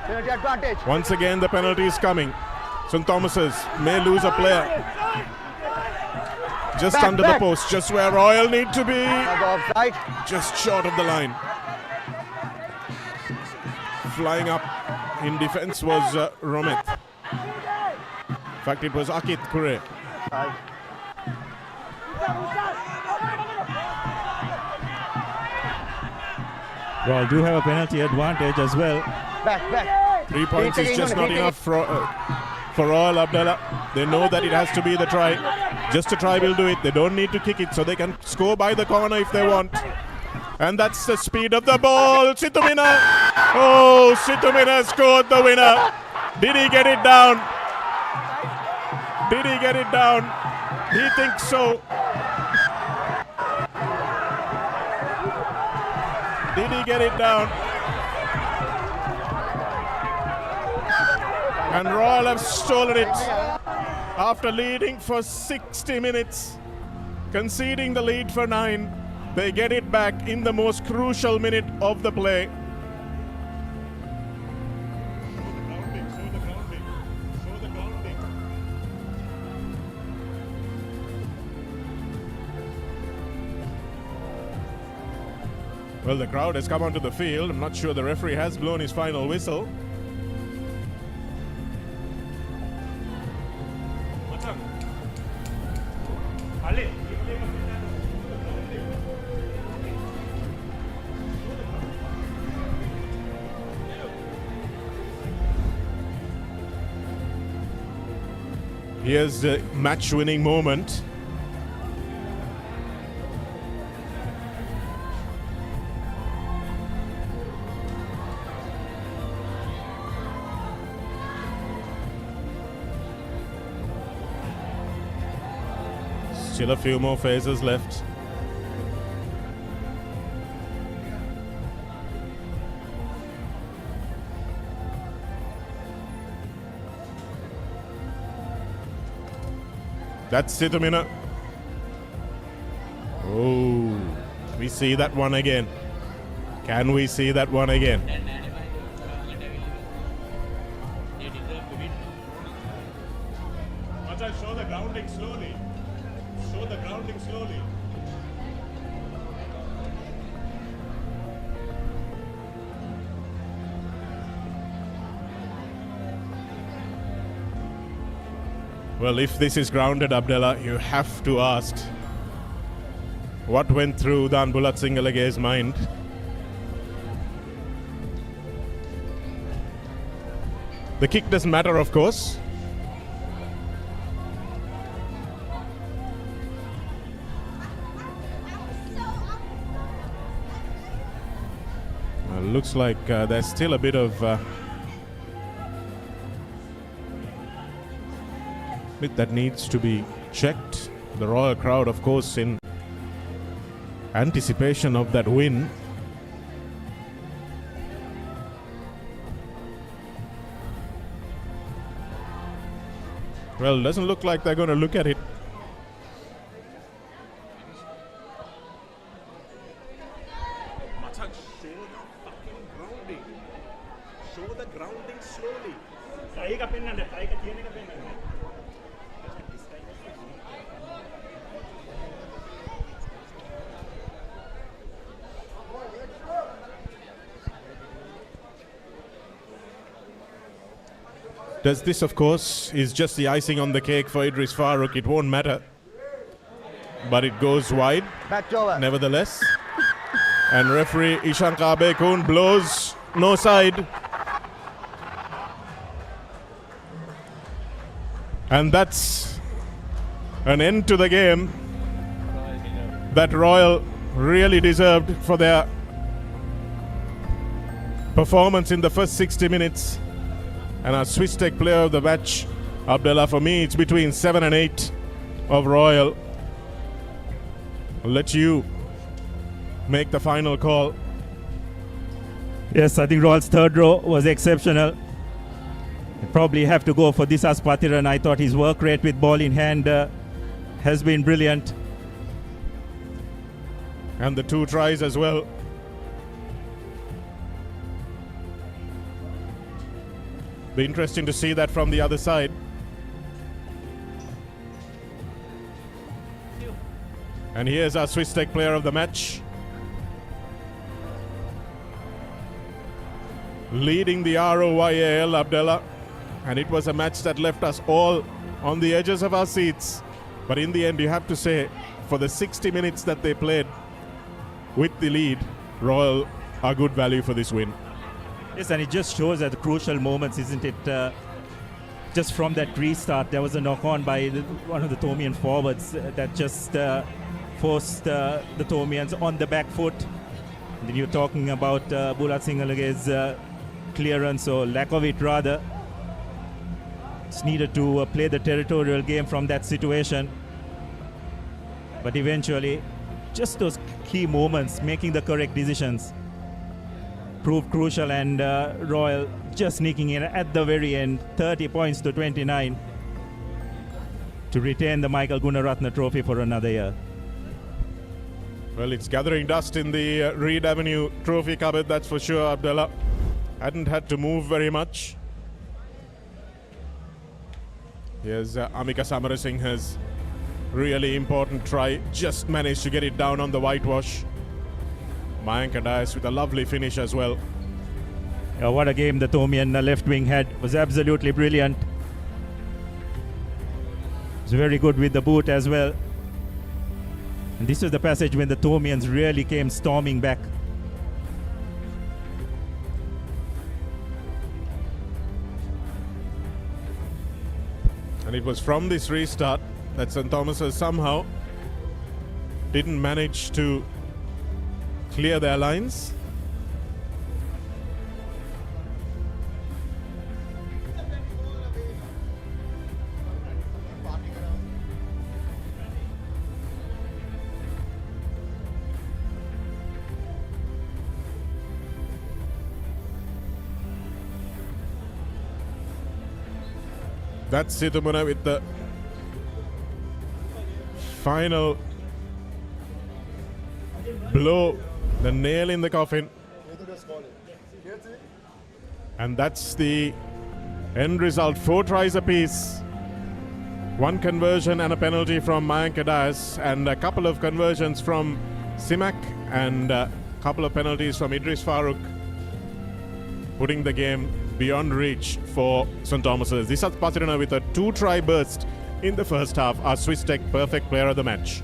Penalty advantage. Once again, the penalty is coming. St. Thomas's may lose a player. Just under the post, just where Royal need to be. Just short of the line. Flying up in defense was Romet. In fact, it was Akit Kure. Royal do have a penalty advantage as well. Back. 3 points is just not enough for Royal Abdallah. They know that it has to be the try. Just a try will do it. They don't need to kick it, so they can score by the corner if they want. And that's the speed of the ball. Situmina. Oh, Situmina scored the winner. Did he get it down? Did he get it down? He thinks so. Did he get it down? And Royal have stolen it after leading for 60 minutes, conceding the lead for 9. They get it back in the most crucial minute of the play. Well, the crowd has come onto the field. I'm not sure the referee has blown his final whistle. Here's the match-winning moment. Still a few more phases left. That's Situmina. Oh, we see that one again. Can we see that one again? Show the grounding slowly. Show the grounding slowly. Well, if this is grounded, Abdallah, you have to ask what went through Dan Bulat Singalage's mind. The kick doesn't matter, of course. Looks like there's still a bit of bit that needs to be checked. The Royal crowd, of course, in anticipation of that win. Well, doesn't look like they're going to look at it. Show the grounding slowly. Does this, of course, is just the icing on the cake for Idris Farooq. It won't matter. But it goes wide, nevertheless. And referee Ishan Kabekun blows no side. And that's an end to the game that Royal really deserved for their performance in the first 60 minutes. And our Swiss Tech player of the match, Abdallah, for me, it's between 7 and 8 of Royal. I'll let you make the final call. Yes, I think Royal's third row was exceptional. Probably have to go for Disas Patiran. I thought his work rate with ball in hand has been brilliant. And the 2 tries as well. Be interesting to see that from the other side. And here's our Swiss Tech player of the match, leading the ROYAL, Abdallah. And it was a match that left us all on the edges of our seats. But in the end, you have to say, for the 60 minutes that they played with the lead, Royal are good value for this win. Yes, and it just shows at the crucial moments, isn't it? Just from that restart, there was a knock-on by one of the Thomian forwards that just forced the Thomians on the back foot. And then you're talking about Bulat Singhalage's clearance, or lack of it rather. It's needed to play the territorial game from that situation. But eventually, just those key moments, making the correct decisions, proved crucial, and Royal just sneaking in at the very end, 30 points to 29, to retain the Michael Gunaratne trophy for another year. Well, it's gathering dust in the Reed Avenue trophy cupboard, that's for sure. Abdullah hadn't had to move very much. Here's Amika Samarasinghe's really important try, just managed to get it down on the whitewash. Mayank Dias with a lovely finish as well. Yeah, what a game the Thomian left wing had. Was absolutely brilliant. Was very good with the boot as well. And this was the passage when the Thomians really came storming back. And it was from this restart that St. Thomas's somehow didn't manage to clear their lines. That's Situmuna with the final blow, the nail in the coffin. And that's the end result. 4 tries apiece. 1 conversion and a penalty from Mayank Dias, and a couple of conversions from Simak, and a couple of penalties from Idris Farooq, putting the game beyond reach for St. Thomas's. Disat Pasirana with a 2-try burst in the first half, our Swiss Tech perfect player of the match.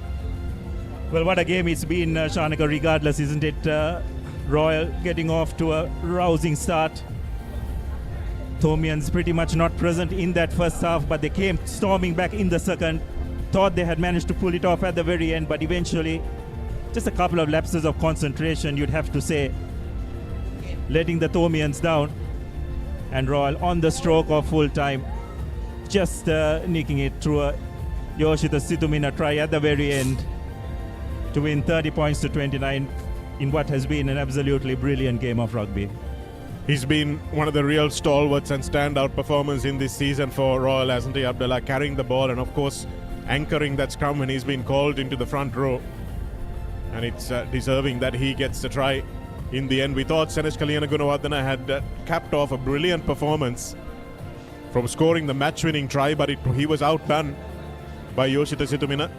Well, what a game it's been, Shanaka, regardless, isn't it? Royal getting off to a rousing start. Thomians pretty much not present in that first half, but they came storming back in the second. Thought they had managed to pull it off at the very end, but eventually just a couple of lapses of concentration, you'd have to say, letting the Thomians down. And Royal on the stroke of full time, just nicking it through a Yoshita Situmina try at the very end to win 30 points to 29 in what has been an absolutely brilliant game of rugby. He's been one of the real stalwarts and standout performers in this season for Royal, hasn't he, Abdullah? Carrying the ball and, of course, anchoring that scrum when he's been called into the front row. And it's deserving that he gets the try. In the end, we thought Senesh Kalyana Gunaratne had capped off a brilliant performance from scoring the match-winning try, but he was outdone by Yoshita Situmina.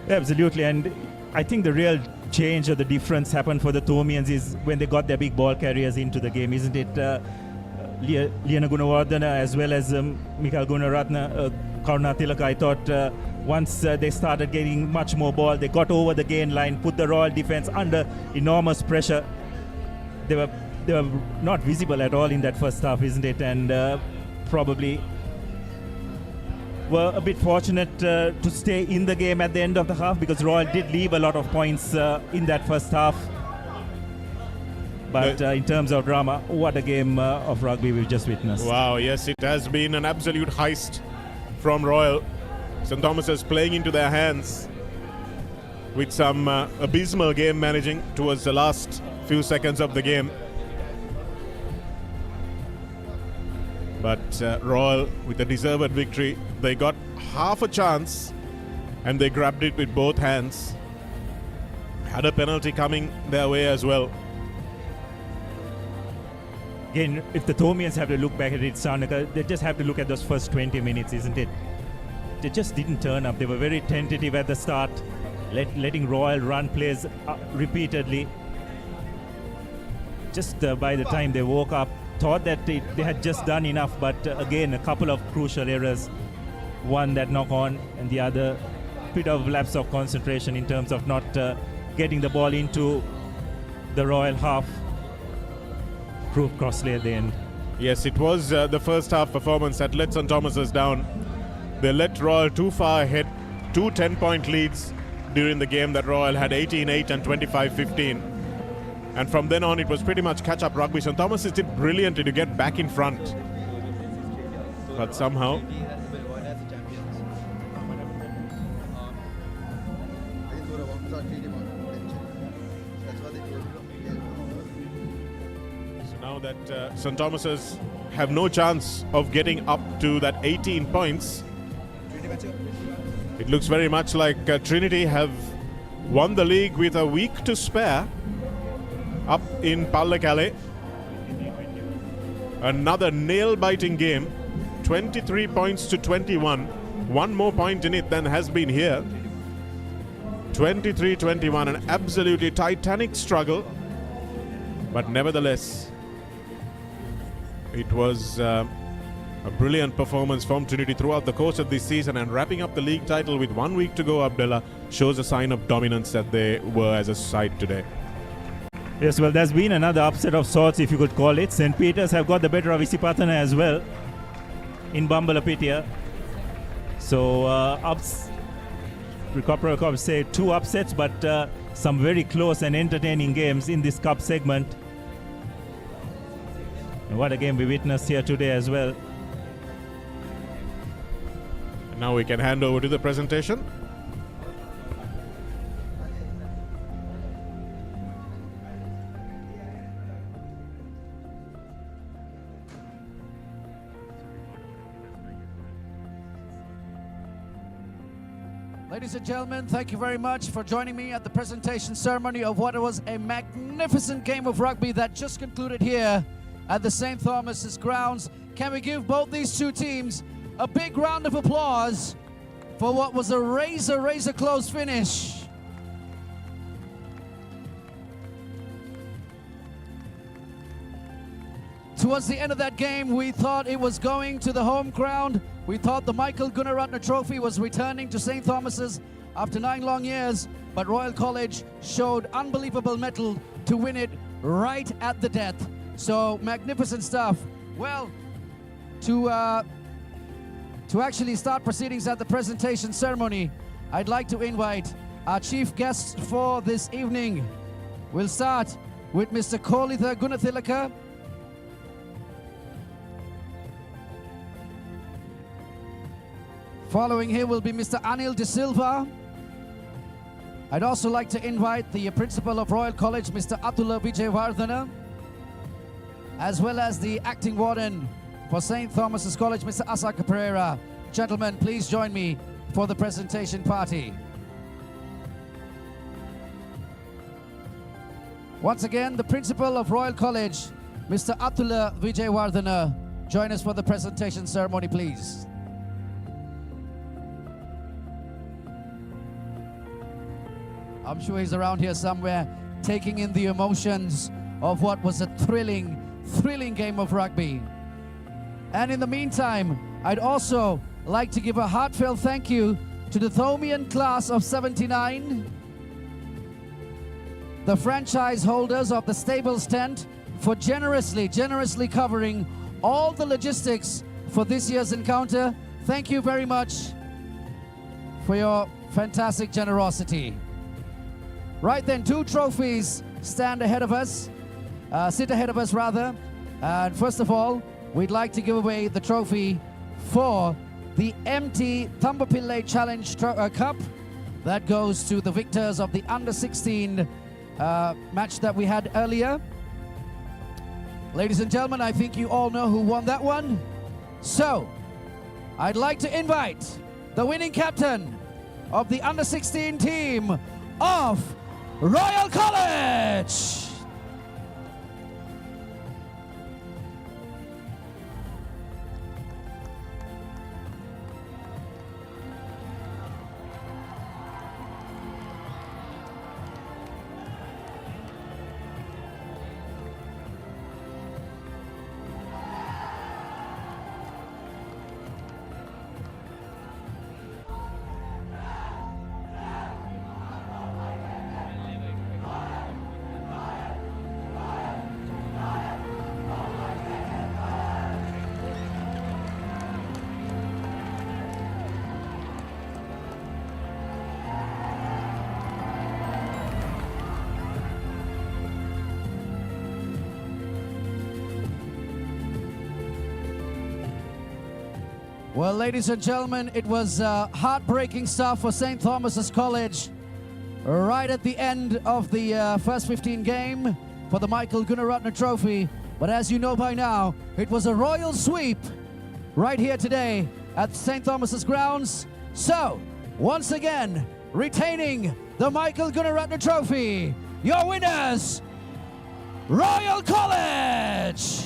Absolutely, and I think the real change or the difference happened for the Thomians is when they got their big ball carriers into the game, isn't it? Liana Gunaratne as well as Michael Gunaratne, Karuna Tilaka, I thought once they started getting much more ball, they got over the gain line, put the Royal defense under enormous pressure. They were not visible at all in that first half, isn't it? And probably were a bit fortunate to stay in the game at the end of the half, because Royal did leave a lot of points in that first half. But in terms of drama, what a game of rugby we've just witnessed. Wow, yes, it has been an absolute heist from Royal. St. Thomas's playing into their hands with some abysmal game managing towards the last few seconds of the game. But Royal with a deserved victory. They got half a chance and they grabbed it with both hands. Had a penalty coming their way as well. Again, if the Thomians have to look back at it, Sanaka, they just have to look at those first 20 minutes, isn't it? They just didn't turn up. They were very tentative at the start, letting Royal run plays repeatedly. Just by the time they woke up, thought that they had just done enough, but again, a couple of crucial errors. One that knock on, and the other bit of lapse of concentration in terms of not getting the ball into the Royal half. proved costly at the end. Yes, it was the first half performance that let St. Thomas's down. They let Royal too far ahead, 2 10-point leads during the game that Royal had 18-8 and 25-15. And from then on, it was pretty much catch-up rugby. St. Thomas's did brilliantly to get back in front. But somehow... Now that St. Thomas's have no chance of getting up to that 18 points, it looks very much like Trinity have won the league with a week to spare up in Pallekele. Another nail-biting game, 23 points to 21. One more point in it than has been here. 23-21, an absolutely titanic struggle. But nevertheless, it was a brilliant performance from Trinity throughout the course of this season, and wrapping up the league title with 1 week to go, Abdullah, shows a sign of dominance that they were as a side today. Yes, well, there's been another upset of sorts, if you could call it. St. Peter's have got the better of Isipatana as well in Bambalapitia. So, Recopera Cup say 2 upsets, but some very close and entertaining games in this cup segment. And what a game we witnessed here today as well. Now we can hand over to the presentation. Ladies and gentlemen, thank you very much for joining me at the presentation ceremony of what was a magnificent game of rugby that just concluded here at the St. Thomas's grounds. Can we give both these two teams a big round of applause for what was a razor close finish? Towards the end of that game, we thought it was going to the home ground. We thought the Michael Gunaratne Trophy was returning to St. Thomas's after 9 long years, but Royal College showed unbelievable mettle to win it right at the death. So magnificent stuff. Well, to actually start proceedings at the presentation ceremony, I'd like to invite our chief guests for this evening. We'll start with Mr. Kolitha Gunathilaka. Following him will be Mr. Anil De Silva. I'd also like to invite the principal of Royal College, Mr. Atula Vijayawardena, as well as the acting warden for St. Thomas's College, Mr. Asaka Pereira. Gentlemen, please join me for the presentation party. Once again, the principal of Royal College, Mr. Atula Vijayawardena, join us for the presentation ceremony, please. I'm sure he's around here somewhere, taking in the emotions of what was a thrilling game of rugby. And in the meantime, I'd also like to give a heartfelt thank you to the Thomian class of 79, the franchise holders of the Stables tent, for generously covering all the logistics for this year's encounter. Thank you very much for your fantastic generosity. Right then, 2 trophies stand ahead of us, sit ahead of us rather. And first of all, we'd like to give away the trophy for the MT Thambapillai Challenge Cup. That goes to the victors of the under-16 match that we had earlier. Ladies and gentlemen, I think you all know who won that one. So, I'd like to invite the winning captain of the under-16 team of Royal College. Well, ladies and gentlemen, it was heartbreaking stuff for St. Thomas's College right at the end of the first 15 game for the Michael Gunaratne Trophy. But as you know by now, it was a royal sweep right here today at St. Thomas's grounds. So, once again, retaining the Michael Gunaratne Trophy, your winners, Royal College!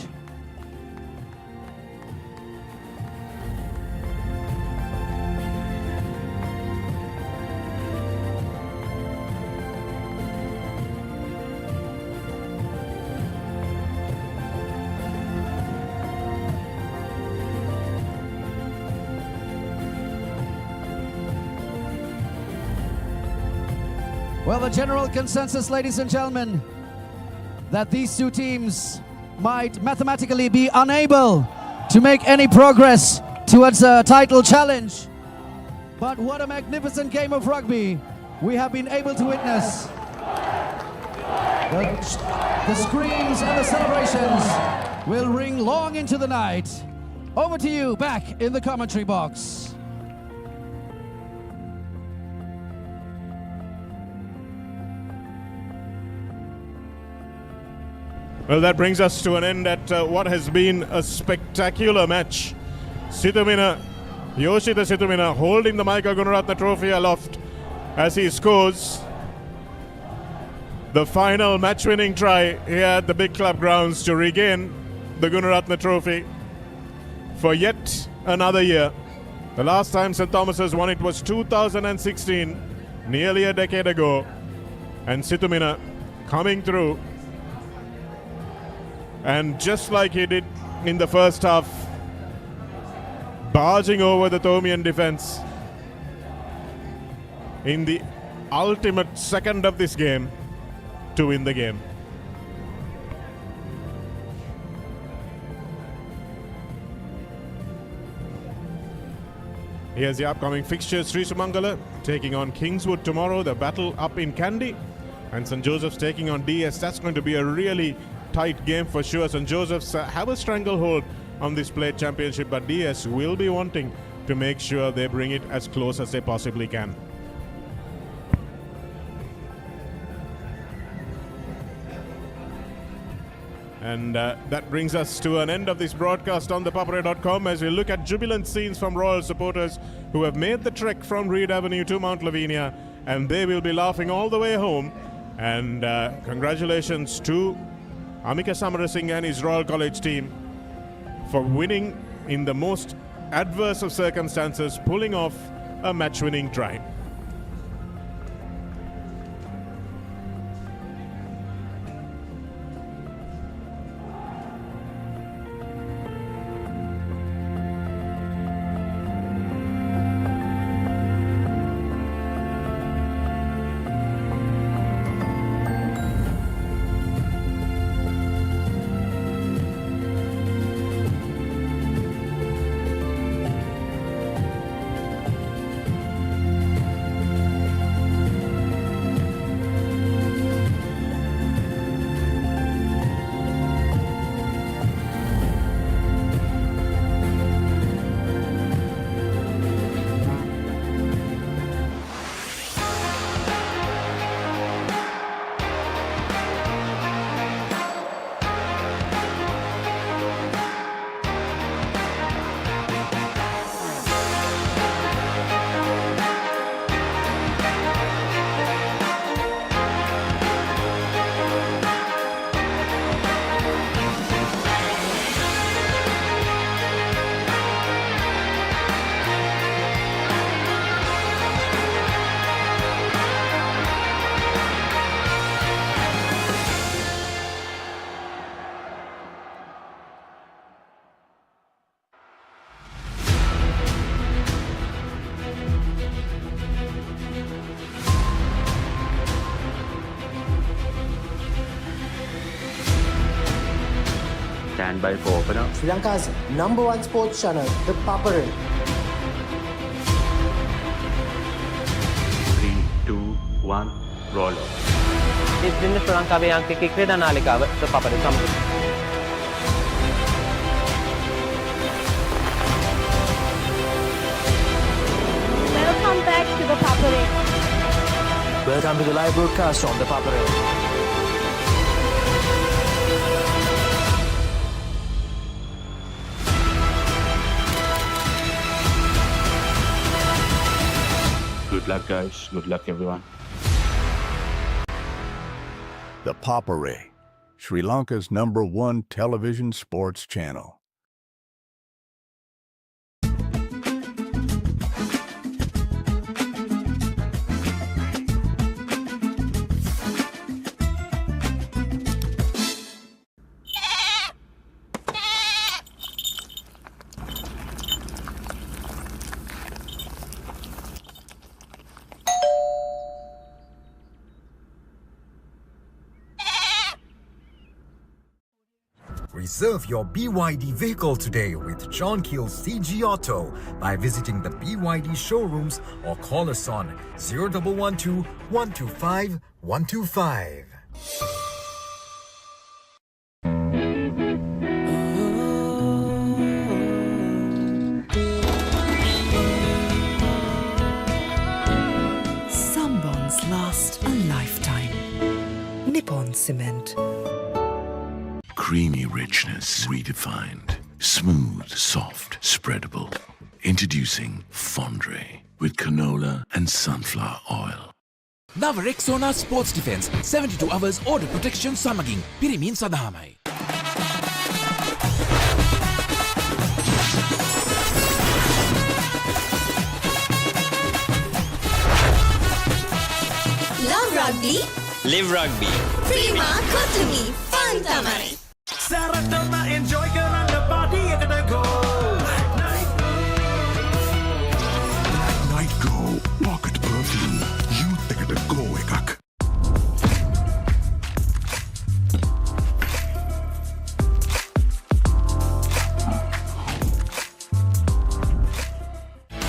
Well, the general consensus, ladies and gentlemen, that these two teams might mathematically be unable to make any progress towards a title challenge. But what a magnificent game of rugby we have been able to witness. The screams and the celebrations will ring long into the night. Over to you, back in the commentary box. Well, that brings us to an end at what has been a spectacular match. Yoshita Situmina holding the Michael Gunaratne Trophy aloft as he scores the final match-winning try here at the big club grounds to regain the Gunaratne Trophy for yet another year. The last time St. Thomas's won it was 2016, nearly a decade ago. And Situmina coming through. And just like he did in the first half, barging over the Thomian defense in the ultimate second of this game to win the game. Here's the upcoming fixtures. Sri Sumangala taking on Kingswood tomorrow. The battle up in Kandy. And St. Joseph's taking on DS. That's going to be a really tight game for sure. St. Joseph's have a stranglehold on this plate championship, but DS will be wanting to make sure they bring it as close as they possibly can. And that brings us to an end of this broadcast on thepapare.com as we look at jubilant scenes from Royal supporters who have made the trek from Reed Avenue to Mount Lavinia, and they will be laughing all the way home. And congratulations to Amika Samarasinghe and his Royal College team for winning in the most adverse of circumstances, pulling off a match-winning try. Stand by for opener. Sri Lanka's #1 sports channel, the Papare. 3, 2, 1, roll off. This is Sri Lankaවේ අංක ක්‍රීඩා නාලිකාව ThePapare සමග. Welcome to the live broadcast from the Papare. Good luck, guys. Good luck, everyone. The Papare, Sri Lanka's #1 television sports channel. Reserve your BYD vehicle today with John Keel's CG Auto by visiting the BYD showrooms or call us on 0112 125 125. Some bonds last a lifetime. Nippon Cement. Creamy richness redefined. Smooth, soft, spreadable. Introducing Fondre with canola and sunflower oil. Now Rexona Sports Defense 72 hours order protection සමගින් පිරිමින් සඳහාමයි. Love rugby. Live rugby. Prima Kotumi. Fun tamai. Saratama enjoy කරන්න party එකට go. Night Go Pocket Perfume. Youth එකට go එකක්.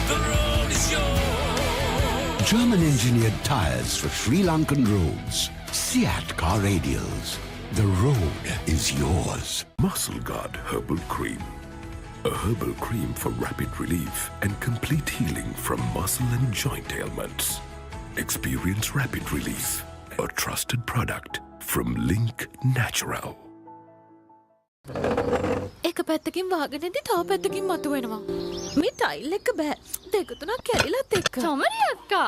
The road is yours. German-engineered tires for Sri Lankan roads. Seat car radials. The road is yours. Muscle Guard Herbal Cream. A herbal cream for rapid relief and complete healing from muscle and joint ailments. Experience rapid relief. A trusted product from Link Natural. එක පැත්තකින් වාගෙනදී තව පැත්තකින් මතුවෙනවා. මේ tile එක බෑ. දෙක තුනක් කැඩිලත් එක්ක. සමරි අක්කා.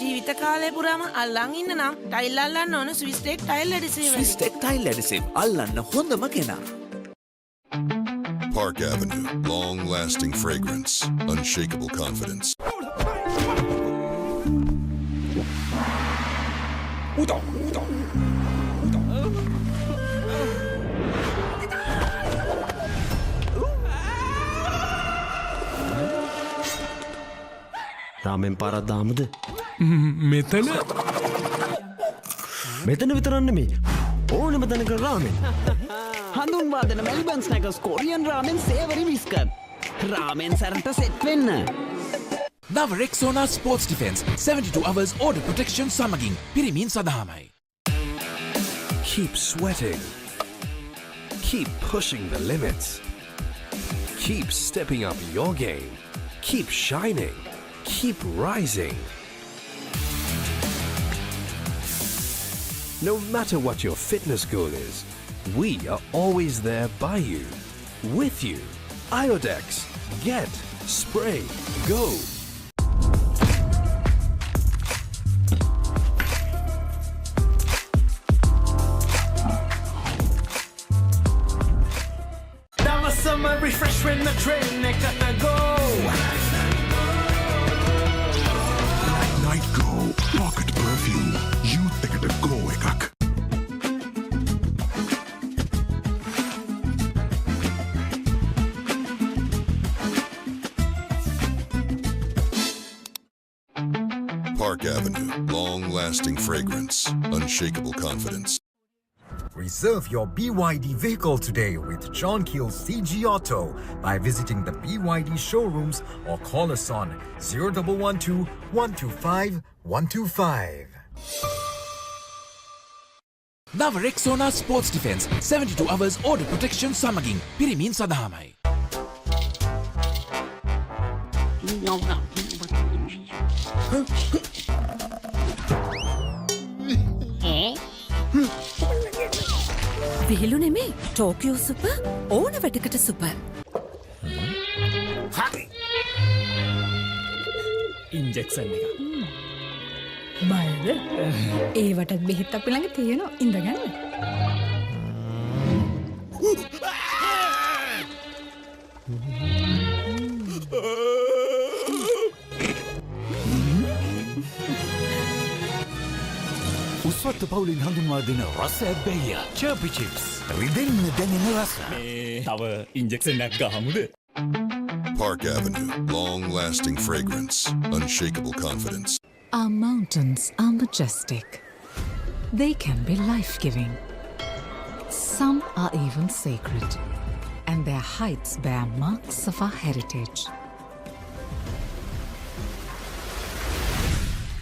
ජීවිත කාලය පුරාම අල්ලන් ඉන්න නම් ටයිල් අල්ලන්න ඕන Swiss Tek tile adhesive. Swiss Tek tile adhesive අල්ලන්න හොඳම කෙනා. Park Avenue, long-lasting fragrance, unshakable confidence. රාමෙන් පාරක් දාමුද? මෙතන මෙතන විතරක් නෙමෙයි. ඕනෙම තැනක රාමෙන්. හඳුන්වා දෙන මෙල්බන් ස්නැකර්ස් කොරියන් රාමෙන් සේවරි විස්කට්. රාමෙන් සැරට සෙට් වෙන්න. Now Rexona Sports Defense 72 hours order protection සමගින් පිරිමින් සඳහාමයි. Keep sweating. Keep pushing the limits. Keep stepping up your game. Keep shining. Keep rising. No matter what your fitness goal is, we are always there by you, with you. Iodex, get, spray, go. That was summer refreshment, the train gotta go. Night Go Pocket Perfume. Youth එකට go එකක්. Park Avenue, long-lasting fragrance, unshakable confidence. Reserve your BYD vehicle today with John Keel's CG Auto by visiting the BYD showrooms or call us on 0112 125 125. Now Rexona Sports Defense 72 hours order protection සමගින් පිරිමින් සඳහාමයි. විහිළු නෙමේ Tokyo super ඕන වැටකට super. හරි. Injection එක. බයද? ඒවටත් බෙහෙත් අපි ළඟ තියෙනවා ඉඳගන්න. උස්වත්ත පවුලින් හඳුන්වා දෙන රස බැය චර්පි චිප්ස් රිදෙන්න දැනෙන රස. තව ඉන්ජෙක්ෂන් එකක් ගහමුද? Park Avenue, long-lasting fragrance, unshakable confidence. Our mountains are majestic. They can be life-giving. Some are even sacred, and their heights bear marks of our heritage.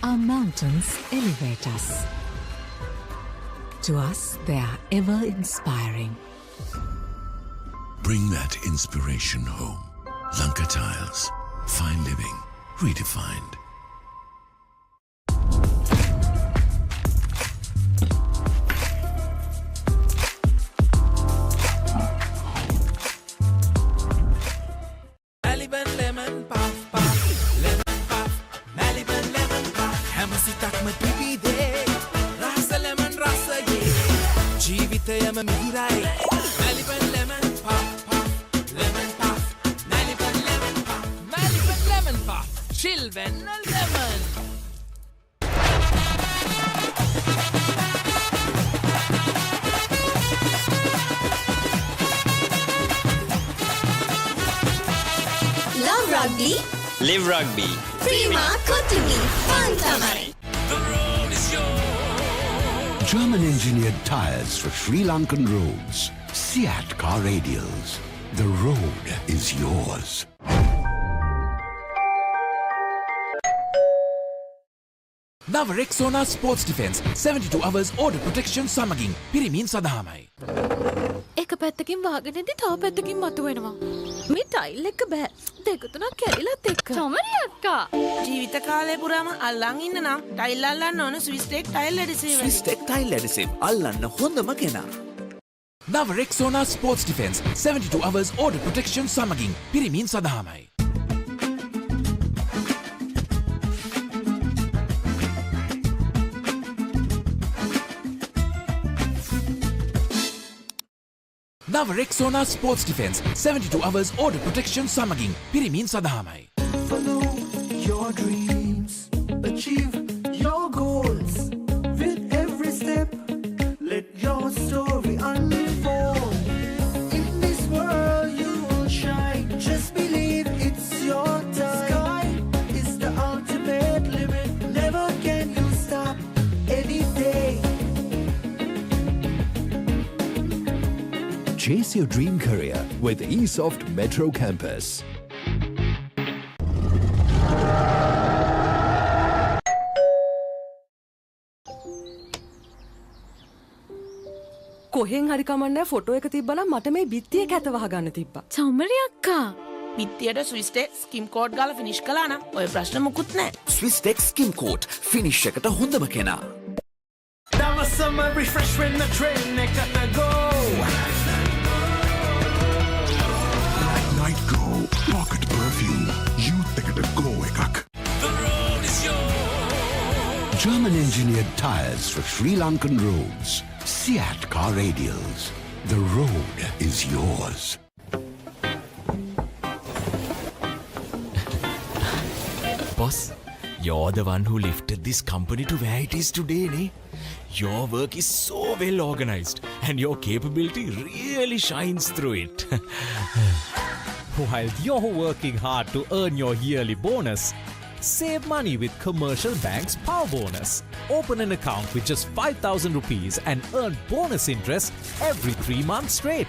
Our mountains elevate us. To us, they are ever inspiring. Bring that inspiration home. Lanka Tiles. Fine living. Redefined. Maliban lemon puff puff, lemon puff, Maliban lemon puff. Hamasitakma pipide, rasa lemon rasa ye. Jeevithayama mihirai. Maliban lemon puff puff, lemon puff, Maliban lemon puff, Maliban lemon puff, chilven lemon. Love rugby. Live rugby. Prima Kotumi. Fun Tamare. The road is yours. German engineered tires for Sri Lankan roads. Seat car radials. The road is yours. නව Rexona sports defence 72 hours order protection සමගින් පිරිමින් සඳහාමයි. එක පැත්තකින් වාගෙනදී තව පැත්තකින් මතුවෙනවා. මේ tile එක බෑ. දෙක තුනක් කැඩිලත් එක්ක. චමරි අක්කා. ජීවිත කාලය පුරාම අල්ලන් ඉන්න නම් ටයිල් අල්ලන්න ඕන Swiss Tek tile adhesive. Swiss Tek tile adhesive අල්ලන්න හොඳම කෙනා. නව Rexona sports defence 72 hours order protection සමගින් පිරිමින් සඳහාමයි. නව Rexona sports defence 72 hours order protection සමගින් පිරිමින් සඳහාමයි. Follow your dreams, achieve your goals. With every step, let your story unfold. In this world you will shine. Just believe it's your time. Sky is the ultimate limit. Never can you stop any day. Chase your dream career with eSoft Metro Campus. කොහෙන් හරි කමන්නේ photo එක තිබ්බනම් මට මේ බිත්තිය කැත වහගන්න තිබ්බා. චමරි අක්කා. පිත්තියට ස්විස් ටෙක් ස්කිම් කෝඩ් ගාලා ෆිනිෂ් කළා නම් ඔය ප්‍රශ්න මුකුත් නැහැ. ස්විස් ටෙක් ස්කිම් කෝට් ෆිනිෂ් එකට හොඳම කෙනා. That was summer refresh when the train got to go. Night Glow Pocket Perfume. Youth එකට glow එකක්. The road is yours. German engineered tires for Sri Lankan roads. Seat car radials. The road is yours. Boss, you're the one who lifted this company to where it is today, ne? Your work is so well organized and your capability really shines through it. While you're working hard to earn your yearly bonus, save money with Commercial Bank's Power Bonus. Open an account with just 5,000 rupees and earn bonus interest every 3 months straight.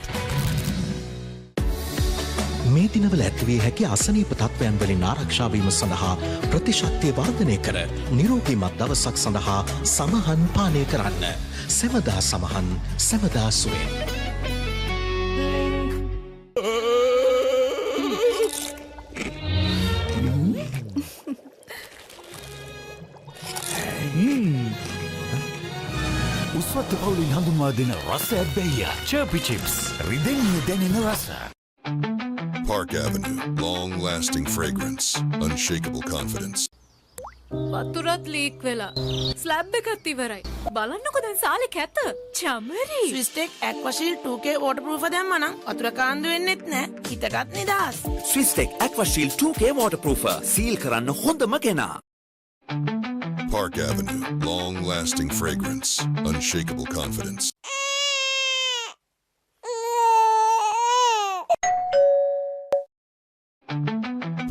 මේ දිනවල ඇතිවිය හැකි අසනීප තත්ත්වයන් වලින් ආරක්ෂා වීම සඳහා ප්‍රතිශක්තිය වර්ධනය කර නිරෝගීමත් දවසක් සඳහා සමහන් පානය කරන්න. සෙවදා සමහන් සෙවදා සුවෙන්. උස්වත්ත පවුලින් හඳුන්වා දෙන රස ඇබ්බැහිය චර්පි චිප්ස් රිදෙන්න දැනෙන රස. Park Avenue. Long-lasting fragrance. Unshakable confidence. වතුරත් ලීක් වෙලා. ස්ලැබ් එකත් ඉවරයි. බලන්නකො දැන් සාලේ කැත. චමරි. ස්විස්ටෙක් ඇක්වාෂීල් 2K waterproof දැම්මනම් වතුර කාන්දු වෙන්නෙත් නෑ. හිතටත් නිදහස්. ස්විස්ටෙක් ඇක්වාෂීල් 2K waterproofer. සීල් කරන්න හොඳම කෙනා. Park Avenue. Long-lasting fragrance. Unshakable confidence.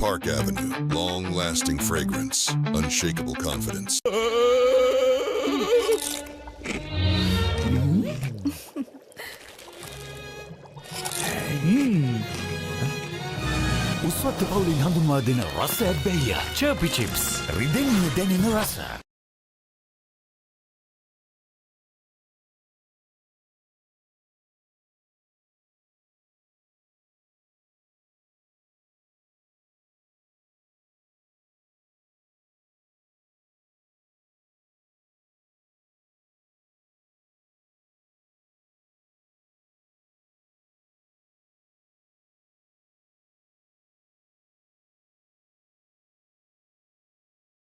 Park Avenue. Long-lasting fragrance. Unshakable confidence. උස්වත්ත පවුලින් හඳුන්වා දෙන රස ඇබ්බැහිය චර්පි චිප්ස් රිදෙන්න දැනෙන රස.